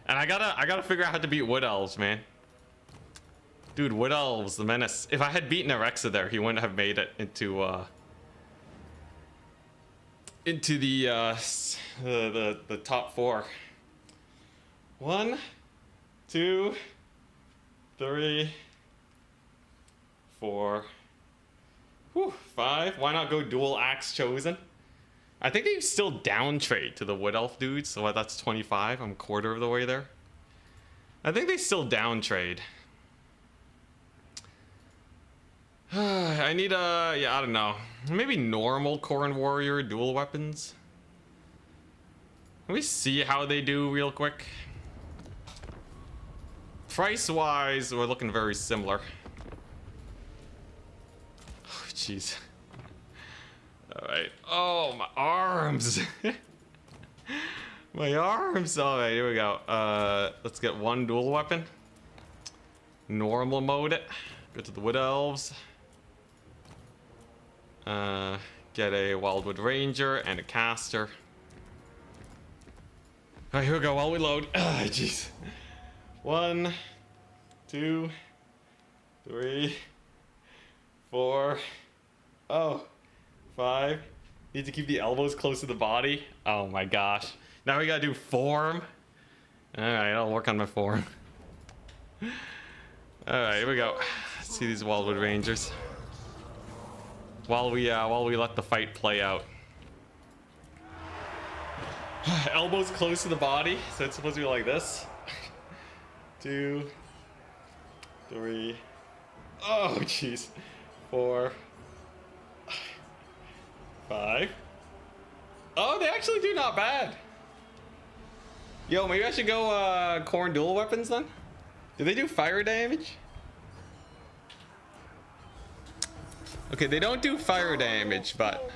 And I gotta figure out how to beat Wood Elves, man. Dude, Wood Elves, the menace. If I had beaten Erexa there, he wouldn't have made it into the top 4. 1, 2, 3, 4. 5. Why not go dual axe chosen? I think they still down trade to the Wood Elf dudes, so that's 25. I'm a quarter of the way there. I think they still down trade. I need a, yeah, I don't know. Maybe normal Corrin Warrior dual weapons. Let me see how they do real quick. Price-wise, we're looking very similar. Oh, jeez. All right. Oh, my arms. My arms. All right, here we go. Let's get one dual weapon. Normal mode it. Go to the Wood Elves. Get a Wildwood Ranger and a caster. All right, here we go while we load. Ah, jeez. 1, 2, 3, 4. Oh, 5. Need to keep the elbows close to the body. Oh my gosh. Now we gotta do form. Alright, I'll work on my form. Alright, here we go. Let's see these Wildwood Rangers. while we let the fight play out. Elbows close to the body, so it's supposed to be like this. 2, 3. Oh, jeez. 4, 5. Oh, they actually do not bad. Yo, maybe I should go corn dual weapons then. Do they do fire damage? Okay, they don't do fire damage, but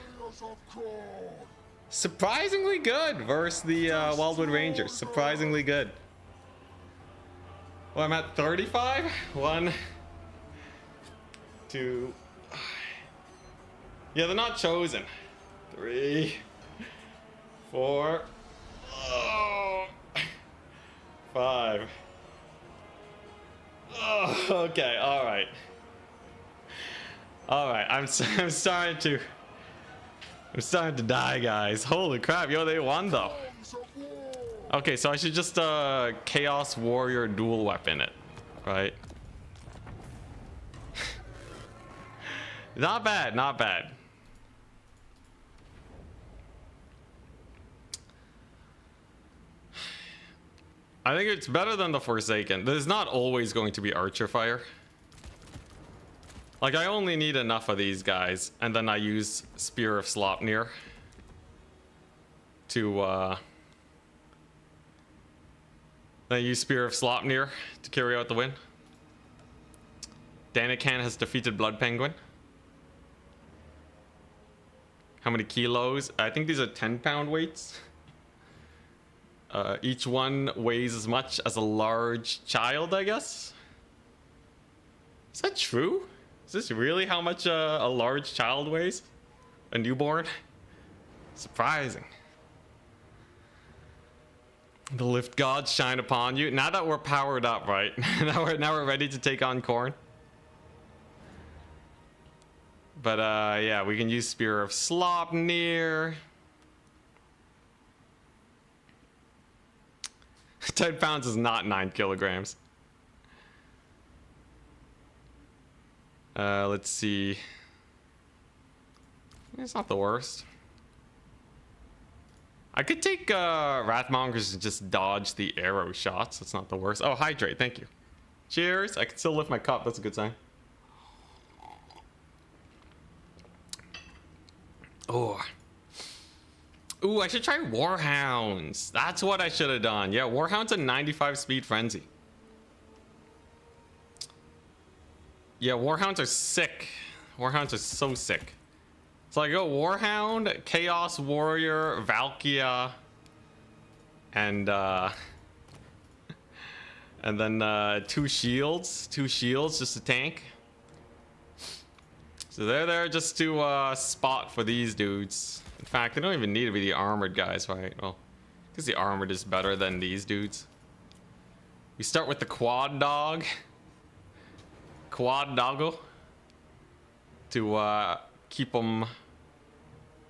surprisingly good versus the Wildwood Rangers. Surprisingly good. Well, I'm at 35. 1, 2. Yeah, they're not chosen. 3, 4. Oh, 5. Oh, okay, all right. All right, I'm starting to die, guys. Holy crap, yo, they won though. Okay, so I should just Chaos Warrior dual weapon it, right? Not bad, not bad. I think it's better than the Forsaken. There's not always going to be Archer Fire. Like, I only need enough of these guys, and then I use Spear of Slopnir to, then I use Spear of Slopnir to carry out the win. Danican has defeated Blood Penguin. How many kilos? I think these are 10-pound weights. Each one weighs as much as a large child, I guess. Is that true? Is this really how much a large child weighs? A newborn? Surprising. The lift gods shine upon you. Now that we're powered up, right? now we're ready to take on Khorne. But yeah, we can use Spear of Slopnir. 10 pounds is not 9 kilograms. Let's see. It's not the worst. I could take Wrathmongers and just dodge the arrow shots. That's not the worst. Oh, hydrate. Thank you. Cheers. I can still lift my cup. That's a good sign. Oh. Ooh, I should try Warhounds. That's what I should have done. Yeah, Warhound's a 95 speed frenzy. Yeah, Warhounds are sick. Warhounds are so sick. So I go Warhound, Chaos Warrior, Valkia, and then 2 shields. 2 shields just to tank. So they're there just to spot for these dudes. In fact, they don't even need to be the armored guys, right? Well, because the armored is better than these dudes. We start with the quad dog. Quad doggo. To keep them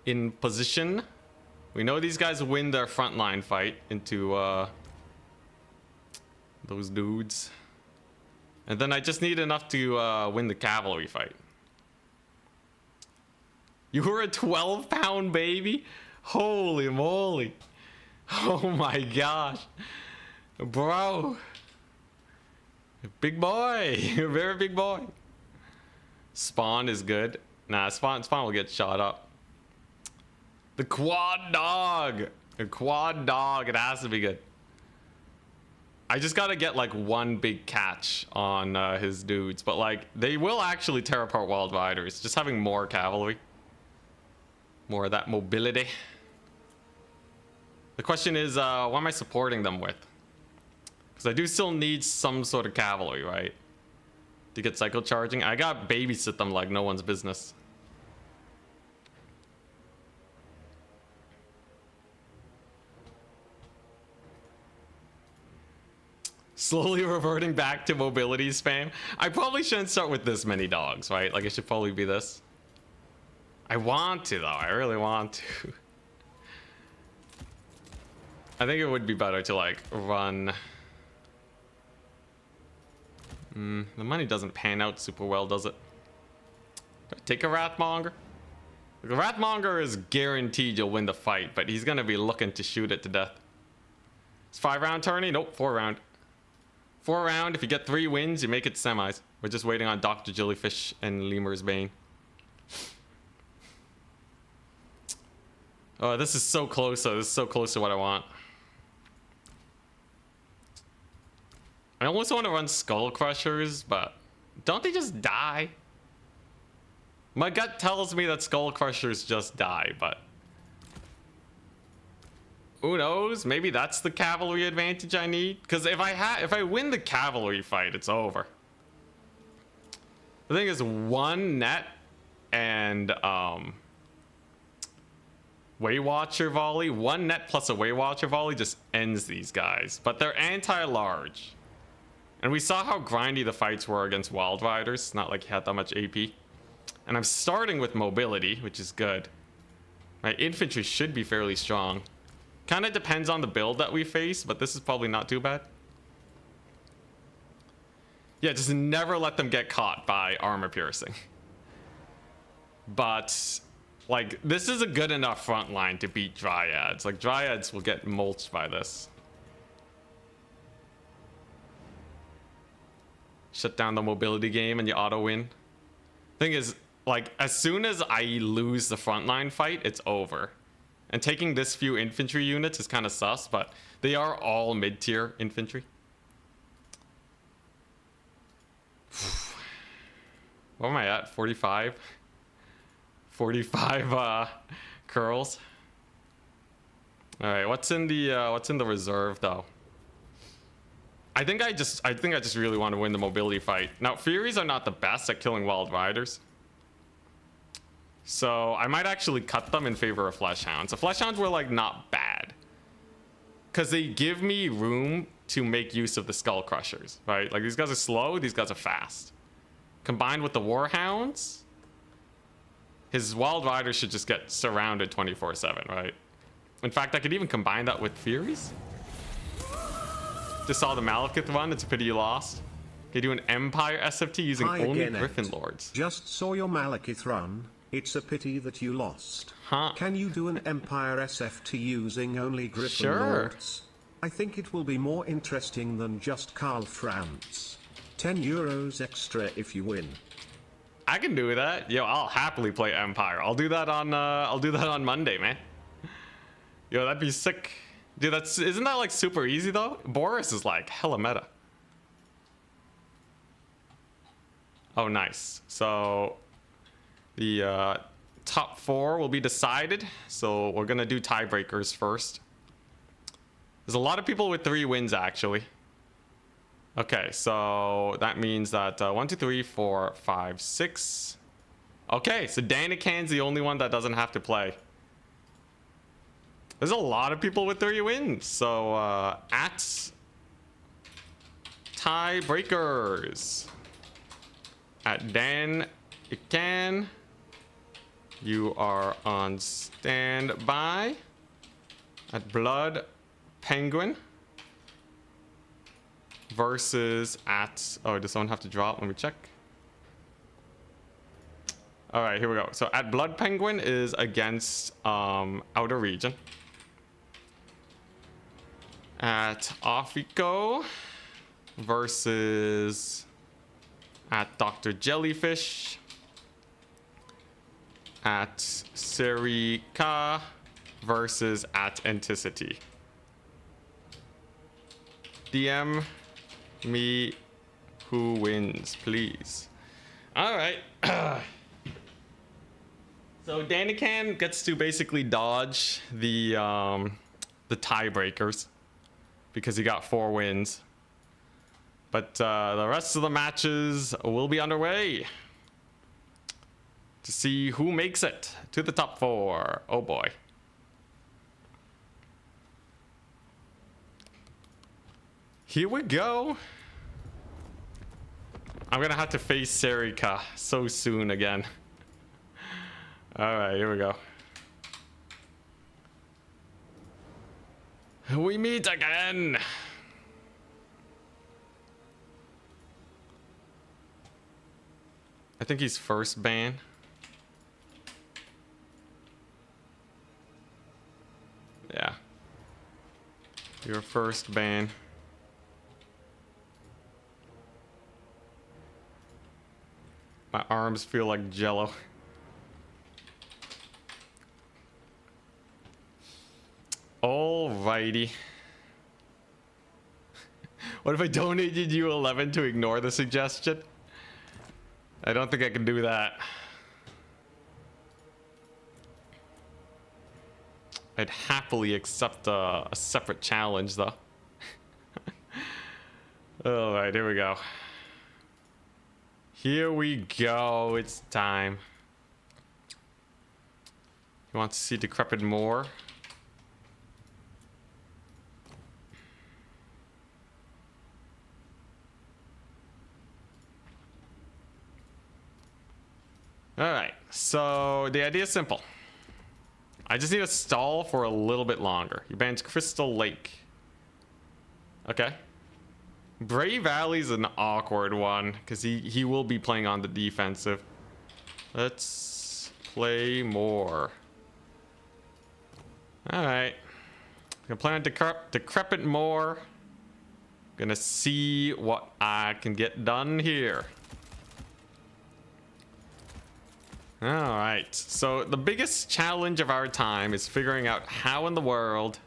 in position. We know these guys win their frontline fight into those dudes. And then I just need enough to win the cavalry fight. You were a 12-pound baby? Holy moly. Oh my gosh. Bro. Big boy. You're a very big boy. Spawn is good. Nah, Spawn will get shot up. The quad dog. The quad dog. It has to be good. I just gotta get like one big catch on his dudes. But like, they will actually tear apart Wild Riders. Just having more cavalry. More of that mobility. The question is, what am I supporting them with? Because I do still need some sort of cavalry, right? To get cycle charging. I got babysit them like no one's business. Slowly reverting back to mobility spam. I probably shouldn't start with this many dogs, right? Like, it should probably be this. I want to, though. I really want to. I think it would be better to, like, run. The money doesn't pan out super well, does it? Do I take a Wrathmonger? The Wrathmonger is guaranteed you'll win the fight, but he's gonna be looking to shoot it to death. It's 5-round tourney? Nope, 4-round. 4-round, if you get 3 wins, you make it semis. We're just waiting on Dr. Jellyfish and Lemur's Bane. Oh, this is so close though. This is so close to what I want. I almost want to run Skull Crushers, but don't they just die? My gut tells me that Skull Crushers just die, but who knows? Maybe that's the cavalry advantage I need. Because if I win the cavalry fight, it's over. The thing is, 1 net and Waywatcher volley, 1 net plus a Waywatcher volley just ends these guys. But they're anti-large, and we saw how grindy the fights were against Wild Riders. It's not like he had that much AP. And I'm starting with mobility, which is good. My infantry should be fairly strong. Kind of depends on the build that we face, but this is probably not too bad. Yeah, just never let them get caught by armor piercing. But like, this is a good enough front line to beat Dryads. Like, Dryads will get mulched by this. Shut down the mobility game and you auto win. Thing is, like, as soon as I lose the frontline fight, it's over. And taking this few infantry units is kind of sus, but they are all mid-tier infantry. What am I at? 45? 45 curls. All right, what's in the reserve though? I think I just really want to win the mobility fight. Now, Furies are not the best at killing Wild Riders, so I might actually cut them in favor of Flesh Hounds. The Flesh Hounds were like not bad, because they give me room to make use of the Skull Crushers, right? Like, these guys are slow, these guys are fast. Combined with the Warhounds, his Wild Riders should just get surrounded 24/7, right? In fact, I could even combine that with Furies. Just saw the Malekith run, it's a pity you lost. Okay, do an Empire SFT using only Griffin Lords. Just saw your Malekith run, it's a pity that you lost. Huh. Can you do an Empire SFT using only Griffin Sure. Lords? I think it will be more interesting than just Karl Franz. €10 extra if you win. I can do that. Yo, I'll happily play Empire. I'll do that on Monday, man. Yo, that'd be sick. Dude, isn't that like super easy though? Boris is like hella meta. Oh, nice. So the top 4 will be decided. So we're gonna do tiebreakers first. There's a lot of people with 3 wins actually. Okay, so that means that 1, 2, 3, 4, 5, 6. Okay, so Danikan's the only one that doesn't have to play. There's a lot of people with 3 wins. So at tiebreakers, at Dan Ikan, you are on standby. At Blood Penguin versus at, oh, does someone have to draw it? Let me check. All right, here we go. So at Blood Penguin is against Outer Region. At Offiko versus at Dr. Jellyfish. At Serika versus at Anticity. DM me who wins, please. All right. So Danikan gets to basically dodge the tiebreakers because he got 4 wins. But the rest of the matches will be underway to see who makes it to the top 4. Oh boy. Here we go. I'm gonna have to face Serika so soon again. All right, here we go. We meet again. I think he's first ban. Yeah. Your first ban. My arms feel like jello. Alrighty. What if I donated you 11 to ignore the suggestion? I don't think I can do that. I'd happily accept a separate challenge, though. Alright, here we go. Here we go. It's time. You want to see decrepit more? Alright, so the idea is simple. I just need to stall for a little bit longer. He bans Crystal Lake. Okay. Bray Valley's an awkward one because he will be playing on the defensive. Let's play more. Alright. Gonna play on decrepit more. Gonna see what I can get done here. Alright, so the biggest challenge of our time is figuring out how in the world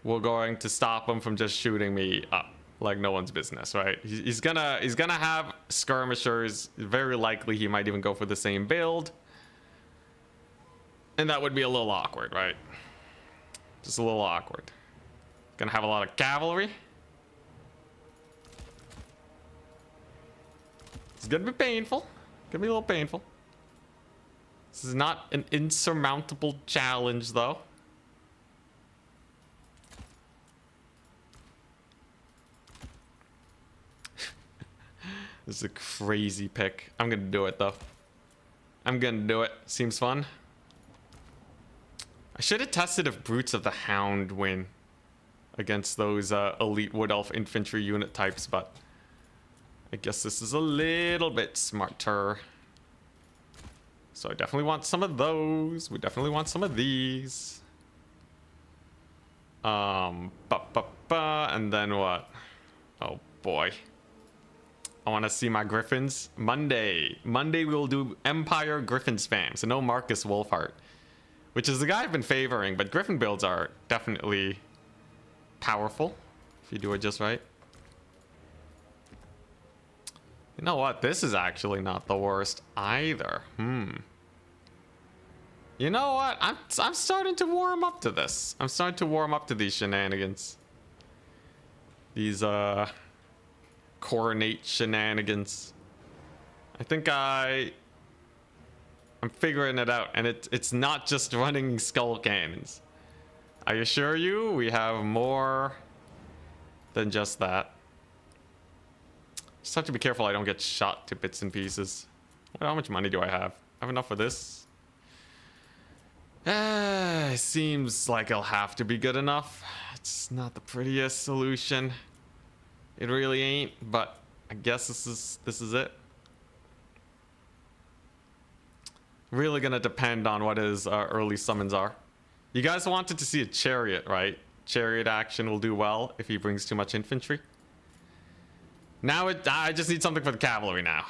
we're going to stop him from just shooting me up like no one's business, right? He's gonna have skirmishers. Very likely he might even go for the same build. And that would be a little awkward, right? Just a little awkward. Gonna have a lot of cavalry. It's gonna be painful. Gonna be a little painful. This is not an insurmountable challenge, though. This is a crazy pick. I'm gonna do it, though. I'm gonna do it. Seems fun. I should have tested if Brutes of the Hound win against those elite Wood Elf infantry unit types, but I guess this is a little bit smarter. So I definitely want some of those. We definitely want some of these. And then what? Oh boy. I want to see my Griffins. Monday we will do Empire Griffin spam. So no Marcus Wolfhart, which is the guy I've been favoring, but Griffin builds are definitely powerful if you do it just right. You know what? This is actually not the worst either. You know what? I'm starting to warm up to this. I'm starting to warm up to these shenanigans. These coronate shenanigans. I think I'm figuring it out, and it's not just running skull cannons. I assure you, we have more than just that. Just have to be careful I don't get shot to bits and pieces. Well, how much money do I have? I have enough for this? Seems like it'll have to be good enough. It's not the prettiest solution. It really ain't, but I guess this is it. Really gonna depend on what his early summons are. You guys wanted to see a chariot, right? Chariot action will do well if he brings too much infantry. Now I just need something for the cavalry now.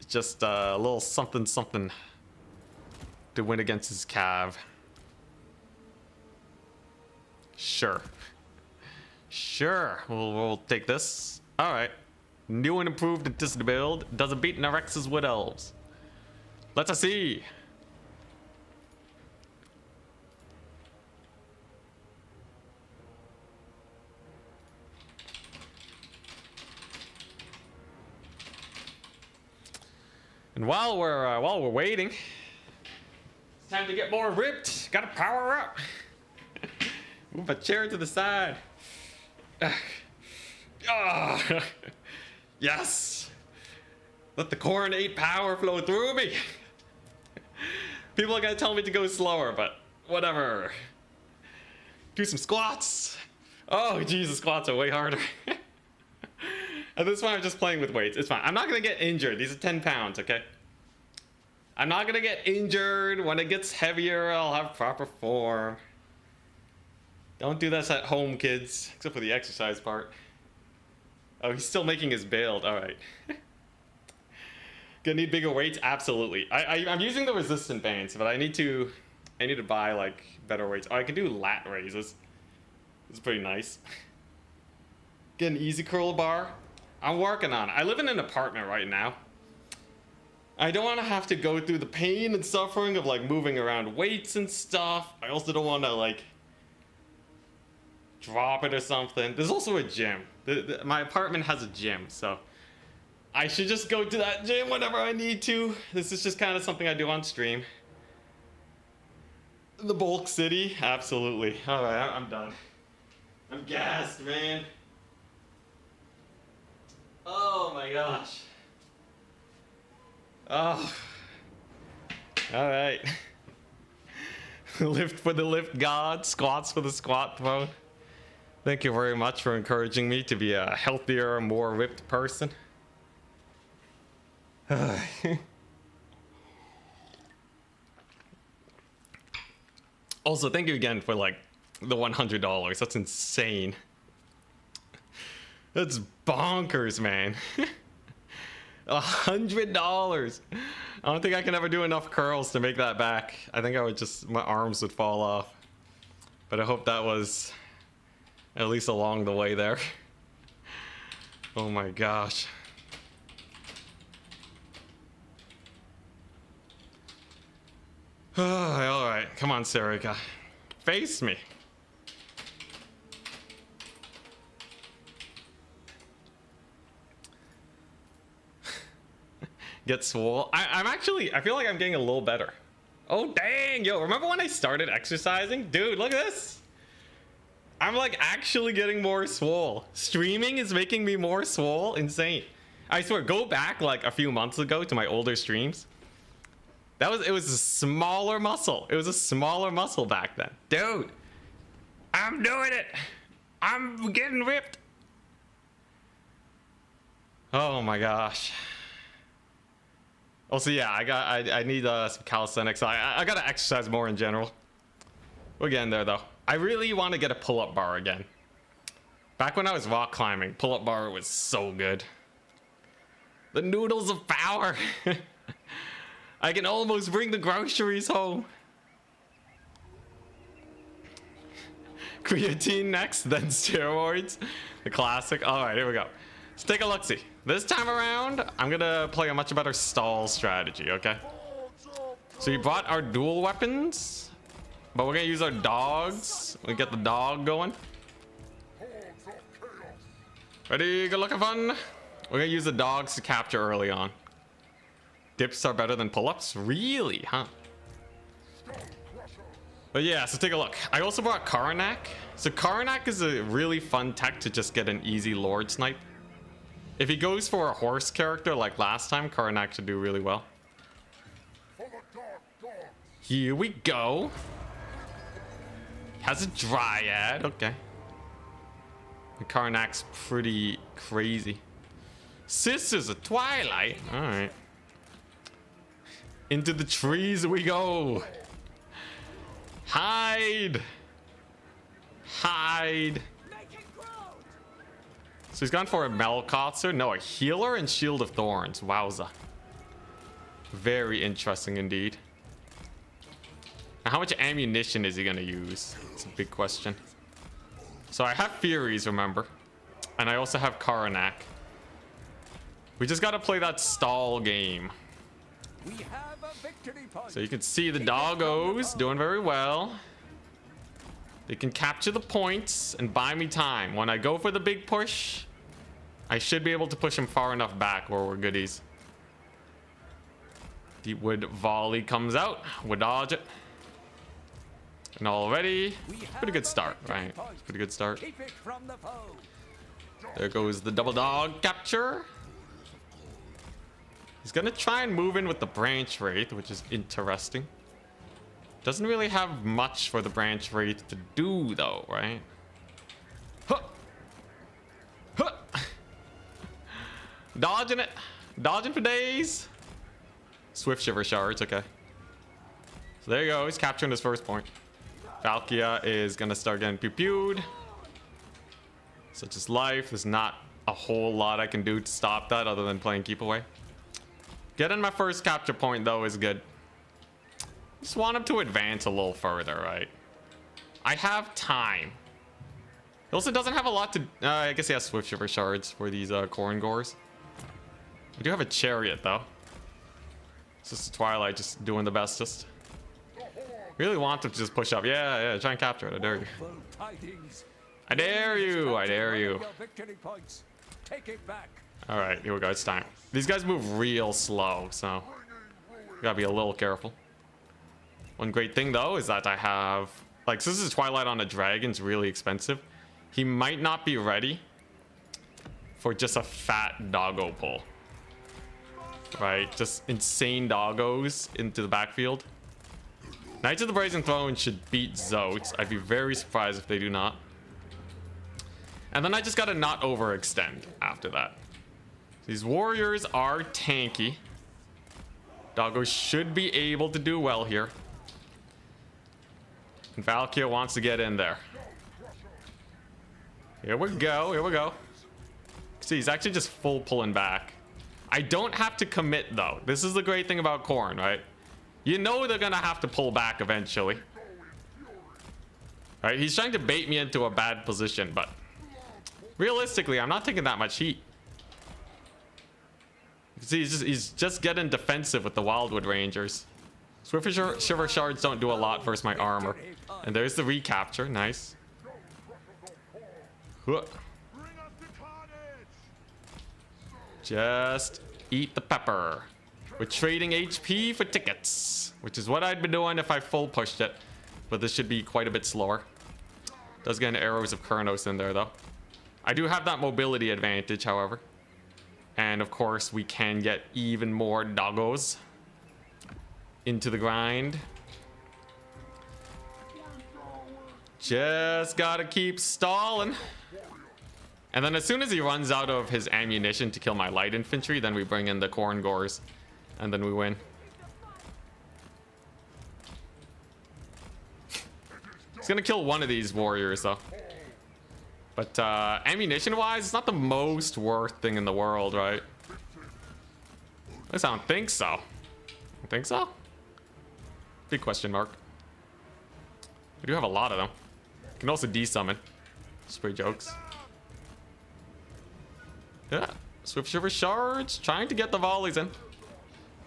Just a little something to win against his cav. Sure. Sure, we'll take this. All right. New and improved anticipated build doesn't beat Narex's Wood Elves. Let us see. And while we're waiting, it's time to get more ripped. Gotta power up. Move a chair to the side. Yes. Let the coronate power flow through me. People are gonna tell me to go slower, but whatever. Do some squats. Oh, Jesus, squats are way harder. At this point, I'm just playing with weights. It's fine. I'm not gonna get injured. These are 10 pounds, okay? I'm not gonna get injured. When it gets heavier, I'll have proper form. Don't do this at home, kids. Except for the exercise part. Oh, he's still making his build. All right. Gonna need bigger weights? Absolutely. I'm using the resistant bands, but I need to buy like better weights. Oh, I can do lat raises. It's pretty nice. Get an easy curl bar. I'm working on it. I live in an apartment right now. I don't want to have to go through the pain and suffering of like moving around weights and stuff. I also don't want to like drop it or something. There's also a gym. My apartment has a gym, so I should just go to that gym whenever I need to. This is just kind of something I do on stream. The bulk city, absolutely. All right, I'm done. I'm gassed, man. Oh my gosh. Oh. All right. Lift for the lift god, squats for the squat throne. Thank you very much for encouraging me to be a healthier, more ripped person. Also, thank you again for like the $100. That's insane. That's bonkers, man. $100. I don't think I can ever do enough curls to make that back. I think I would just, my arms would fall off. But I hope that was at least along the way there. Oh my gosh. All right, come on, Sarika. Face me. Get swole. I feel like I'm getting a little better. Oh, dang, yo, remember when I started exercising? Dude, look at this. I'm like actually getting more swole. Streaming is making me more swole. Insane. I swear, go back like a few months ago to my older streams. It was a smaller muscle. It was a smaller muscle back then. Dude, I'm doing it. I'm getting ripped. Oh my gosh. Also, yeah, I need some calisthenics. I gotta exercise more in general. We're getting there though. I really want to get a pull-up bar again. Back when I was rock climbing, pull-up bar was so good. The noodles of power. I can almost bring the groceries home. Creatine next, then steroids. The classic. All right, here we go. Let's take a look-see. This time around, I'm gonna play a much better stall strategy, okay? So we brought our dual weapons, but we're gonna use our dogs. We get the dog going. Ready, good looking fun. We're gonna use the dogs to capture early on. Dips are better than pull-ups? Really, huh? But yeah, so take a look. I also brought Karanak. So Karanak is a really fun tech to just get an easy Lord snipe. If he goes for a horse character like last time, Karanak should do really well. Here we go. Has a dryad, okay. And Karnak's pretty crazy. Sisters of Twilight, all right. Into the trees we go. Hide. Hide. So he's gone for a Melkotzer. No, a healer and Shield of Thorns. Wowza. Very interesting indeed. Now, how much ammunition is he going to use? It's a big question. So I have Furies, remember. And I also have Karanak. We just got to play that stall game. We have a victory point. So you can see the doggos doing very well. They can capture the points and buy me time. When I go for the big push, I should be able to push him far enough back where we're goodies. Deepwood volley comes out. We dodge it. And already, pretty good start, right? Pretty good start. Keep it from the foe. There goes the double dog capture. He's gonna try and move in with the branch wraith, which is interesting. Doesn't really have much for the branch wraith to do though, right? Huh. Huh. Dodging it. Dodging for days. Swift shiver shards, okay. So there you go, he's capturing his first point. Valkia is gonna start getting pew-pewed. Such is life. There's not a whole lot I can do to stop that other than playing keep away. Getting my first capture point though is good. Just want him to advance a little further, right? I have time. He also doesn't have a lot to... I guess he has Swift Shiver Shards for these Corn Gores. I do have a Chariot, though. It's just a Twilight just doing the bestest. Really want him to just push up. Yeah, try and capture it. I dare you. I dare you. I dare you. Alright, here we go. It's time. These guys move real slow, so... gotta be a little careful. One great thing, though, is that I have... like, since this is Twilight on a Dragon's really expensive, he might not be ready for just a fat doggo pull. Right? Just insane doggos into the backfield. Knights of the Brazen Throne should beat Zotes. I'd be very surprised if they do not. And then I just gotta not overextend after that. These warriors are tanky. Doggos should be able to do well here. And Valkyria wants to get in there. Here we go. Here we go. See, he's actually just full pulling back. I don't have to commit, though. This is the great thing about Khorne, right? You know they're going to have to pull back eventually. Right? He's trying to bait me into a bad position, but realistically, I'm not taking that much heat. See, he's just getting defensive with the Wildwood Rangers. Swift Shiver Shards don't do a lot versus my armor. And there's the recapture. Nice. Just eat the pepper. We're trading HP for tickets, which is what I'd been doing if I full pushed it. But this should be quite a bit slower. Does get an Arrows of Kurnos in there, though. I do have that mobility advantage, however. And of course, we can get even more doggos into the grind. Just gotta keep stalling. And then as soon as he runs out of his ammunition to kill my light infantry, then we bring in the Corn Gores. And then we win. He's gonna kill one of these warriors, though. But ammunition-wise, it's not the most worth thing in the world, right? At least I don't think so. You think so? Big question mark. We do have a lot of them. You can also desummon. Spray jokes. Yeah. Swift Shiver Shards. Trying to get the volleys in.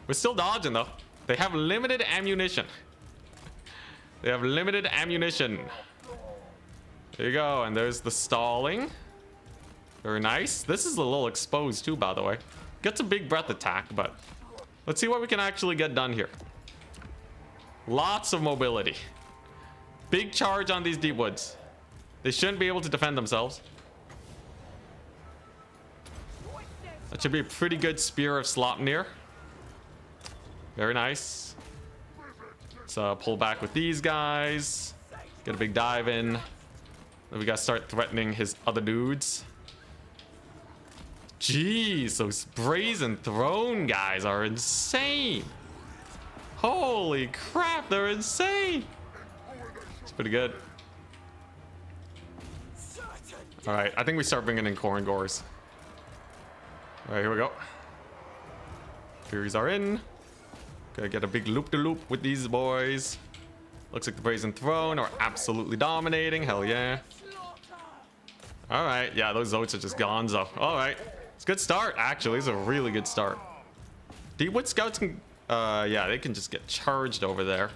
We're still dodging, though. They have limited ammunition. They have limited ammunition. There you go. And there's the stalling. Very nice. This is a little exposed, too, by the way. Gets a big breath attack, but let's see what we can actually get done here. Lots of mobility. Big charge on these deep woods. They shouldn't be able to defend themselves. That should be a pretty good Spear of Slopnir. Very nice. Let's pull back with these guys. Get a big dive in. Then we gotta start threatening his other dudes. Jeez, those Brazen Throne guys are insane. Holy crap, they're insane. It's pretty good. All right, I think we start bringing in Corn Gores. All right, here we go. Furies are in. Gotta get a big loop-de-loop with these boys. Looks like the Brazen Throne are absolutely dominating. Hell yeah. All right, yeah, those Zotes are just gonzo. All right, it's a good start, actually. It's a really good start. Deepwood Scouts can, yeah, they can just get charged over there.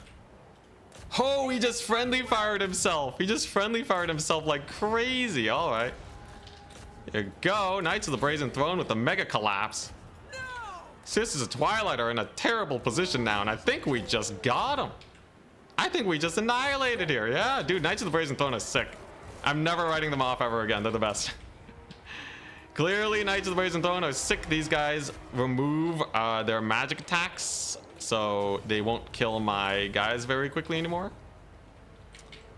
Oh, he just friendly fired himself. He just friendly fired himself like crazy. All right. There you go. Knights of the Brazen Throne with the Mega Collapse. Sisters of Twilight are in a terrible position now, and I think we just got them. I think we just annihilated here. Yeah, dude, Knights of the Brazen Throne is sick. I'm never writing them off ever again. They're the best. Clearly, Knights of the Brazen Throne are sick. These guys remove their magic attacks, so they won't kill my guys very quickly anymore.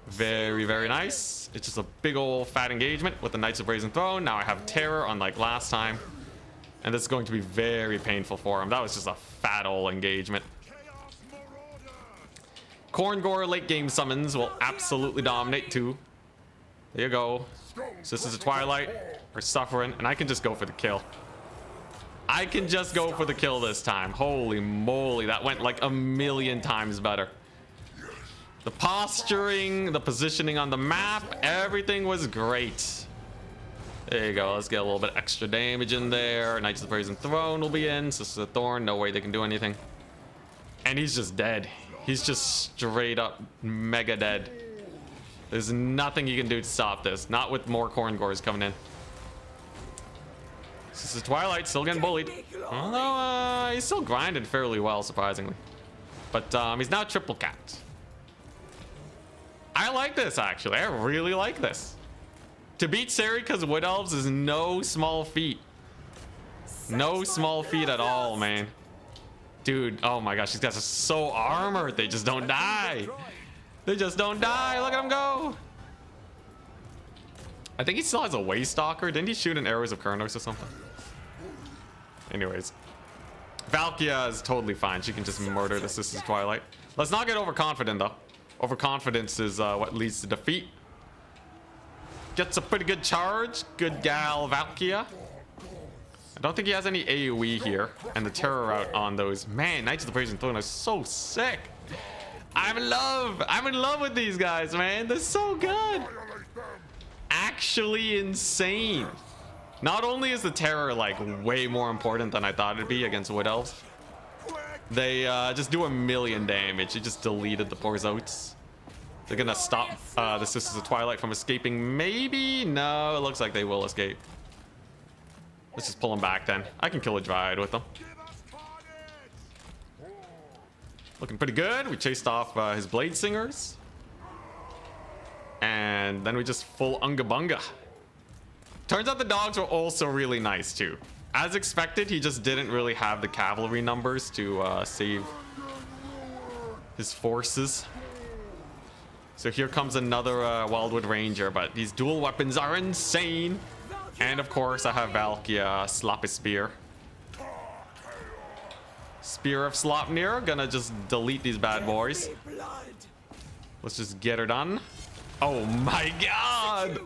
Very, very nice. It's just a big old fat engagement with the Knights of Brazen Throne. Now I have Terror, unlike last time. And this is going to be very painful for him. That was just a fat old engagement. Korngor late game summons will absolutely dominate too. There you go. So this is a Twilight. We're suffering, and I can just go for the kill. I can just go for the kill this time. Holy moly, that went like a million times better. The posturing, the positioning on the map, everything was great. There you go. Let's get a little bit extra damage in there. Knights of the Brazen Throne will be in. So this is a Thorn. No way they can do anything. And he's just dead. He's just straight up mega dead. There's nothing you can do to stop this. Not with more Korngors coming in. This is Twilight, still getting bullied. Although he's still grinded fairly well, surprisingly. But he's now triple capped. I like this, actually. I really like this. To beat Serika's Wood Elves is no small feat. No small feat at all, man. Dude, oh my gosh, these guys are so armored. They just don't die. They just don't die. Look at him go. I think he still has a Waystalker. Didn't he shoot an Arrows of Kurnos or something? Anyways. Valkia is totally fine. She can just murder the Sisters of Twilight. Let's not get overconfident, though. Overconfidence is what leads to defeat. Gets a pretty good charge. Good gal, Valkia. I don't think he has any AoE here. And the terror out on those. Man, Knights of the Brazen Throne are so sick. I'm in love. I'm in love with these guys, man. They're so good. Actually insane. Not only is the terror like way more important than I thought it'd be against Wood Elves. They just do a million damage. He just deleted the poor Zotes. They're gonna stop the Sisters of Twilight from escaping. Maybe? No, it looks like they will escape. Let's just pull them back then. I can kill a Dryad with them. Looking pretty good. We chased off his Blade Singers. And then we just full Unga Bunga. Turns out the dogs were also really nice too. As expected, he just didn't really have the cavalry numbers to save his forces. So here comes another Wildwood Ranger, but these dual weapons are insane. And of course, I have Valkia slap his spear. Spear of Slopnir, gonna just delete these bad boys. Let's just get her done. Oh my god!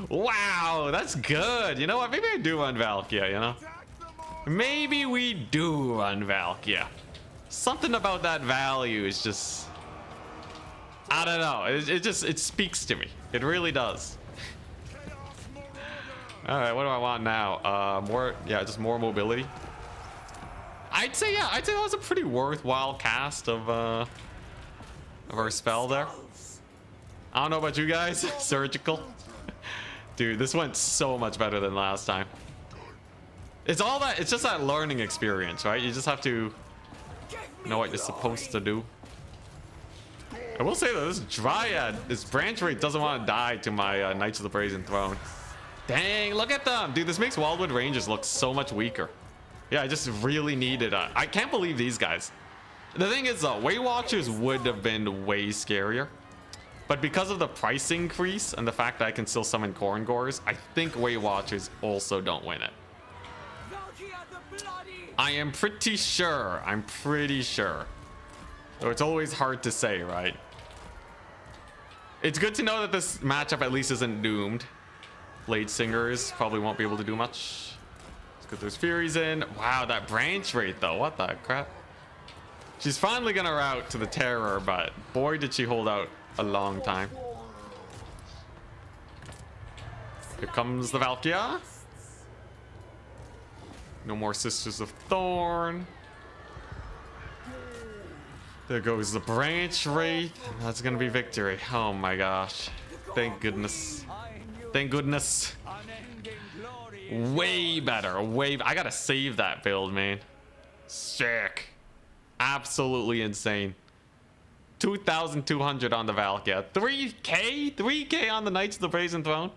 Wow, that's good. You know what? Maybe I do run Valkia, you know? Maybe we do run Valkia. Something about that value is just... I don't know. It speaks to me. It really does. Alright, what do I want now? Just more mobility. I'd say that was a pretty worthwhile cast of our spell there. I don't know about you guys. Surgical. Dude, this went so much better than last time. It's just that learning experience, right? You just have to know what you're supposed to do. I will say that this Dryad, this branch rate doesn't want to die to my Knights of the Brazen Throne. Dang, look at them. Dude, this makes Wildwood Rangers look so much weaker. Yeah, I just really needed I can't believe these guys. The thing is, Way Watchers would have been way scarier. But because of the price increase and the fact that I can still summon Korngors, I think Way Watchers also don't win it. I am pretty sure. I'm pretty sure. Though it's always hard to say, right? It's good to know that this matchup at least isn't doomed. Blade Singers probably won't be able to do much. Let's get those Furies in. Wow, that branch rate though. What the crap? She's finally gonna route to the Terror, but boy did she hold out a long time. Here comes the Valkia. No more Sisters of Thorn. There goes the branch wraith. That's gonna be victory. Oh my gosh. Thank goodness. Thank goodness. Way better. I gotta save that build, man. Sick. Absolutely insane. 2,200 on the Valkia. 3k? 3k on the Knights of the Brazen Throne?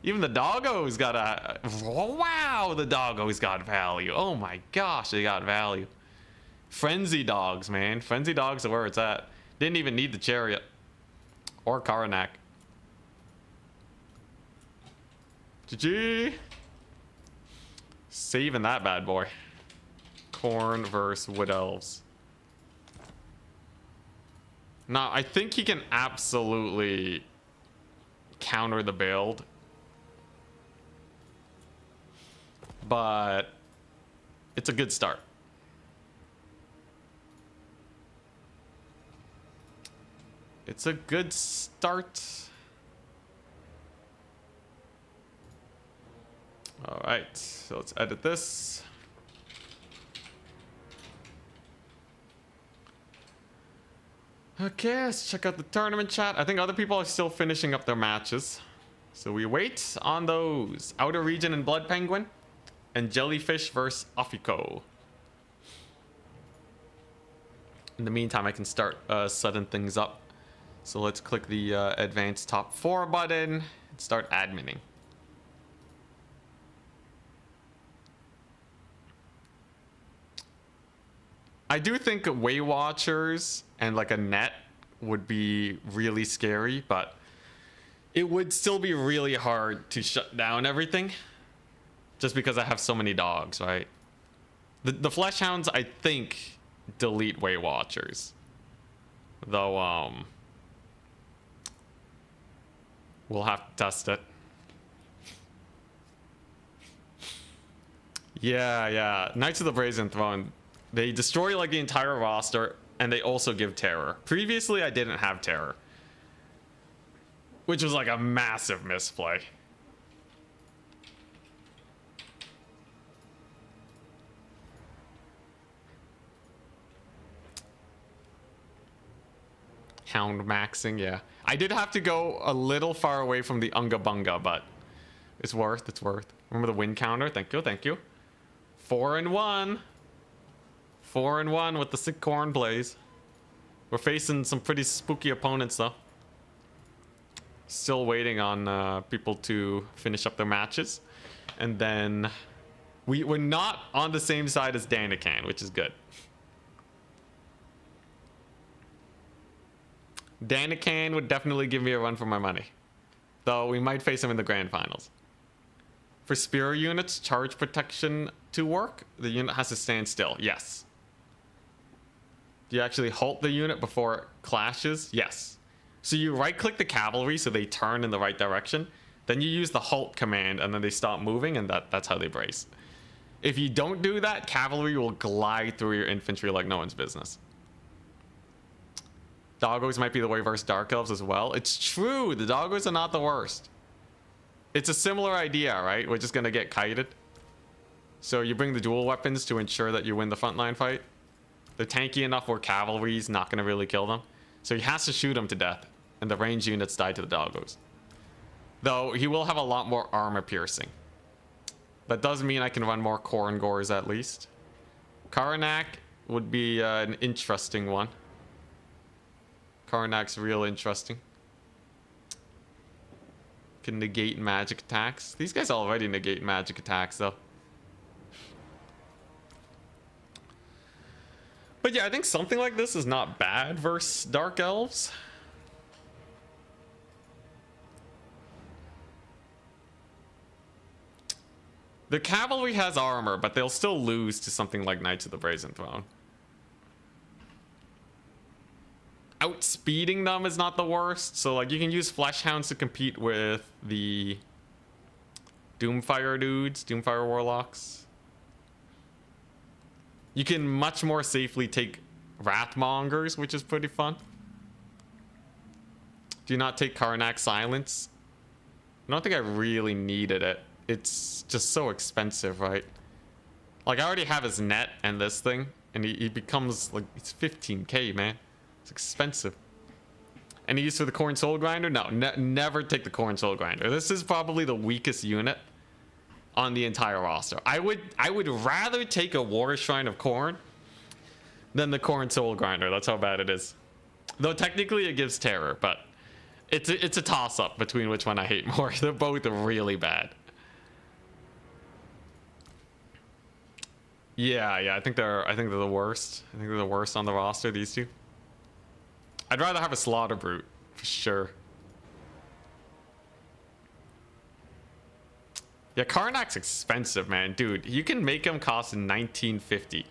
Even the doggo's got a... Wow, the doggo's got value. Oh my gosh, they got value. Frenzy dogs, man. Frenzy dogs are where it's at. Didn't even need the chariot. Or Karanak. GG. Saving that bad boy. Khorne versus Wood Elves. Now, I think he can absolutely counter the build. But it's a good start. It's a good start. All right, so let's edit this. Okay, let's check out the tournament chat. I think other people are still finishing up their matches. So we wait on those. Outer Region and Blood Penguin. And Jellyfish versus Afiko. In the meantime, I can start setting things up. So let's click the advanced top 4 button and start adminning. I do think Way Watchers and like a net would be really scary, but it would still be really hard to shut down everything just because I have so many dogs, right? The Flesh Hounds, I think, delete Way Watchers. Though, we'll have to test it. Yeah. Knights of the Brazen Throne. They destroy like the entire roster, and they also give terror. Previously, I didn't have terror, which was like a massive misplay. Hound maxing, yeah. I did have to go a little far away from the Unga Bunga, but it's worth. Remember the win counter? Thank you. 4-1. 4-1 with the sick corn plays. We're facing some pretty spooky opponents though. Still waiting on people to finish up their matches. And then we're not on the same side as Danican, which is good. Danican would definitely give me a run for my money. Though we might face him in the grand finals. For spear units, charge protection to work, the unit has to stand still. Yes. Do you actually halt the unit before it clashes? Yes. So you right click the cavalry so they turn in the right direction. Then you use the halt command and then they stop moving, and that's how they brace. If you don't do that, cavalry will glide through your infantry like no one's business. Doggos might be the way versus Dark Elves as well. It's true, the Doggos are not the worst. It's a similar idea, right? We're just gonna get kited. So you bring the dual weapons to ensure that you win the frontline fight. They're tanky enough where cavalry's not gonna really kill them. So he has to shoot them to death, and the ranged units die to the Doggos. Though he will have a lot more armor piercing. That does mean I can run more Corn Gores at least. Karnak would be an interesting one. Karnak's real interesting. Can negate magic attacks. These guys already negate magic attacks though. But yeah, I think something like this is not bad versus Dark Elves. The cavalry has armor, but they'll still lose to something like Knights of the Brazen Throne. Outspeeding them is not the worst. So like you can use Flesh Hounds to compete with the Doomfire dudes, Doomfire Warlocks. You can much more safely take Wrathmongers, which is pretty fun. Do not take Karnak Silence. I don't think I really needed it. It's just so expensive, right? Like I already have his net and this thing, and he becomes like, it's 15k, man. It's expensive. Any use for the Corn Soul Grinder? No, never take the Corn Soul Grinder. This is probably the weakest unit on the entire roster. I would rather take a War Shrine of Corn than the Corn Soul Grinder. That's how bad it is. Though technically it gives terror, but it's a toss-up between which one I hate more. They're both really bad. Yeah, I think they're the worst. I think they're the worst on the roster, these two. I'd rather have a Slaughter Brute, for sure. Yeah, Karnak's expensive, man. Dude, you can make him cost 1950.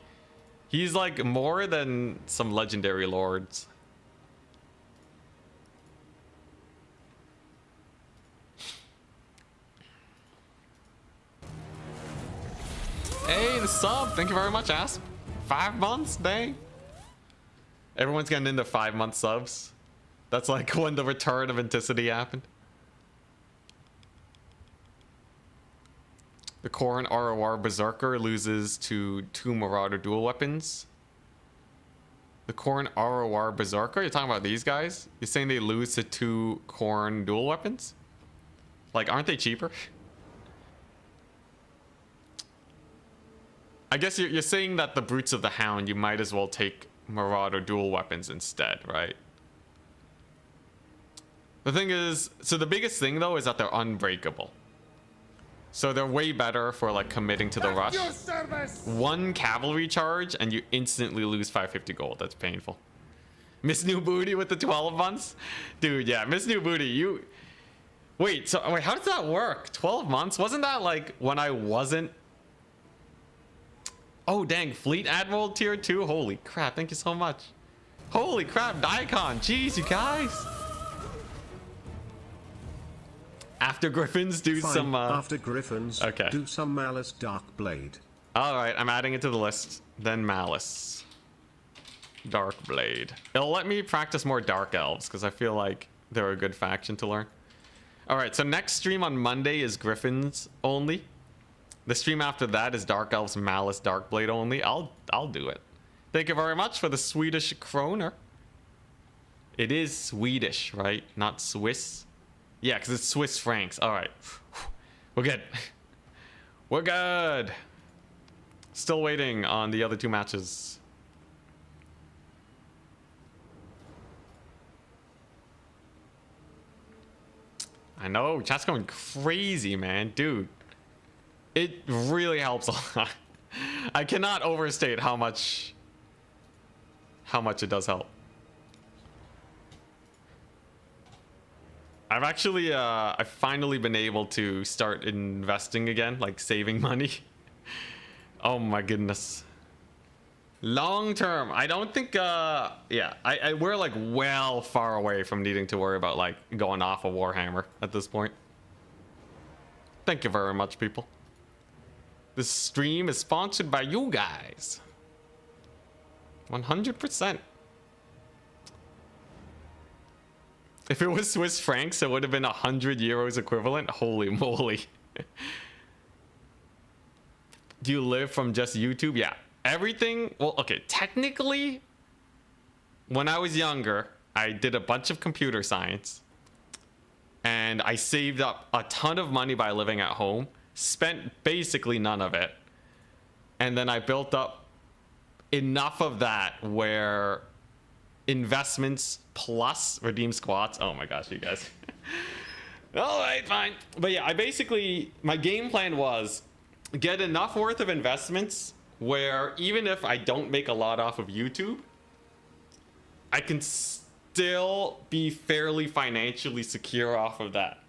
He's like more than some legendary lords. Hey, the sub. Thank you very much, Asp. 5 months, dang. Everyone's getting into 5-month subs. That's like when the return of Anticity happened. The Corrin ROR Berserker loses to 2 Marauder dual weapons. The Corrin ROR Berserker? You're talking about these guys? You're saying they lose to 2 Corrin dual weapons? Like, aren't they cheaper? I guess you're saying that the Brutes of the Hound, you might as well take Marauder dual weapons instead, right? The thing is, so the biggest thing though is that they're unbreakable. So they're way better for like committing to the rush. 1 cavalry charge and you instantly lose 550 gold. That's painful. Miss New Booty with the 12 months? Dude, yeah, Miss New Booty, you... Wait, how does that work? 12 months? Wasn't that like when I wasn't... Oh, dang, Fleet Admiral tier 2? Holy crap, thank you so much. Holy crap, Daikon. Jeez, you guys. After Griffins, do Fine. some... After Griffins, okay. do some Malice Darkblade. Alright, I'm adding it to the list. Then Malice. Darkblade. It'll let me practice more Dark Elves, because I feel like they're a good faction to learn. Alright, so next stream on Monday is Griffins only. The stream after that is Dark Elves Malice Darkblade only. I'll do it. Thank you very much for the Swedish kroner. It is Swedish, right? Not Swiss. Yeah, because it's Swiss francs. All right. We're good. We're good. Still waiting on the other 2 matches. I know. Chat's going crazy, man. Dude. It really helps a lot. I cannot overstate how much it does help. I've actually, I've finally been able to start investing again, like saving money. Oh my goodness. Long term, I don't think, yeah, we're like well far away from needing to worry about like going off of Warhammer at this point. Thank you very much, people. This stream is sponsored by you guys. 100%. If it was Swiss francs, it would have been 100 euros equivalent. Holy moly. Do you live from just YouTube? Yeah. Everything, well, okay, technically, when I was younger, I did a bunch of computer science. And I saved up a ton of money by living at home. Spent basically none of it. And then I built up enough of that where investments plus redeem squats. Oh my gosh, you guys. All right, fine. But yeah, my game plan was get enough worth of investments where even if I don't make a lot off of YouTube, I can still be fairly financially secure off of that.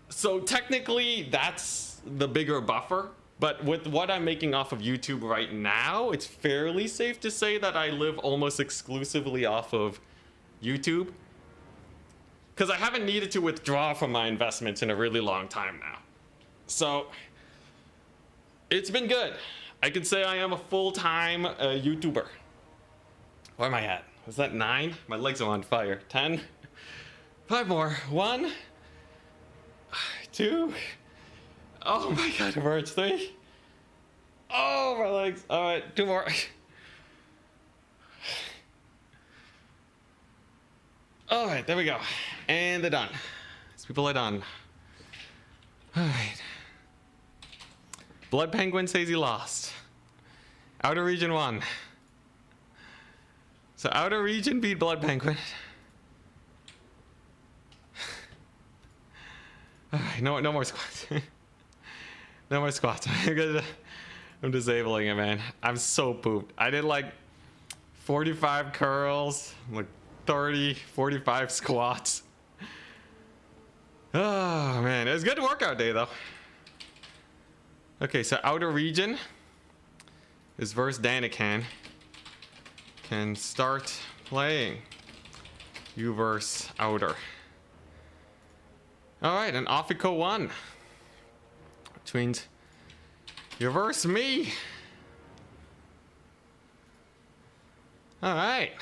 So technically that's the bigger buffer, but with what I'm making off of YouTube right now, it's fairly safe to say that I live almost exclusively off of YouTube, because I haven't needed to withdraw from my investments in a really long time now. So it's been good. I could say I am a full-time YouTuber. Where am I at? Was that 9? My legs are on fire. 10? 5 more. 1, 2. Oh my god, it hurts. 3. Oh, my legs. All right, 2 more. All right, there we go. And they're done. These people are done. All right. Blood Penguin says he lost. Outer Region won. So Outer Region beat Blood Penguin. All right, no more squats. No more squats. I'm disabling it, man. I'm so pooped. I did like 45 curls, like 30, 45 squats. Oh, man. It was a good workout day, though. Okay, so Outer Region is versus Danican. Can start playing. You versus Outer. All right, and Offico won. Which means you verse me. Alright.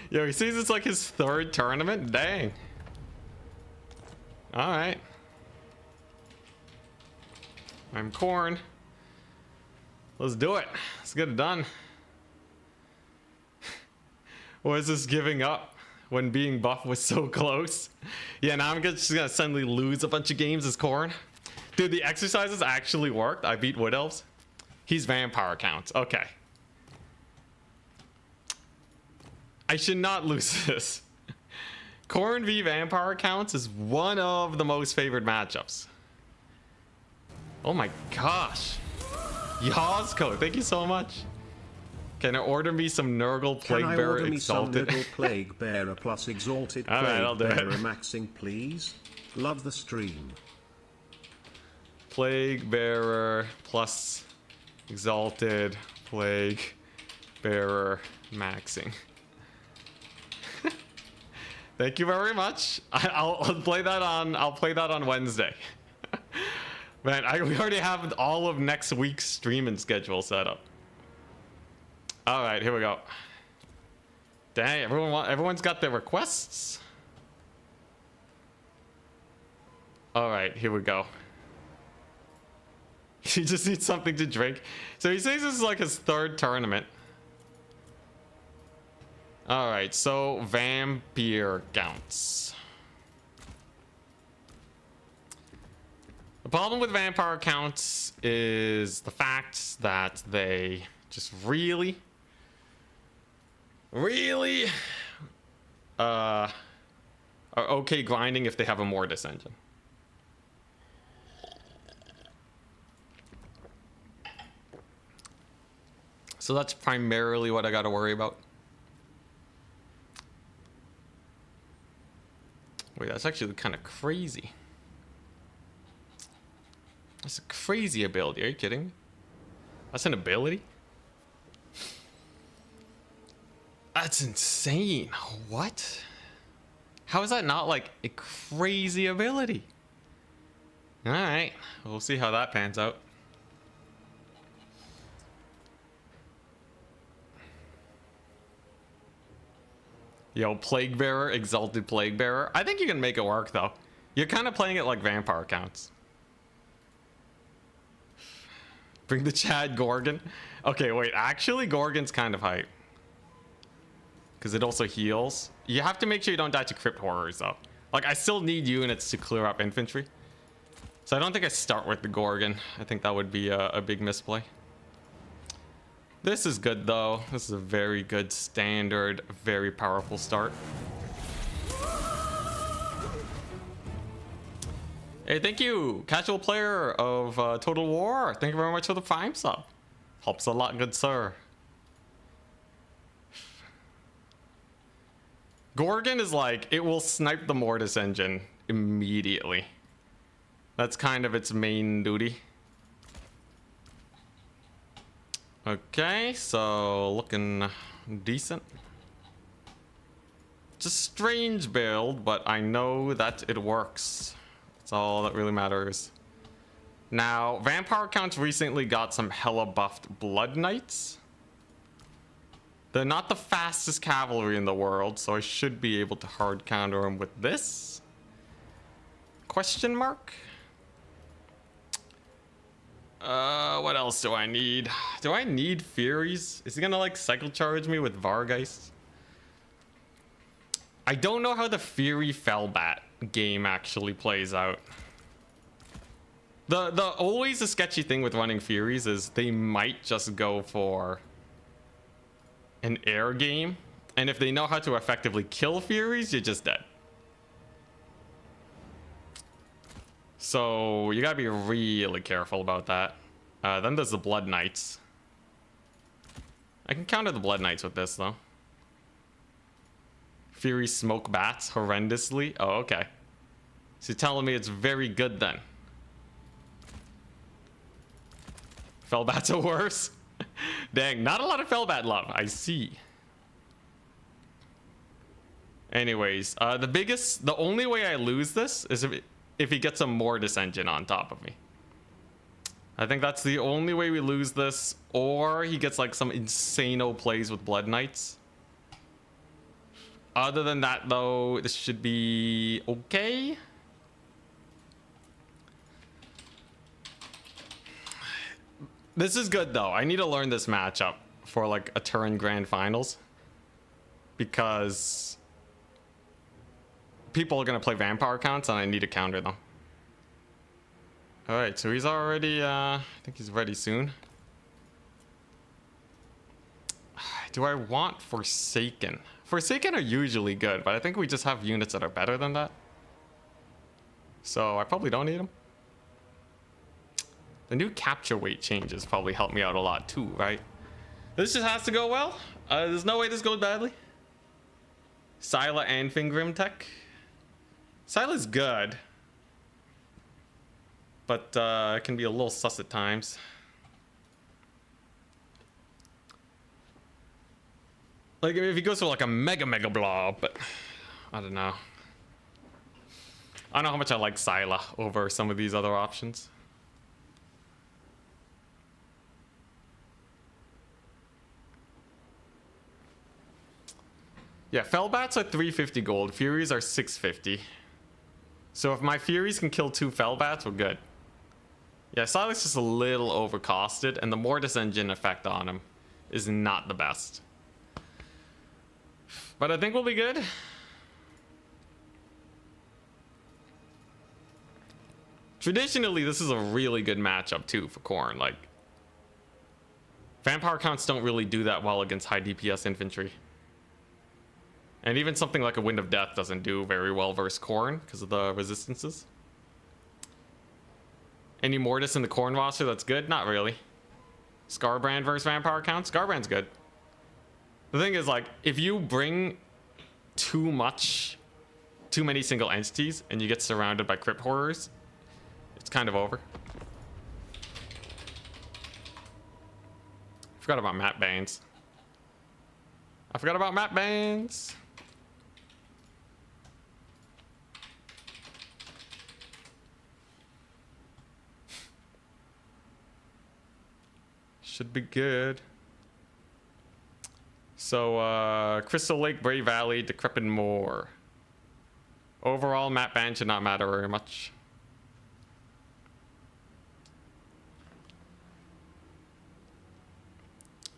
Yo, he sees it's like his third tournament? Dang. Alright. I'm corn. Let's do it. Let's get it done. Or is this giving up when being buff was so close? Yeah, now I'm just gonna suddenly lose a bunch of games as corn. Dude, the exercises actually worked. I beat Wood Elves. He's vampire counts. Okay. I should not lose this. Corn v vampire counts is one of the most favored matchups. Oh my gosh. Yazko, thank you so much. Can I order me some Nurgle Plague Bearer Exalted? Can I order me some Nurgle Plague Bearer plus Exalted All right, I'll do Plague Bearer it. maxing, please? Love the stream. Plague Bearer plus Exalted Plague Bearer maxing. Thank you very much. I'll play that on. I'll play that on Wednesday. Man, we already have all of next week's streaming schedule set up. All right, here we go. Dang, everyone's got their requests. All right, here we go. He just needs something to drink. So he says this is like his third tournament. All right, so vampire counts. The problem with vampire counts is the fact that they just really are okay grinding if they have a Mortis engine. So that's primarily what I got to worry about. Wait, that's actually kind of crazy. That's a crazy ability. Are you kidding me? That's an ability? That's insane. What? How is that not like a crazy ability? All right, we'll see how that pans out. Yo, Plague Bearer, Exalted Plague Bearer. I think you can make it work though. You're kind of playing it like vampire counts. Bring the Chad Gorgon. Okay, wait, actually Gorgon's kind of hype. Because it also heals. You have to make sure you don't die to Crypt Horrors though. Like, I still need units to clear up infantry. So I don't think I start with the Gorgon. I think that would be a big misplay. This is good though. This is a very good standard, very powerful start. Hey, thank you, casual player of Total War. Thank you very much for the Prime sub. Helps a lot, good sir. Gorgon is like, it will snipe the Mortis engine immediately. That's kind of its main duty. Okay, so looking decent. It's a strange build, but I know that it works. That's all that really matters. Now, Vampire Counts recently got some hella buffed Blood Knights. They're not the fastest cavalry in the world, so I should be able to hard counter them with this. Question mark? What else do I need? Do I need Furies? Is he gonna like cycle charge me with Vargeist? I don't know how the Fury Fellbat game actually plays out. The always a sketchy thing with running Furies is they might just go for an air game, and if they know how to effectively kill Furies, you're just dead. So you gotta be really careful about that. Then there's the Blood Knights. I can counter the Blood Knights with this though. Fury smoke bats horrendously. Oh, okay. So you're telling me it's very good then. Fellbats are worse? Dang, not a lot of Fellbat love. I see. Anyways, the only way I lose this is if he gets a Mortis engine on top of me. I think that's the only way we lose this, or he gets like some insano plays with Blood Knights. Other than that, though, this should be okay. This is good, though. I need to learn this matchup for like a Turin Grand Finals, because people are going to play Vampire counts and I need to counter them. Alright, so he's already, I think he's ready soon. Do I want Forsaken? Forsaken are usually good, but I think we just have units that are better than that. So I probably don't need them. The new capture weight changes probably help me out a lot too, right? This just has to go well. There's no way this goes badly. Syla and Fingrim Tech. Syla's good, but it can be a little sus at times. Like if he goes for like a mega blob, but I don't know. I don't know how much I like Syla over some of these other options. Yeah, Fellbats are 350 gold. Furies are 650. So if my Furies can kill 2 Fellbats, we're good. Yeah, Syla's just a little overcosted, and the Mortis engine effect on him is not the best. But I think we'll be good. Traditionally, this is a really good matchup too for Khorne. Like, Vampire counts don't really do that well against high DPS infantry. And even something like a Wind of Death doesn't do very well versus Khorne because of the resistances. Any Mortis in the Khorne roster that's good? Not really. Scarbrand versus Vampire counts? Scarbrand's good. The thing is, like, if you bring too many single entities and you get surrounded by Crypt Horrors, it's kind of over. Forgot about map bans. I forgot about map bans. Should be good. So, Crystal Lake, Bray Valley, Decrepit Moor. Overall, map ban should not matter very much.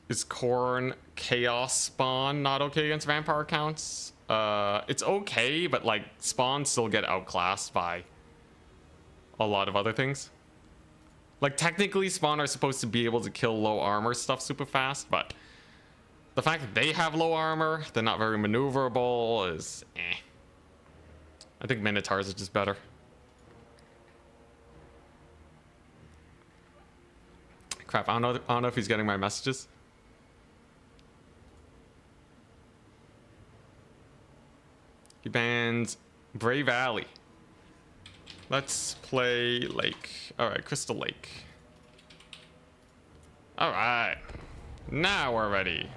Is Khorne Chaos Spawn not okay against Vampire counts? It's okay, but like spawns still get outclassed by a lot of other things. Like technically Spawn are supposed to be able to kill low armor stuff super fast, but the fact that they have low armor, they're not very maneuverable, is eh. I think Minotaurs are just better. Crap, I don't know if he's getting my messages. He bans Bray Valley. Let's play Lake. Alright, Crystal Lake. Alright. Now we're ready.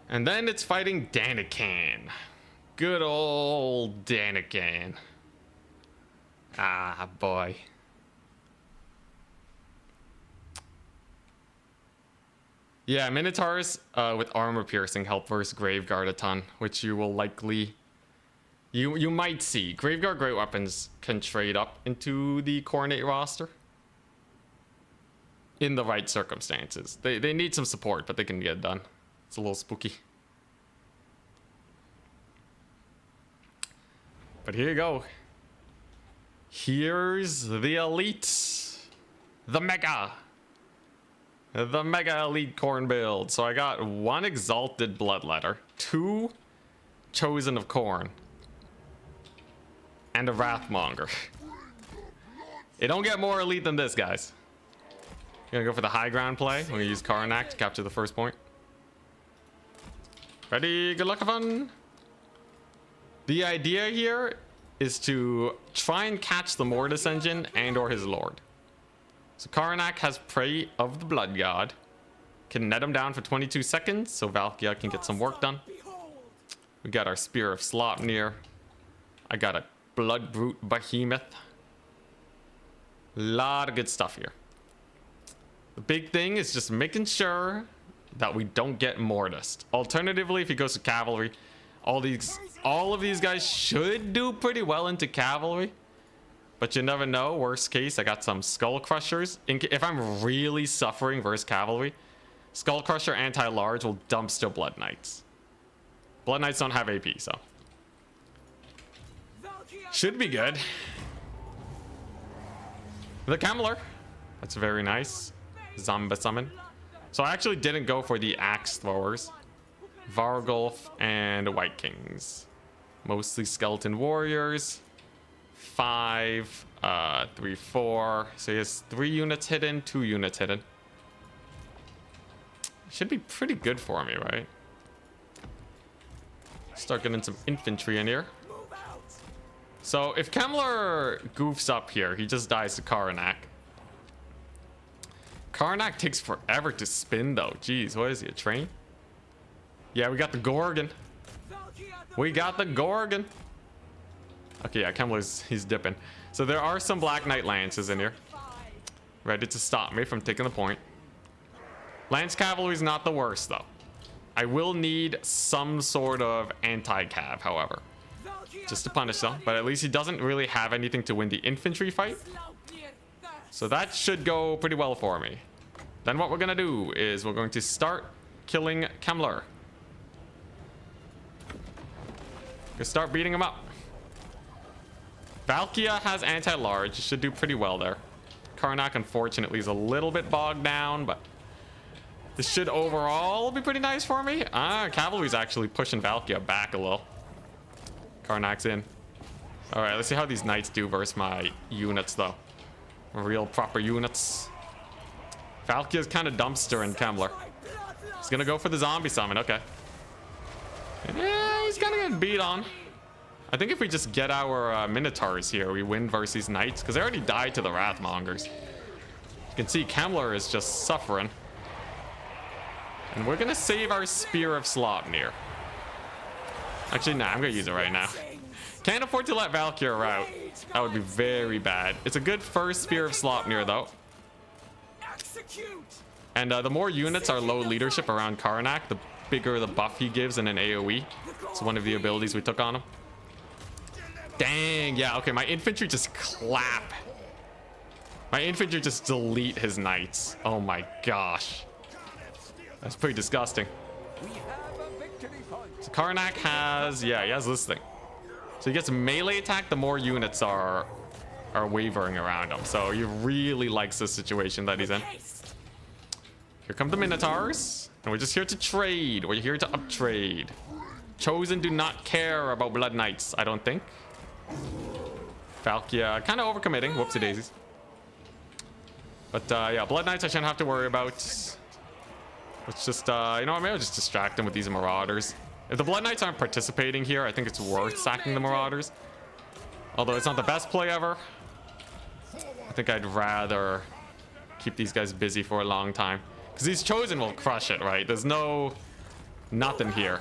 And then it's fighting Danican. Good old Danican. Ah, boy. Yeah, Minotaurs with armor piercing help versus Graveguard a ton, which you will likely... You might see. Graveguard Great Weapons can trade up into the Coronate roster. In the right circumstances. They need some support, but they can get it done. It's a little spooky. But here you go. Here's the elite. The mega elite Khorne build. So I got 1 Exalted Bloodletter, 2 Chosen of Khorne, and a Wrathmonger. It don't get more elite than this, guys. Gonna go for the high ground play. I'm gonna use Karnak to capture the first point. Ready, good luck, have fun. The idea here is to try and catch the Mortis engine and or his lord. So Karnak has Prey of the Blood God. Can net him down for 22 seconds so Valkia can get some work done. We got our Spear of Slopnir. I got a Blood Brute Behemoth. Lot of good stuff here. The big thing is just making sure that we don't get mortised. Alternatively, if he goes to cavalry, all of these guys should do pretty well into cavalry. But you never know. Worst case, I got some Skull Crushers. If I'm really suffering versus cavalry, Skull Crusher anti-large will dumpster Blood Knights. Blood Knights don't have AP, so should be good. The Kemmler, that's very nice. Zombie summon. So I actually didn't go for the axe throwers. Vargulf and White Kings. Mostly skeleton warriors. 5, 3, 4. So he has 3 units hidden, 2 units hidden. Should be pretty good for me, right? Start getting some infantry in here. So if Kemmler goofs up here, he just dies to Karnak. Karnak takes forever to spin though. Jeez, what is he, a train? Yeah, we got the Gorgon. We got the Gorgon. Okay, yeah, Kemmler's, he's dipping. So there are some Black Knight Lances in here. Ready to stop me from taking the point. Lance Cavalry is not the worst though. I will need some sort of anti-cav, however. Just to punish them. But at least he doesn't really have anything to win the infantry fight. So that should go pretty well for me. Then what we're going to do is we're going to start killing Kemmler. Gonna start beating him up. Valkia has anti-large. Should do pretty well there. Karnak, unfortunately, is a little bit bogged down, but this should overall be pretty nice for me. Cavalry's actually pushing Valkia back a little. Karnak's in. All right, let's see how these knights do versus my units, though. Real proper units. Valkia's kind of dumpstering Kemmler. He's gonna go for the zombie summon. Okay. Yeah, he's gonna get beat on. I think if we just get our Minotaurs here, we win versus these knights, because they already died to the Wrathmongers. You can see Kemmler is just suffering. And we're gonna save our Spear of Slopnir. Actually, nah, I'm gonna use it right now. Can't afford to let Valkyrie out. That would be very bad. It's a good first Spear of Slopnir, though. And the more units are low leadership around Karnak, the bigger the buff he gives in an AoE. It's one of the abilities we took on him. Dang, yeah, okay, my infantry just clap. My infantry just delete his knights. Oh my gosh. That's pretty disgusting. So Karnak has, yeah, he has this thing. So he gets melee attack the more units are wavering around him. So he really likes this situation that he's in. Here come the Minotaurs. And we're just here to trade. We're here to uptrade. Chosen do not care about Blood Knights, I don't think. Valkia kind of overcommitting. Whoopsie daisies. But yeah, Blood Knights I shouldn't have to worry about. Let's just, you know what, maybe I'll just distract them with these Marauders. If the Blood Knights aren't participating here, I think it's worth sacking the Marauders. Although it's not the best play ever. I think I'd rather keep these guys busy for a long time. Because these Chosen will crush it, right? There's nothing here.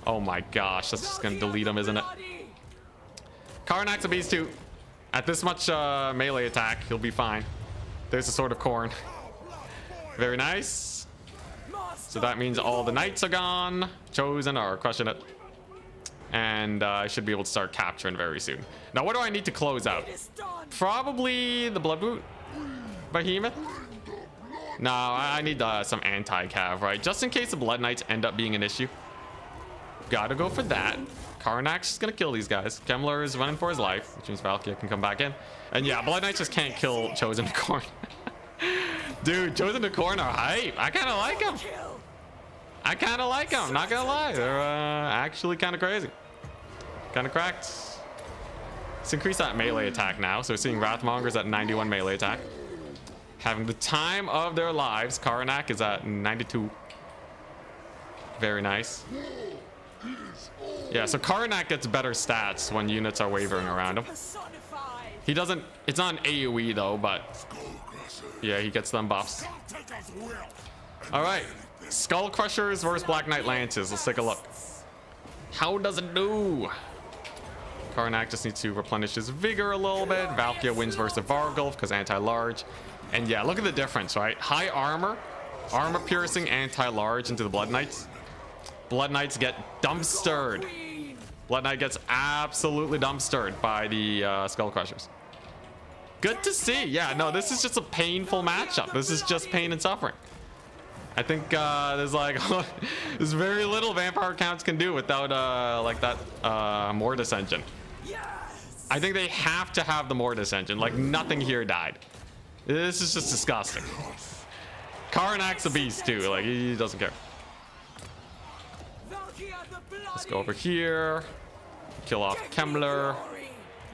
Oh my gosh, that's just going to delete them, isn't it? Karnak's a beast too. At this much melee attack, he'll be fine. There's a Sword of Corn. Very nice. So that means all the knights are gone. Chosen are crushing it. And I should be able to start capturing very soon. Now, what do I need to close out? Probably the Blood Boot Behemoth. No, I need some anti-cav, right? Just in case the Blood Knights end up being an issue. Gotta go for that. Karnak's just gonna kill these guys. Kemmler is running for his life, which means Valkia can come back in. And yeah, Blood Knights just can't kill Chosen to Corn. Dude, Chosen to Corn are hype. I kind of like them. I kind of like them, not gonna lie. They're actually kind of crazy. Kind of cracked. Let's increase that melee attack now. So we're seeing Wrathmongers at 91 melee attack. Having the time of their lives. Karnak is at 92. Very nice. Yeah, so Karnak gets better stats when units are wavering around him. He doesn't, it's not an AoE though, but yeah, he gets them buffs. All right, Skull Crushers versus Black Knight Lances. Let's take a look. How does it do? Karnak just needs to replenish his vigor a little bit. Valkia wins versus Vargulf because anti-large. And yeah, look at the difference, right? High armor, armor piercing, anti-large into the Blood Knights. Blood Knights get dumpstered. Blood Knight gets absolutely dumpstered by the Skull Crushers. Good to see. Yeah, no, this is just a painful matchup. This is just pain and suffering. I think there's like there's very little vampire counts can do without like that Mortis engine. I think they have to have the Mortis engine. Like nothing here died. This is just disgusting. Karnak's a beast too. Like he doesn't care. Let's go over here. Kill off Kemmler.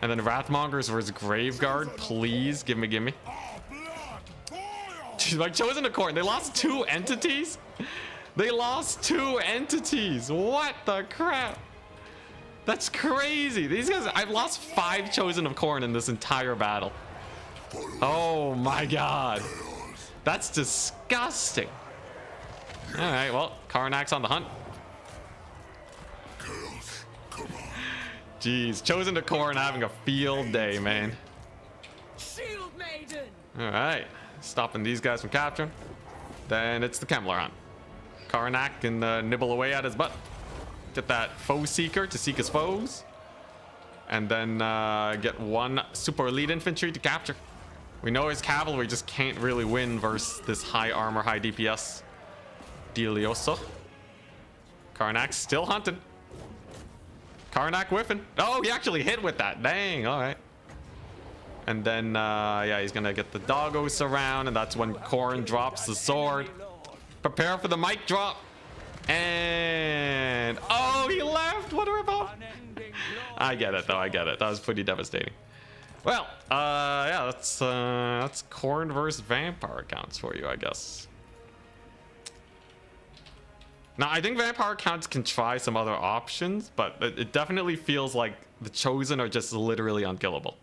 And then Wrathmongers versus Graveguard. Please give me, give me. Jeez, like chosen to court. They lost 2 entities. They lost 2 entities. What the crap? That's crazy. These guys, I've lost 5 chosen of Khorne in this entire battle. Oh my god. That's disgusting. All right, well, Karnak's on the hunt. Jeez, chosen to Khorne having a field day, man. Shield Maiden. All right, stopping these guys from capturing. Then it's the Kemmler hunt. Karnak can nibble away at his butt. Get that foe seeker to seek his foes. And then get 1 super elite infantry to capture. We know his cavalry just can't really win versus this high armor, high DPS Delioso. Karnak's still hunting. Karnak whiffing. Oh, he actually hit with that. Dang, all right. And then, yeah, he's gonna get the doggos around, and that's when Khorne drops the sword. Prepare for the mic drop. And, oh, he left. What a ripoff. I get it, though. I get it. That was pretty devastating. Well, yeah, that's Khorne versus vampire accounts for you, I guess. Now, I think vampire accounts can try some other options, but it definitely feels like the chosen are just literally unkillable.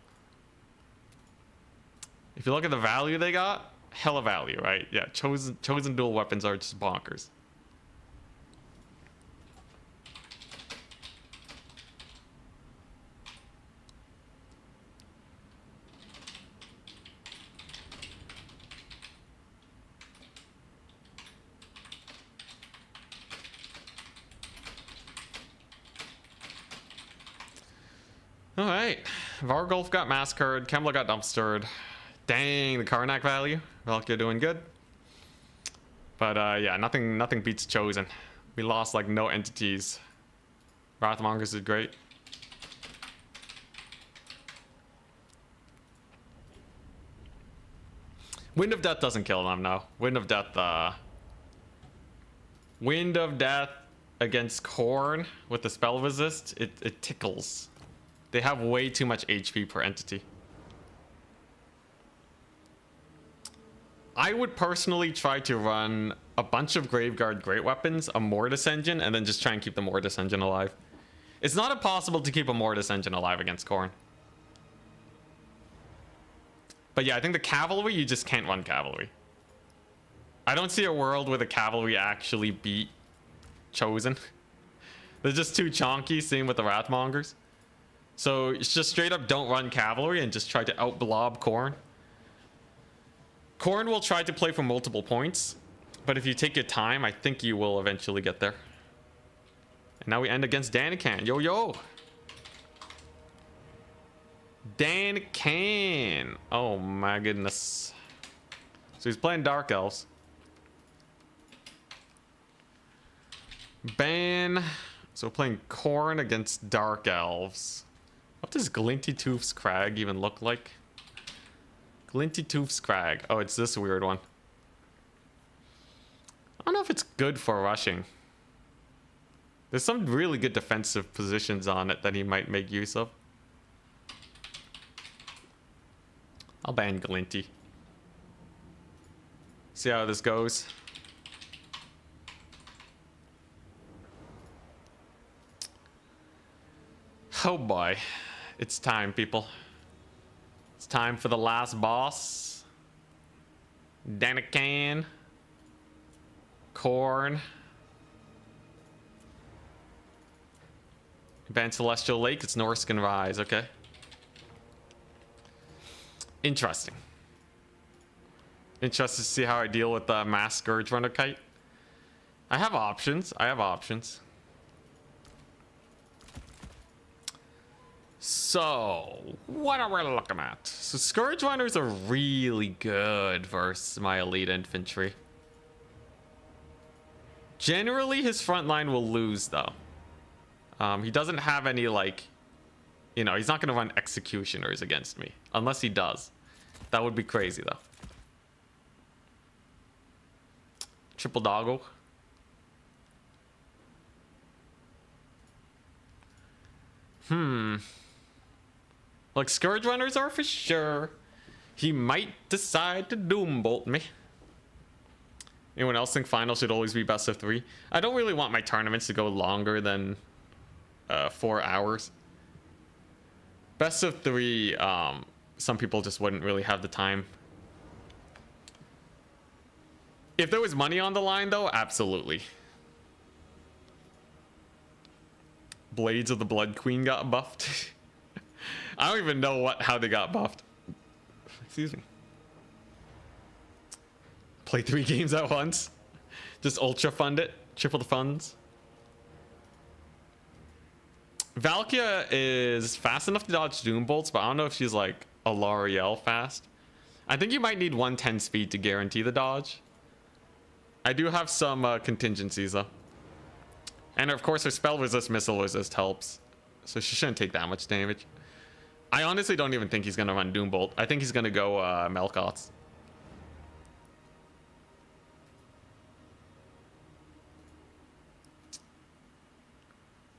If you look at the value they got, hella value, right? Yeah, chosen dual weapons are just bonkers. All right, Vargulf got massacred, Kemmler got dumpstered. Dang, the Karnak value. Valkyrie doing good. But yeah, nothing beats chosen. We lost like no entities. Wrathmongers did great. Wind of Death doesn't kill them, no. Wind of Death against Khorne with the spell resist, it tickles. They have way too much HP per entity. I would personally try to run a bunch of Graveguard great weapons, a Mortis engine, and then just try and keep the Mortis engine alive. It's not impossible to keep a Mortis engine alive against Khorne. But yeah, I think the cavalry, you just can't run cavalry. I don't see a world where the cavalry actually beat chosen. They're just too chonky, same with the Wrathmongers. So it's just straight up don't run cavalry and just try to outblob Khorne. Khorne will try to play for multiple points, but if you take your time, I think you will eventually get there. And now we end against Danican. Yo, yo. Danican. Oh my goodness. So he's playing Dark Elves. Ban. So we're playing Khorne against Dark Elves. What does Glinty Tooth's Crag even look like? Glinty Tooth's Crag. Oh, it's this weird one. I don't know if it's good for rushing. There's some really good defensive positions on it that he might make use of. I'll ban Glinty. See how this goes. Oh boy. It's time, people. It's time for the last boss. Danican. Khorne. Ban Celestial Lake, it's Norse can rise, okay. Interesting. Interested to see how I deal with the Mass Scourge Runner Kite. I have options. So, what are we looking at? So, Scourge Runners are really good versus my elite infantry. Generally, his front line will lose, though. He doesn't have any, like, you know, he's not going to run executioners against me. Unless he does. That would be crazy, though. Triple doggo. Like, Scourge Runners are for sure. He might decide to Doombolt me. Anyone else think final should always be best of 3? I don't really want my tournaments to go longer than 4 hours. Best of 3, some people just wouldn't really have the time. If there was money on the line, though, absolutely. Blades of the Blood Queen got buffed. I don't even know how they got buffed. Excuse me. Play 3 games at once. Just ultra fund it. Triple the funds. Valkia is fast enough to dodge Doom Bolts, but I don't know if she's like a L'Oreal fast. I think you might need 110 speed to guarantee the dodge. I do have some contingencies though. And of course her spell resist, missile resist helps. So she shouldn't take that much damage. I honestly don't even think he's going to run Doombolt. I think he's going to go Melkoths.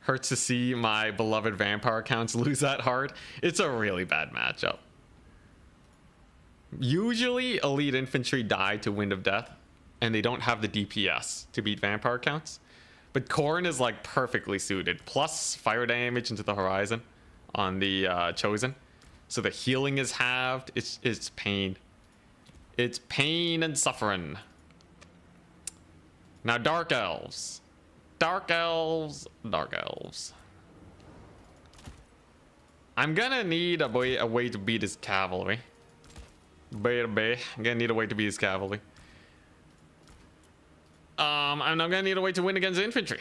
Hurts to see my beloved vampire accounts lose that hard. It's a really bad matchup. Usually elite infantry die to Wind of Death, and they don't have the DPS to beat vampire accounts. But Khorne is like perfectly suited. Plus fire damage into the horizon on the Chosen. So the healing is halved. It's pain. It's pain and suffering. Now Dark Elves. Dark Elves. Dark Elves. I'm gonna need a way to beat his cavalry. I'm gonna need a way to beat his cavalry. And I'm gonna need a way to win against infantry.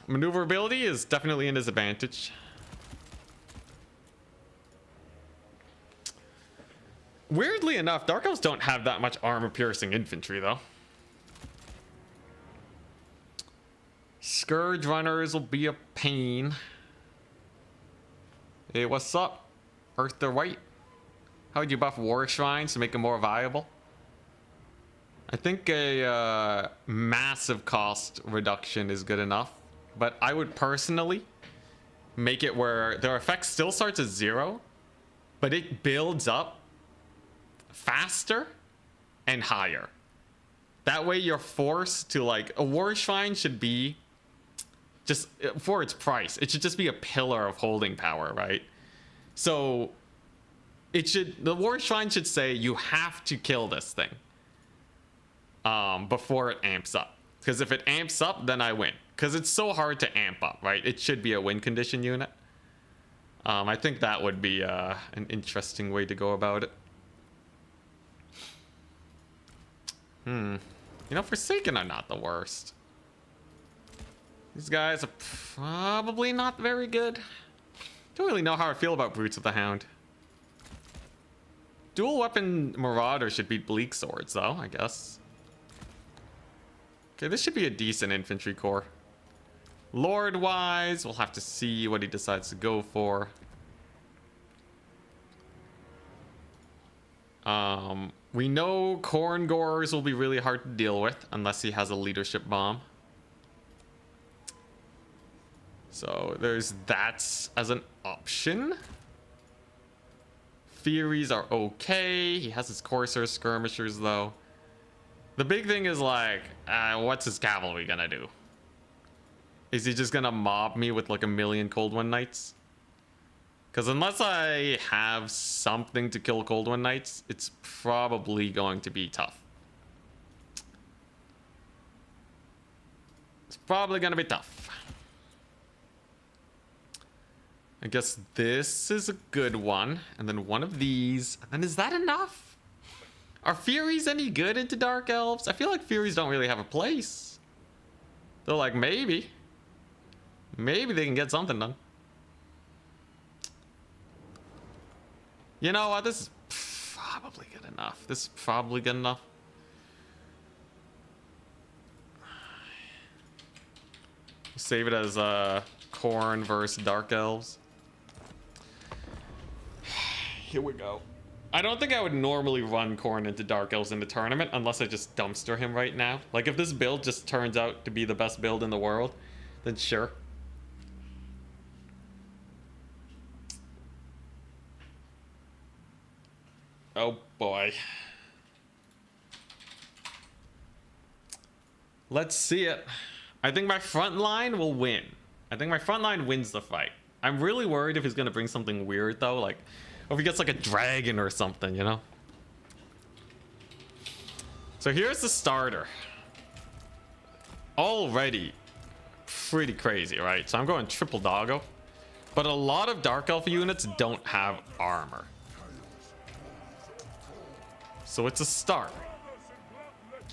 Maneuverability is definitely a disadvantage. Weirdly enough, Dark Elves don't have that much armor-piercing infantry, though. Scourge Runners will be a pain. Hey, what's up? Earther White? How would you buff War Shrines to make them more viable? I think a massive cost reduction is good enough. But I would personally make it where their effect still starts at 0, but it builds up faster and higher. That way you're forced to, like, a War Shrine should be just for its price. It should just be a pillar of holding power, right? So the War Shrine should say you have to kill this thing before it amps up. Because if it amps up, then I win. Because it's so hard to amp up, right? It should be a win condition unit. I think that would be an interesting way to go about it. You know, Forsaken are not the worst. These guys are probably not very good. Don't really know how I feel about Brutes of the Hound. Dual weapon Marauder should beat Bleak Swords, though, I guess. Okay, this should be a decent infantry corps. Lord-wise, we'll have to see what he decides to go for. We know Khorne Gorers will be really hard to deal with unless he has a leadership bomb. So there's that as an option. Furies are okay. He has his Corsair skirmishers though. The big thing is like, what's his cavalry gonna do? Is he just gonna mob me with like a million Cold One Knights? Because unless I have something to kill Cold One Knights, it's probably going to be tough. It's probably gonna be tough. I guess this is a good one. And then one of these. And is that enough? Are Furies any good into Dark Elves? I feel like Furies don't really have a place. They're like, maybe. Maybe they can get something done. You know what? This is probably good enough. This is probably good enough. Save it as Khorne versus Dark Elves. Here we go. I don't think I would normally run Khorne into Dark Elves in the tournament unless I just dumpster him right now. Like if this build just turns out to be the best build in the world, then sure. Oh boy. Let's see it. I think my front line will win. I think my front line wins the fight. I'm really worried if he's gonna bring something weird though, like if he gets like a dragon or something, you know? So here's the starter. Already pretty crazy, right? So I'm going triple doggo. But a lot of Dark Elf units don't have armor. So it's a start.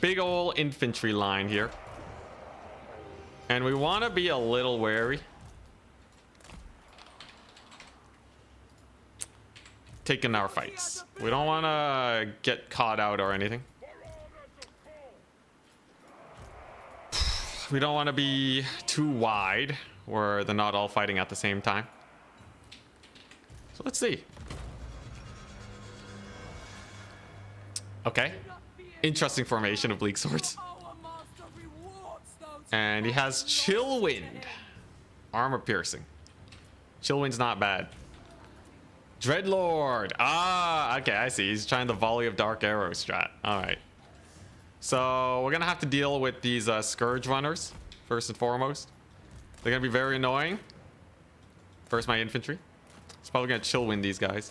Big ol' infantry line here. And we want to be a little wary. Taking our fights. We don't want to get caught out or anything. We don't want to be too wide where they're not all fighting at the same time. So let's see. Okay. Interesting formation of Bleak Swords. And he has Chill Wind. Armor piercing. Chill Wind's not bad. Dreadlord. Ah, okay, I see. He's trying the volley of dark arrow strat. Alright. So we're gonna have to deal with these Scourge Runners, first and foremost. They're gonna be very annoying. First, my infantry. It's probably gonna Chill Wind these guys.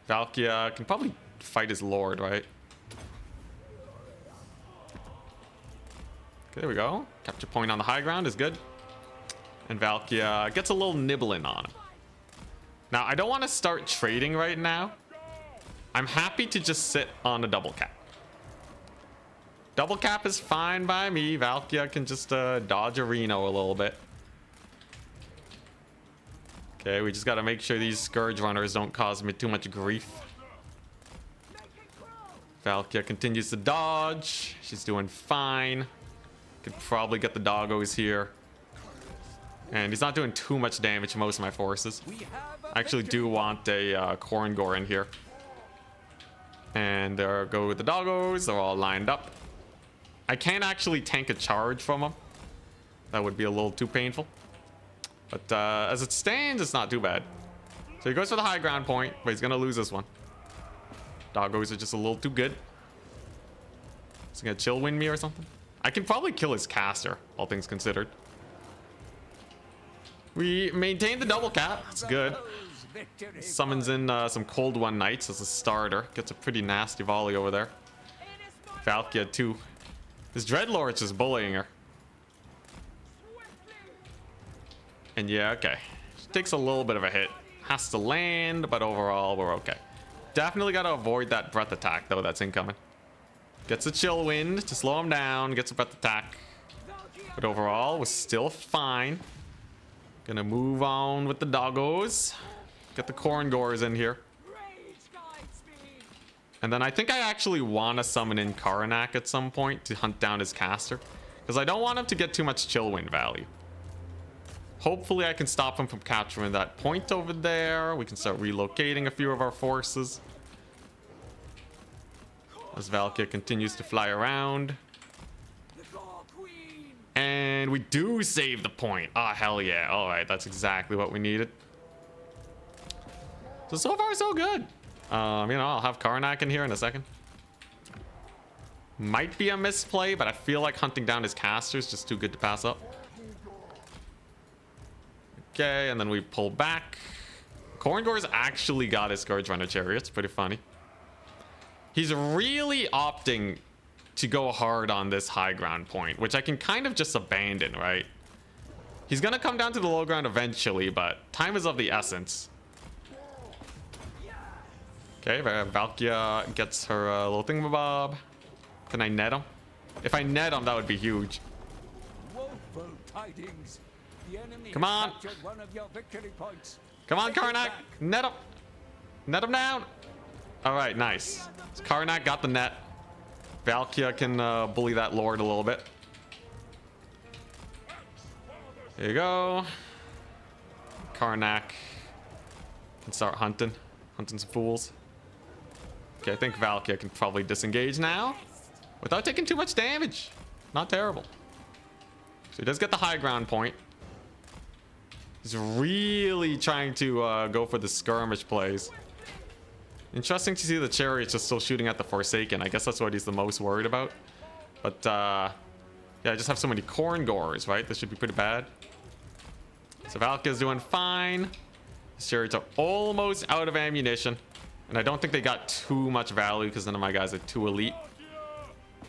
Valkia can probably fight his lord, right? Okay, there we go. Capture point on the high ground is good. And Valkia gets a little nibbling on him. Now, I don't want to start trading right now. I'm happy to just sit on a double cap. Double cap is fine by me. Valkia can just dodge a Reno a little bit. Okay, we just got to make sure these Scourge Runners don't cause me too much grief. Valkia continues to dodge. She's doing fine. Could probably get the doggos here. And he's not doing too much damage to most of my forces. I actually do want a Khorne Gore in here. And there go the doggos. They're all lined up. I can't actually tank a charge from them. That would be a little too painful. But as it stands, it's not too bad. So he goes for the high ground point, but he's going to lose this one. Doggos are just a little too good. Is he going to Chill Wind me or something? I can probably kill his caster, all things considered. We maintain the double cap. That's good. Summons in some Cold One Knights as a starter. Gets a pretty nasty volley over there. Valkia too. This Dreadlord's just bullying her. And yeah, okay. She takes a little bit of a hit. Has to land, but overall we're okay. Definitely got to avoid that breath attack though that's incoming. Gets a Chill Wind to slow him down. Gets a breath attack. But overall, we're still fine. Gonna move on with the doggos. Get the Khorne Gores in here. And then I think I actually want to summon in Karanak at some point to hunt down his caster. Because I don't want him to get too much Chill Wind value. Hopefully I can stop him from capturing that point over there. We can start relocating a few of our forces. As Valkia continues to fly around. And we do save the point. Ah, hell yeah. Alright, that's exactly what we needed. So far, so good. You know, I'll have Karanak in here in a second. Might be a misplay, but I feel like hunting down his caster is just too good to pass up. Okay, and then we pull back. Khorne Gore's actually got his Scourge Runner Chariot. It's pretty funny. He's really opting to go hard on this high ground point, which I can kind of just abandon, right? He's gonna come down to the low ground eventually, but time is of the essence. Okay, Valkyria gets her little thingamabob. Can I net him? If I net him, that would be huge. Woeful tidings. The enemy Come on. has captured one of your victory points. Come on, Take it Karnak. back. Net him. Net him down. All right, nice. So Karnak got the net. Valkyria can bully that lord a little bit. There you go. Karnak can start hunting some fools. Okay, I think Valkyria can probably disengage now without taking too much damage. Not terrible. So he does get the high ground point. He's really trying to go for the skirmish plays. Interesting to see the chariots just still shooting at the Forsaken. I guess that's what he's the most worried about. But yeah, I just have so many corn gores, right? This should be pretty bad. So Valkyria's doing fine. The chariots are almost out of ammunition. And I don't think they got too much value because none of my guys are too elite.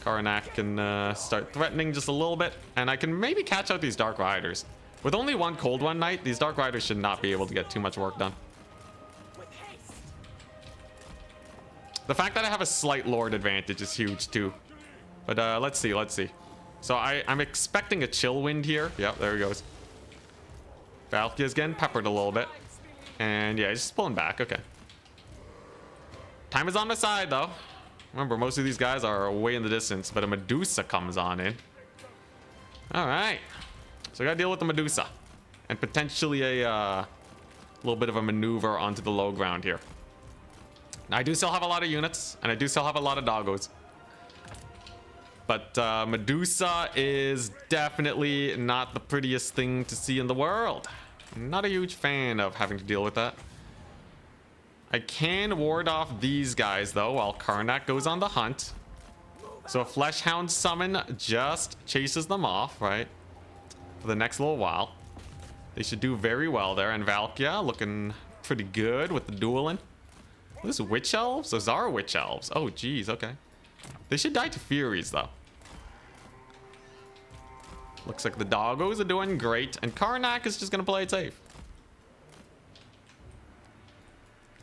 Karnak can start threatening just a little bit. And I can maybe catch out these Dark Riders. With only one Cold One Knight, these Dark Riders should not be able to get too much work done. The fact that I have a slight Lord advantage is huge too. But let's see. So I'm expecting a chill wind here. Yep, there he goes. Valkyria's getting peppered a little bit. And yeah, he's just pulling back. Okay. Time is on my side though. Remember, most of these guys are way in the distance, but a Medusa comes on in. All right. So I gotta deal with the Medusa. And potentially a little bit of a maneuver onto the low ground here. Now, I do still have a lot of units, and I do still have a lot of doggos. But Medusa is definitely not the prettiest thing to see in the world. Not a huge fan of having to deal with that. I can ward off these guys, though, while Karnak goes on the hunt. So a Fleshhound summon just chases them off, right? For the next little while. They should do very well there. And Valkyria looking pretty good with the dueling. Those witch elves? Those are witch elves. Oh, geez. Okay. They should die to Furies, though. Looks like the doggos are doing great. And Karnak is just going to play it safe.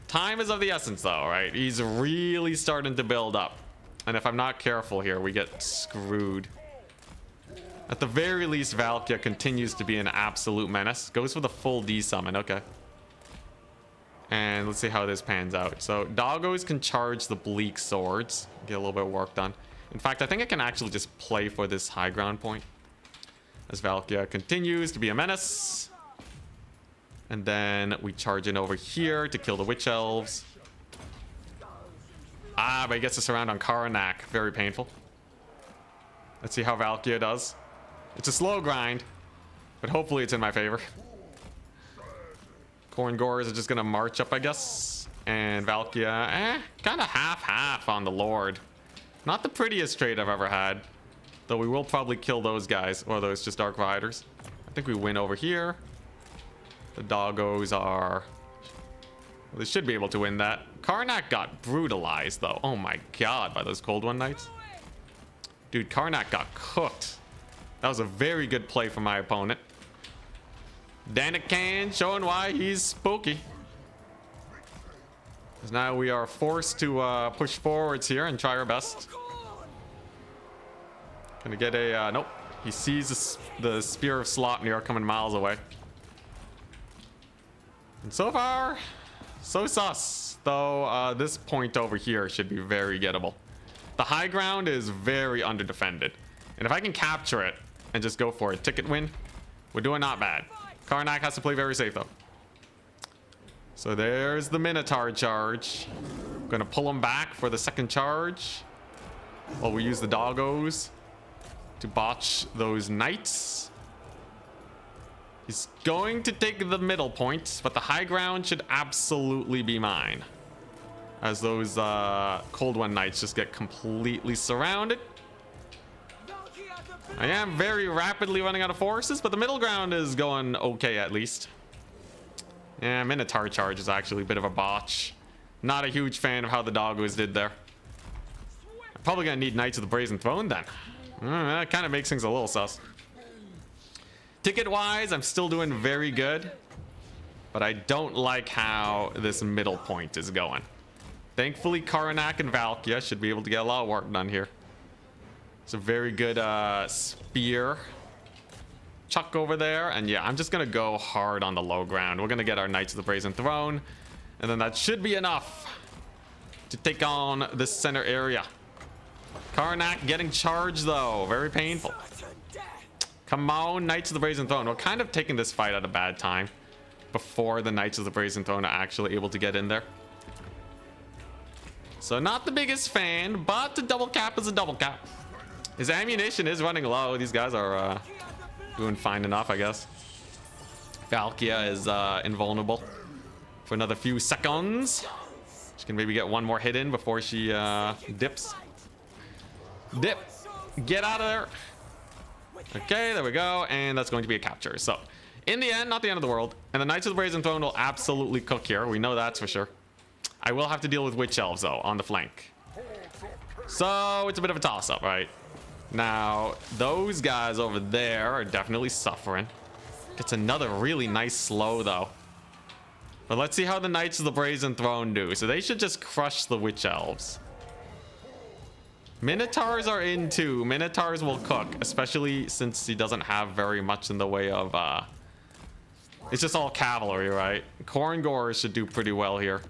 Time is of the essence, though, right? He's really starting to build up. And if I'm not careful here, we get screwed. At the very least, Valkyria continues to be an absolute menace. Goes for the full D-summon. Okay. And let's see how this pans out. So doggos can charge the bleak swords. Get a little bit of work done. In fact, I think I can actually just play for this high ground point. As Valkyria continues to be a menace. And then we charge in over here to kill the witch elves. Ah, but he gets a surround on Karnak. Very painful. Let's see how Valkyria does. It's a slow grind, but hopefully it's in my favor. Corn Gores are just gonna march up, I guess. And Valkyria, kind of half-half on the Lord. Not the prettiest trade I've ever had. Though we will probably kill those guys, or those just Dark Riders. I think we win over here. The doggos are... Well, they should be able to win that. Karnak got brutalized, though. Oh my god, by those Cold One Knights. Dude, Karnak got cooked. That was a very good play from my opponent. Danican showing why he's spooky. Because now we are forced to push forwards here and try our best. Gonna get a... nope. He sees the Spear of Slopnir coming miles away. And so far, so sus. Though this point over here should be very gettable. The high ground is very underdefended. And if I can capture it and just go for a ticket win, we're doing not bad. Karnak has to play very safe, though. So there's the Minotaur charge. I'm gonna pull him back for the second charge. While we use the doggos to botch those knights. He's going to take the middle point, but the high ground should absolutely be mine. As those Cold One Knights just get completely surrounded. I am very rapidly running out of forces, but the middle ground is going okay at least. Yeah, Minotaur charge is actually a bit of a botch. Not a huge fan of how the doggos did there. I'm probably gonna need Knights of the Brazen Throne then. That kind of makes things a little sus. Ticket-wise, I'm still doing very good. But I don't like how this middle point is going. Thankfully, Karanak and Valkia should be able to get a lot of work done here. It's a very good spear chuck over there. And yeah, I'm just going to go hard on the low ground. We're going to get our Knights of the Brazen Throne. And then that should be enough to take on this center area. Karanak getting charged, though. Very painful. Come on, Knights of the Brazen Throne. We're kind of taking this fight at a bad time. Before the Knights of the Brazen Throne are actually able to get in there. So not the biggest fan, but the double cap is a double cap. His ammunition is running low. These guys are doing fine enough, I guess. Valkia is invulnerable for another few seconds. She can maybe get one more hit in before she dips. Dip. Get out of there. Okay, there we go. And that's going to be a capture. So in the end, not the end of the world. And the Knights of the Brazen Throne will absolutely cook here. We know that's for sure. I will have to deal with Witch Elves, though, on the flank. So it's a bit of a toss-up, right? Now, those guys over there are definitely suffering. Gets another really nice slow, though. But let's see how the Knights of the Brazen Throne do. So they should just crush the Witch Elves. Minotaurs are in, too. Minotaurs will cook, especially since he doesn't have very much in the way of... It's just all cavalry, right? Korngors should do pretty well here.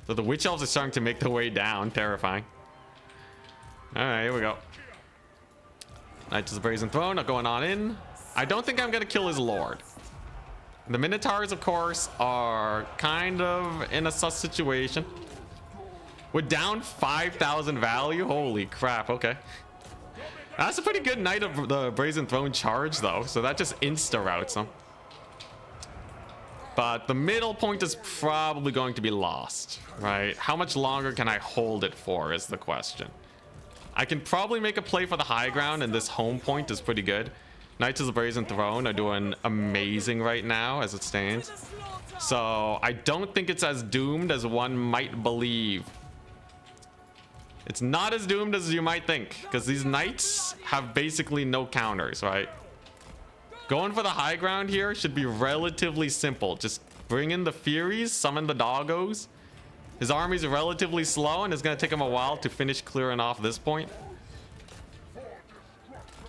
So the Witch Elves are starting to make their way down. Terrifying. Alright, here we go. Knights of the Brazen Throne are going on in. I don't think I'm going to kill his lord. The Minotaurs, of course, are kind of in a sus situation. We're down 5,000 value. Holy crap, okay. That's a pretty good Knight of the Brazen Throne charge, though. So that just insta-routes them. But the middle point is probably going to be lost, right? How much longer can I hold it for is the question. I can probably make a play for the high ground, and this home point is pretty good. Knights of the Brazen Throne are doing amazing right now as it stands. So I don't think it's as doomed as one might believe. It's not as doomed as you might think, because these knights have basically no counters, right? Going for the high ground here should be relatively simple. Just bring in the Furies, summon the doggos. His army's relatively slow, and it's going to take him a while to finish clearing off this point.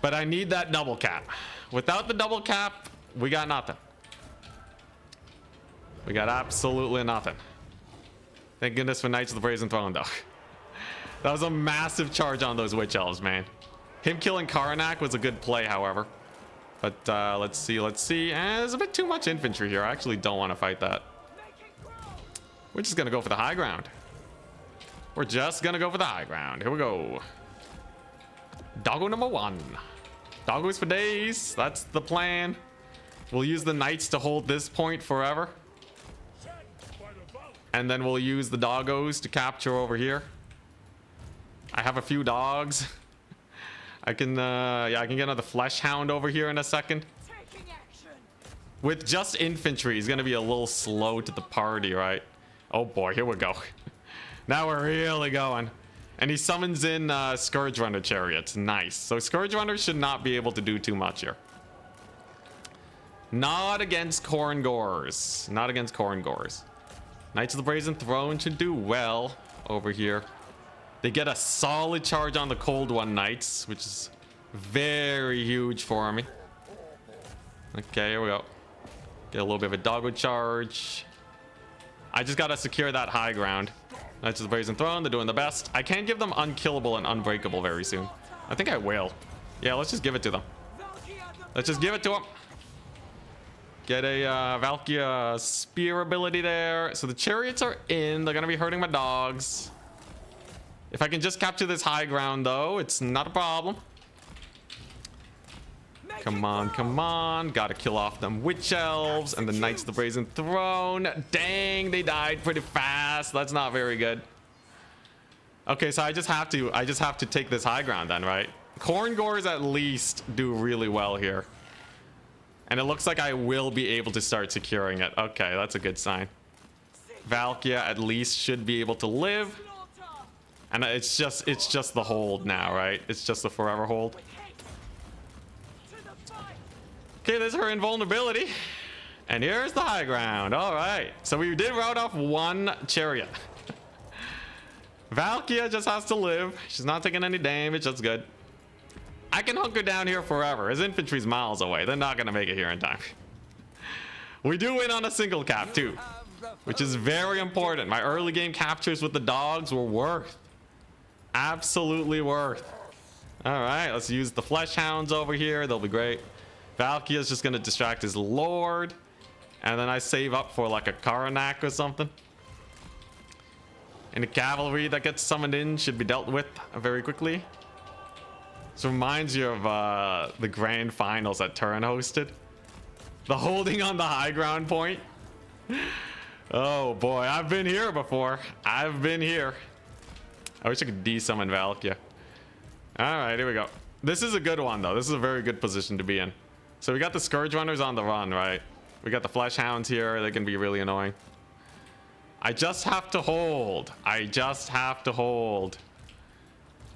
But I need that double cap. Without the double cap, we got nothing. We got absolutely nothing. Thank goodness for Knights of the Brazen Throne, though. That was a massive charge on those Witch Elves, man. Him killing Karanak was a good play, however. But let's see. There's a bit too much infantry here. I actually don't want to fight that. We're just going to go for the high ground. We're just going to go for the high ground. Here we go. Doggo number 1. Doggos for days. That's the plan. We'll use the knights to hold this point forever. And then we'll use the doggos to capture over here. I have a few dogs. I can get another flesh hound over here in a second. With just infantry, he's gonna be a little slow to the party, right? Oh boy, here we go. Now we're really going. And he summons in Scourge Runner chariots. Nice. So Scourge Runners should not be able to do too much here. Not against Korngors. Not against Korngors. Knights of the Brazen Throne should do well over here. They get a solid charge on the Cold One Knights, which is very huge for me. Okay, here we go. Get a little bit of a doggo charge. I just gotta secure that high ground. Knights of the Brazen Throne, they're doing the best. I can give them unkillable and unbreakable very soon. I think I will. Yeah, let's just give it to them. Let's just give it to them. Get a Valkia spear ability there. So the chariots are in. They're gonna be hurting my dogs. If I can just capture this high ground, though, it's not a problem. Come on, come on. Gotta kill off them Witch Elves and the Knights of the Brazen Throne. Dang, they died pretty fast. That's not very good. Okay, so I just have to take this high ground then, right? Korngors at least do really well here. And it looks like I will be able to start securing it. Okay, that's a good sign. Valkia at least should be able to live. And it's just the hold now, right? It's just the forever hold. Okay, there's her invulnerability. And here's the high ground. All right. So we did rout off one chariot. Valkia just has to live. She's not taking any damage. That's good. I can hunker down here forever. His infantry's miles away. They're not going to make it here in time. We do win on a single cap too, which is very important. My early game captures with the dogs were worth. Absolutely worth. All right, let's use the flesh hounds over here. They'll be great. Valkia's just going to distract his lord. And then I save up for like a Karanak or something. And the cavalry that gets summoned in should be dealt with very quickly. This reminds you of the grand finals that Turin hosted. The holding on the high ground point. Oh boy, I've been here before. I've been here. I wish I could de-summon Valkia. Alright, here we go. This is a good one though. This is a very good position to be in. So we got the Scourge Runners on the run, right? We got the Flesh Hounds here. They can be really annoying. I just have to hold. I just have to hold.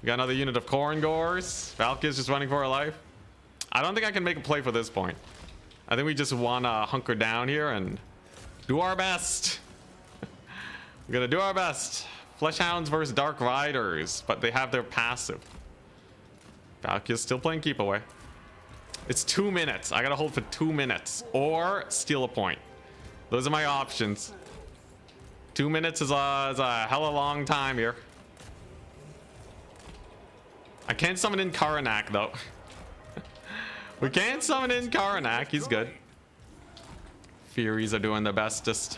We got another unit of Corn Gores. Valky's just running for her life. I don't think I can make a play for this point. I think we just want to hunker down here and do our best. We're going to do our best. Flesh Hounds versus Dark Riders, but they have their passive. Valky's still playing keep away. It's 2 minutes. I got to hold for 2 minutes or steal a point. Those are my options. 2 minutes is a hella long time here. I can't summon in Karanak though. We can't summon in Karanak. He's good. Furies are doing their bestest.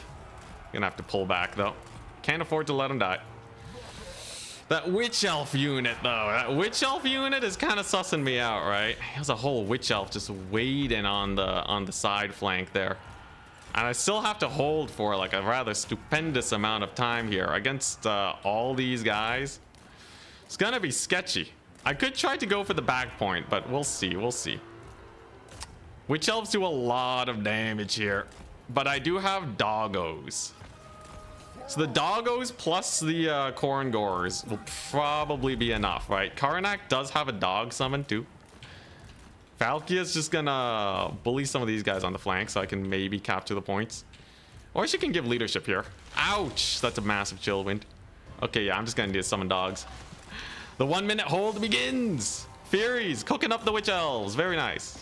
Gonna have to pull back though. Can't afford to let him die. That Witch Elf unit though. That Witch Elf unit is kind of sussing me out, right? He has a whole Witch Elf just waiting on the side flank there. And I still have to hold for like a rather stupendous amount of time here against all these guys. It's gonna be sketchy. I could try to go for the back point, but we'll see. We'll see. Witch Elves do a lot of damage here, but I do have doggos. So the doggos plus the Corn Gores will probably be enough, right? Karanak does have a dog summon too. Valkia's just gonna bully some of these guys on the flank so I can maybe capture the points. Or she can give leadership here. Ouch! That's a massive chill wind. Okay, yeah, I'm just gonna need to summon dogs. The 1 minute hold begins. Furies cooking up the Witch Elves. Very nice.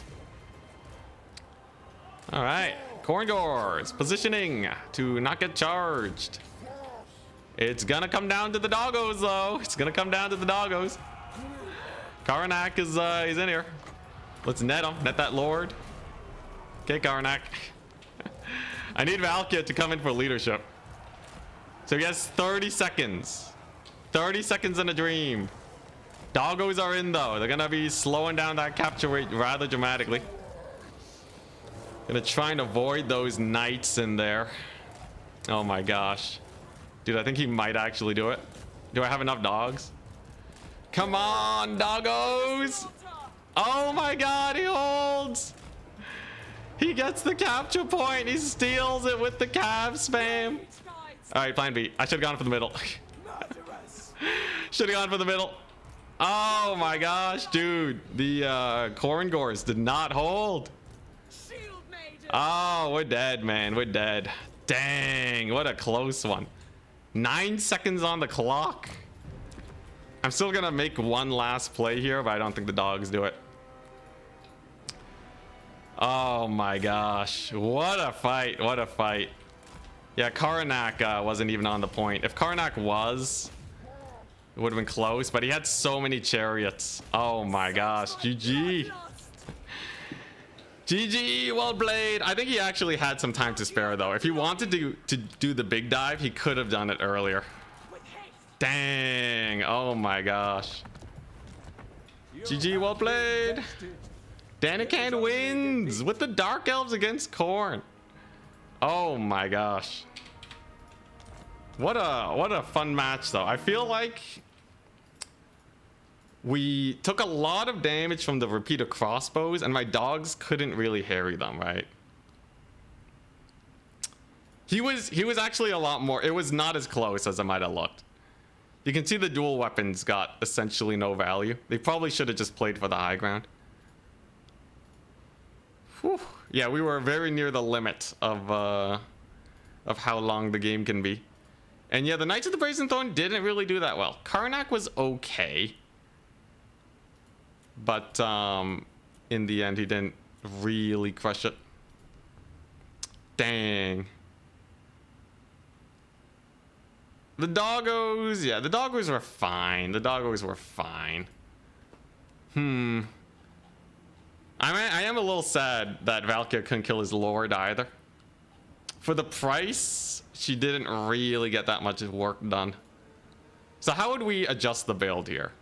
All right, Corn Gores positioning to not get charged. It's gonna come down to the doggos though. It's gonna come down to the doggos. Karanak is he's in here. Let's net him. Net that lord. Okay, Karanak. I need Valkia to come in for leadership. So he has 30 seconds. 30 seconds in a dream. Doggos are in though. They're gonna be slowing down that capture rate rather dramatically. Gonna try and avoid those knights in there. Oh my gosh. Dude, I think he might actually do it. Do I have enough dogs? Come on, doggos! Oh my god, he holds! He gets the capture point. He steals it with the cav spam. Alright, plan B. I should have gone for the middle. Should have gone for the middle. Oh my gosh, dude. The Corn Gores did not hold. Oh, we're dead, man. We're dead. Dang, what a close one. 9 seconds on the clock. I'm still gonna make one last play here, but I don't think the dogs do it. Oh my gosh, what a fight. What a fight. Yeah, Karanak wasn't even on the point. If Karanak was, it would have been close, but he had so many chariots. Oh my gosh, GG. GG, well played. I think he actually had some time to spare though. If he wanted to do the big dive, he could have done it earlier. Dang, oh my gosh. GG, well played. Danican wins with the Dark Elves against Khorne. Oh my gosh. What a fun match though. I feel like we took a lot of damage from the repeated crossbows and my dogs couldn't really harry them, right? He was actually a lot more. It was not as close as it might have looked. You can see the dual weapons got essentially no value. They probably should have just played for the high ground. Whew. Yeah, we were very near the limit of how long the game can be. And yeah, the Knights of the Brazen Throne didn't really do that well. Karnak was okay. But in the end, he didn't really crush it. Dang. The doggos, yeah, the doggos were fine. The doggos were fine. I am a little sad that Valkyria couldn't kill his lord either. For the price, she didn't really get that much work done. So how would we adjust the build here?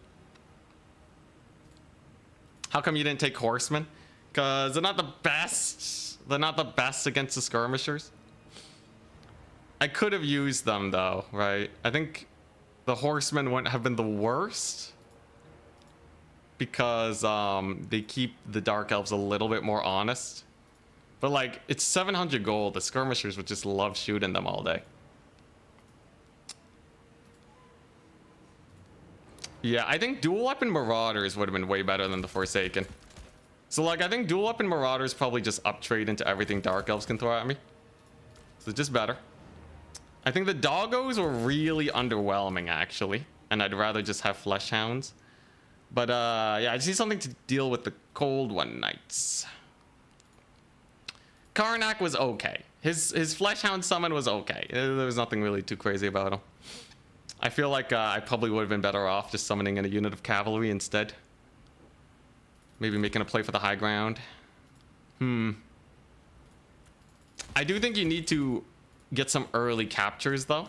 How come you didn't take horsemen? Because they're not the best. They're not the best against the skirmishers. I could have used them though, right? I think the horsemen wouldn't have been the worst. Because they keep the dark elves a little bit more honest. But like, it's 700 gold. The skirmishers would just love shooting them all day. Yeah, I think dual weapon marauders would have been way better than the Forsaken. So like, I think dual weapon marauders probably just uptrade into everything dark elves can throw at me. So just better. I think the doggos were really underwhelming actually. And I'd rather just have flesh hounds. But yeah, I just need something to deal with the cold one knights. Karnak was okay. His flesh hound summon was okay. There was nothing really too crazy about him. I feel like I probably would have been better off just summoning in a unit of cavalry instead. Maybe making a play for the high ground. I do think you need to get some early captures though.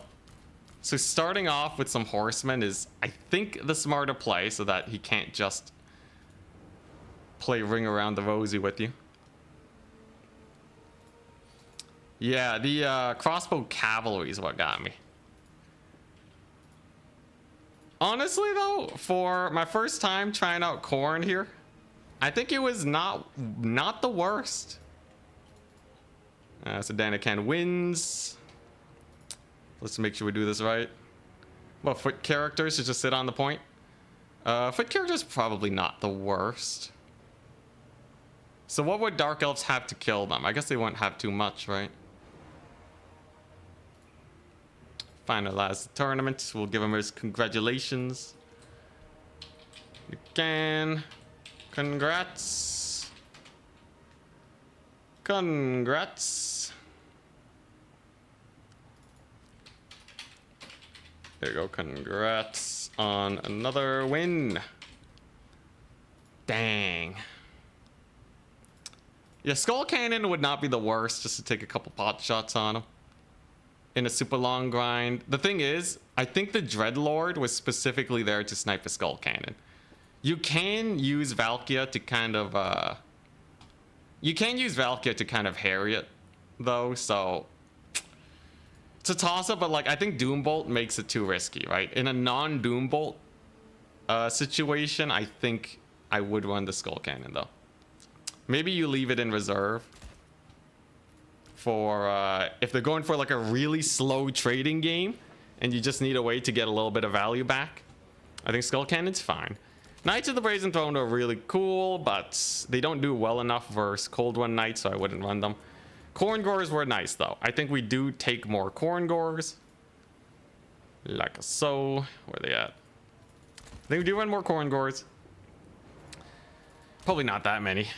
So starting off with some horsemen is, I think, the smarter play so that he can't just play ring around the rosy with you. Yeah, the crossbow cavalry is what got me. Honestly though, for my first time trying out Khorne here, I think it was not the worst. So Danican wins. Let's make sure we do this right. Well, foot characters should just sit on the point. Foot characters probably not the worst. So what would dark elves have to kill them? I guess they won't have too much, right? Finalize the tournament. We'll give him his congratulations. You can. Congrats. Congrats. There you go. Congrats on another win. Dang. Yeah, Skull Cannon would not be the worst just to take a couple pot shots on him in a super long grind. The thing is, I think the Dreadlord was specifically there to snipe a Skull Cannon. You can use Valkyria to kind of harry it though, so it's a toss-up, but like I think Doombolt makes it too risky, right? In a non-Doombolt situation, I think I would run the Skull Cannon though. Maybe you leave it in reserve for if they're going for like a really slow trading game and you just need a way to get a little bit of value back. I think Skull Cannon's fine. Knights of the Brazen Throne are really cool, but they don't do well enough versus Cold One Knights, so I wouldn't run them. Khorngors were nice though. I think we do take more Khorngors. Like so. Where are they at? I think we do run more Khorngors. Probably not that many.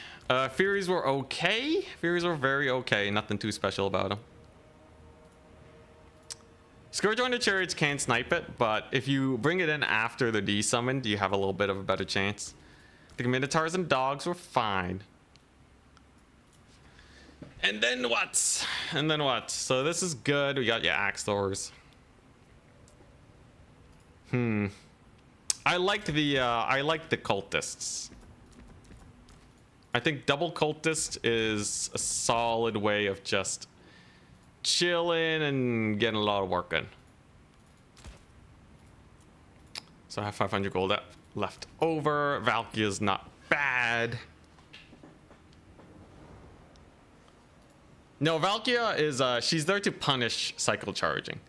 Furies were okay. Furies were very okay. Nothing too special about them. Scourge on the Chariots can snipe it, but if you bring it in after they're desummoned, you have a little bit of a better chance. The Minotaurs and Dogs were fine. And then what? And then what? So this is good. We got your Axe Thors. I liked the cultists. I think double cultist is a solid way of just chilling and getting a lot of work in. So I have 500 gold left over. Valkyria's not bad. No, Valkyria is she's there to punish cycle charging.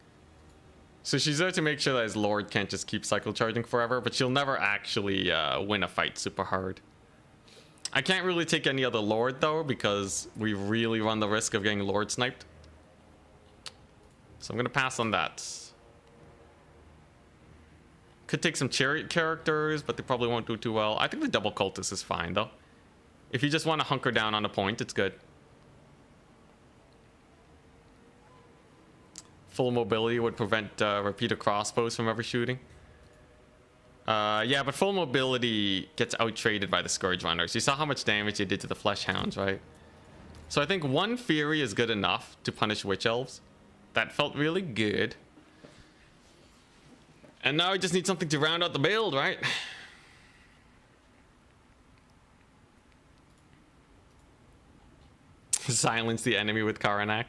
So she's there to make sure that his lord can't just keep cycle charging forever, but she'll never actually win a fight super hard. I can't really take any other Lord though, because we really run the risk of getting Lord sniped. So I'm gonna pass on that. Could take some chariot characters, but they probably won't do too well. I think the double cultist is fine though. If you just want to hunker down on a point, it's good. Full mobility would prevent repeater crossbows from ever shooting. Yeah, but full mobility gets out-traded by the Scourge Runners. You saw how much damage they did to the Flesh Hounds, right? So I think one Fury is good enough to punish Witch Elves. That felt really good. And now I just need something to round out the build, right? Silence the enemy with Karanak.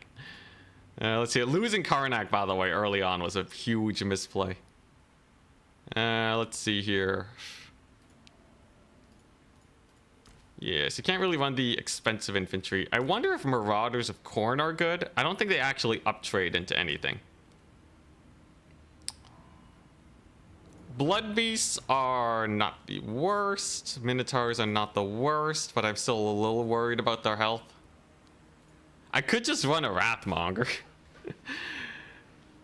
Let's see. Losing Karanak, by the way, early on was a huge misplay. Let's see here. Yes, you can't really run the expensive infantry. I wonder if Marauders of Khorne are good. I don't think they actually uptrade into anything. Blood Beasts are not the worst. Minotaurs are not the worst, but I'm still a little worried about their health. I could just run a Wrathmonger.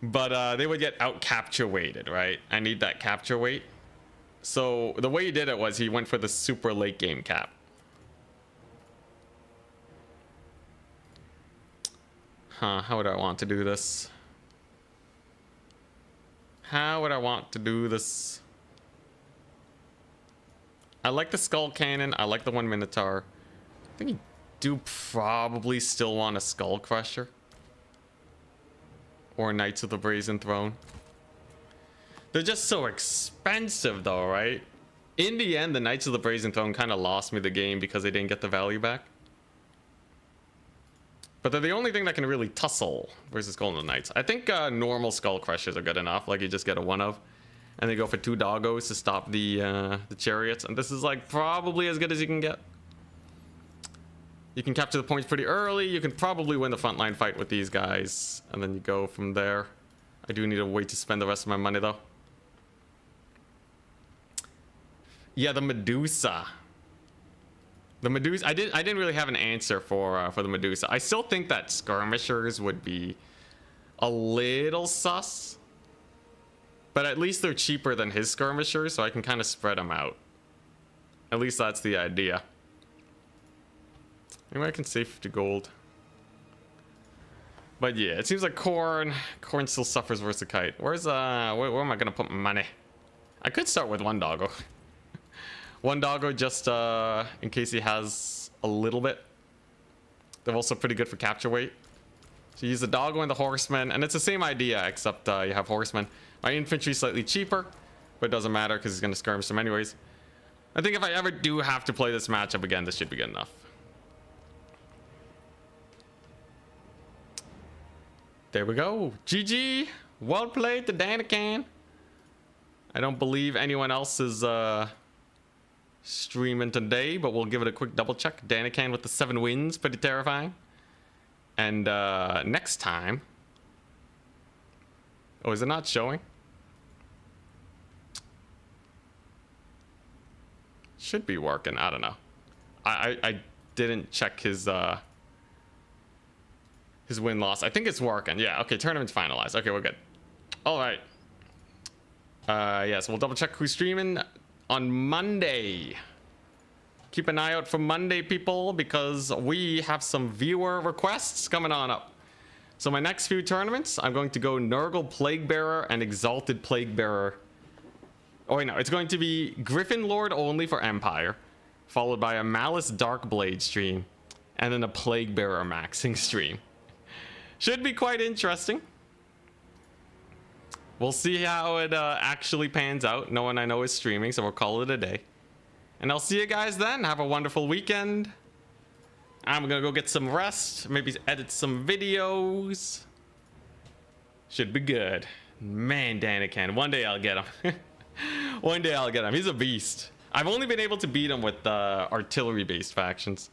But they would get out capture weighted, right? I need that capture weight. So the way he did it was he went for the super late game cap. Huh, how would I want to do this? How would I want to do this? I like the Skull Cannon. I like the one Minotaur. I think you do probably still want a Skull Crusher. Or Knights of the Brazen Throne. They're just so expensive though, right? In the end, the Knights of the Brazen Throne kind of lost me the game because they didn't get the value back. But they're the only thing that can really tussle versus Golden Knights. I think normal Skull Crushers are good enough. Like you just get a one of. And they go for 2 doggos to stop the chariots. And this is like probably as good as you can get. You can capture the points pretty early. You can probably win the frontline fight with these guys. And then you go from there. I do need a way to spend the rest of my money though. Yeah, the Medusa. The Medusa, I didn't really have an answer for the Medusa. I still think that skirmishers would be a little sus. But at least they're cheaper than his skirmishers, so I can kind of spread them out. At least that's the idea. Maybe I can save 50 gold. But yeah, it seems like Khorne still suffers versus Kite. Where's where am I gonna put my money? I could start with one doggo. One doggo just in case he has a little bit. They're also pretty good for capture weight. So you use the doggo and the horseman, and it's the same idea except you have horsemen. My infantry slightly cheaper, but it doesn't matter because he's gonna skirmish them anyways. I think if I ever do have to play this matchup again, this should be good enough. There we go. GG. Well played to Danican. I don't believe anyone else is streaming today, but we'll give it a quick double check. Danican with the 7 wins. Pretty terrifying. And next time... Oh, is it not showing? Should be working. I don't know. I didn't check his win-loss. I think it's working. Yeah, okay, tournament's finalized. Okay, we're good. All right. Yeah, so we'll double check who's streaming on Monday. Keep an eye out for Monday, people, because we have some viewer requests coming on up. So my next few tournaments, I'm going to go Nurgle Plaguebearer and Exalted Plaguebearer. Oh, wait, no, it's going to be Griffin Lord only for Empire, followed by a Malice Darkblade stream, and then a Plaguebearer maxing stream. Should be quite interesting. We'll see how it actually pans out. No one I know is streaming, so we'll call it a day. And I'll see you guys then. Have a wonderful weekend. I'm gonna go get some rest. Maybe edit some videos. Should be good. Man, Danican. One day I'll get him. One day I'll get him. He's a beast. I've only been able to beat him with artillery-based factions.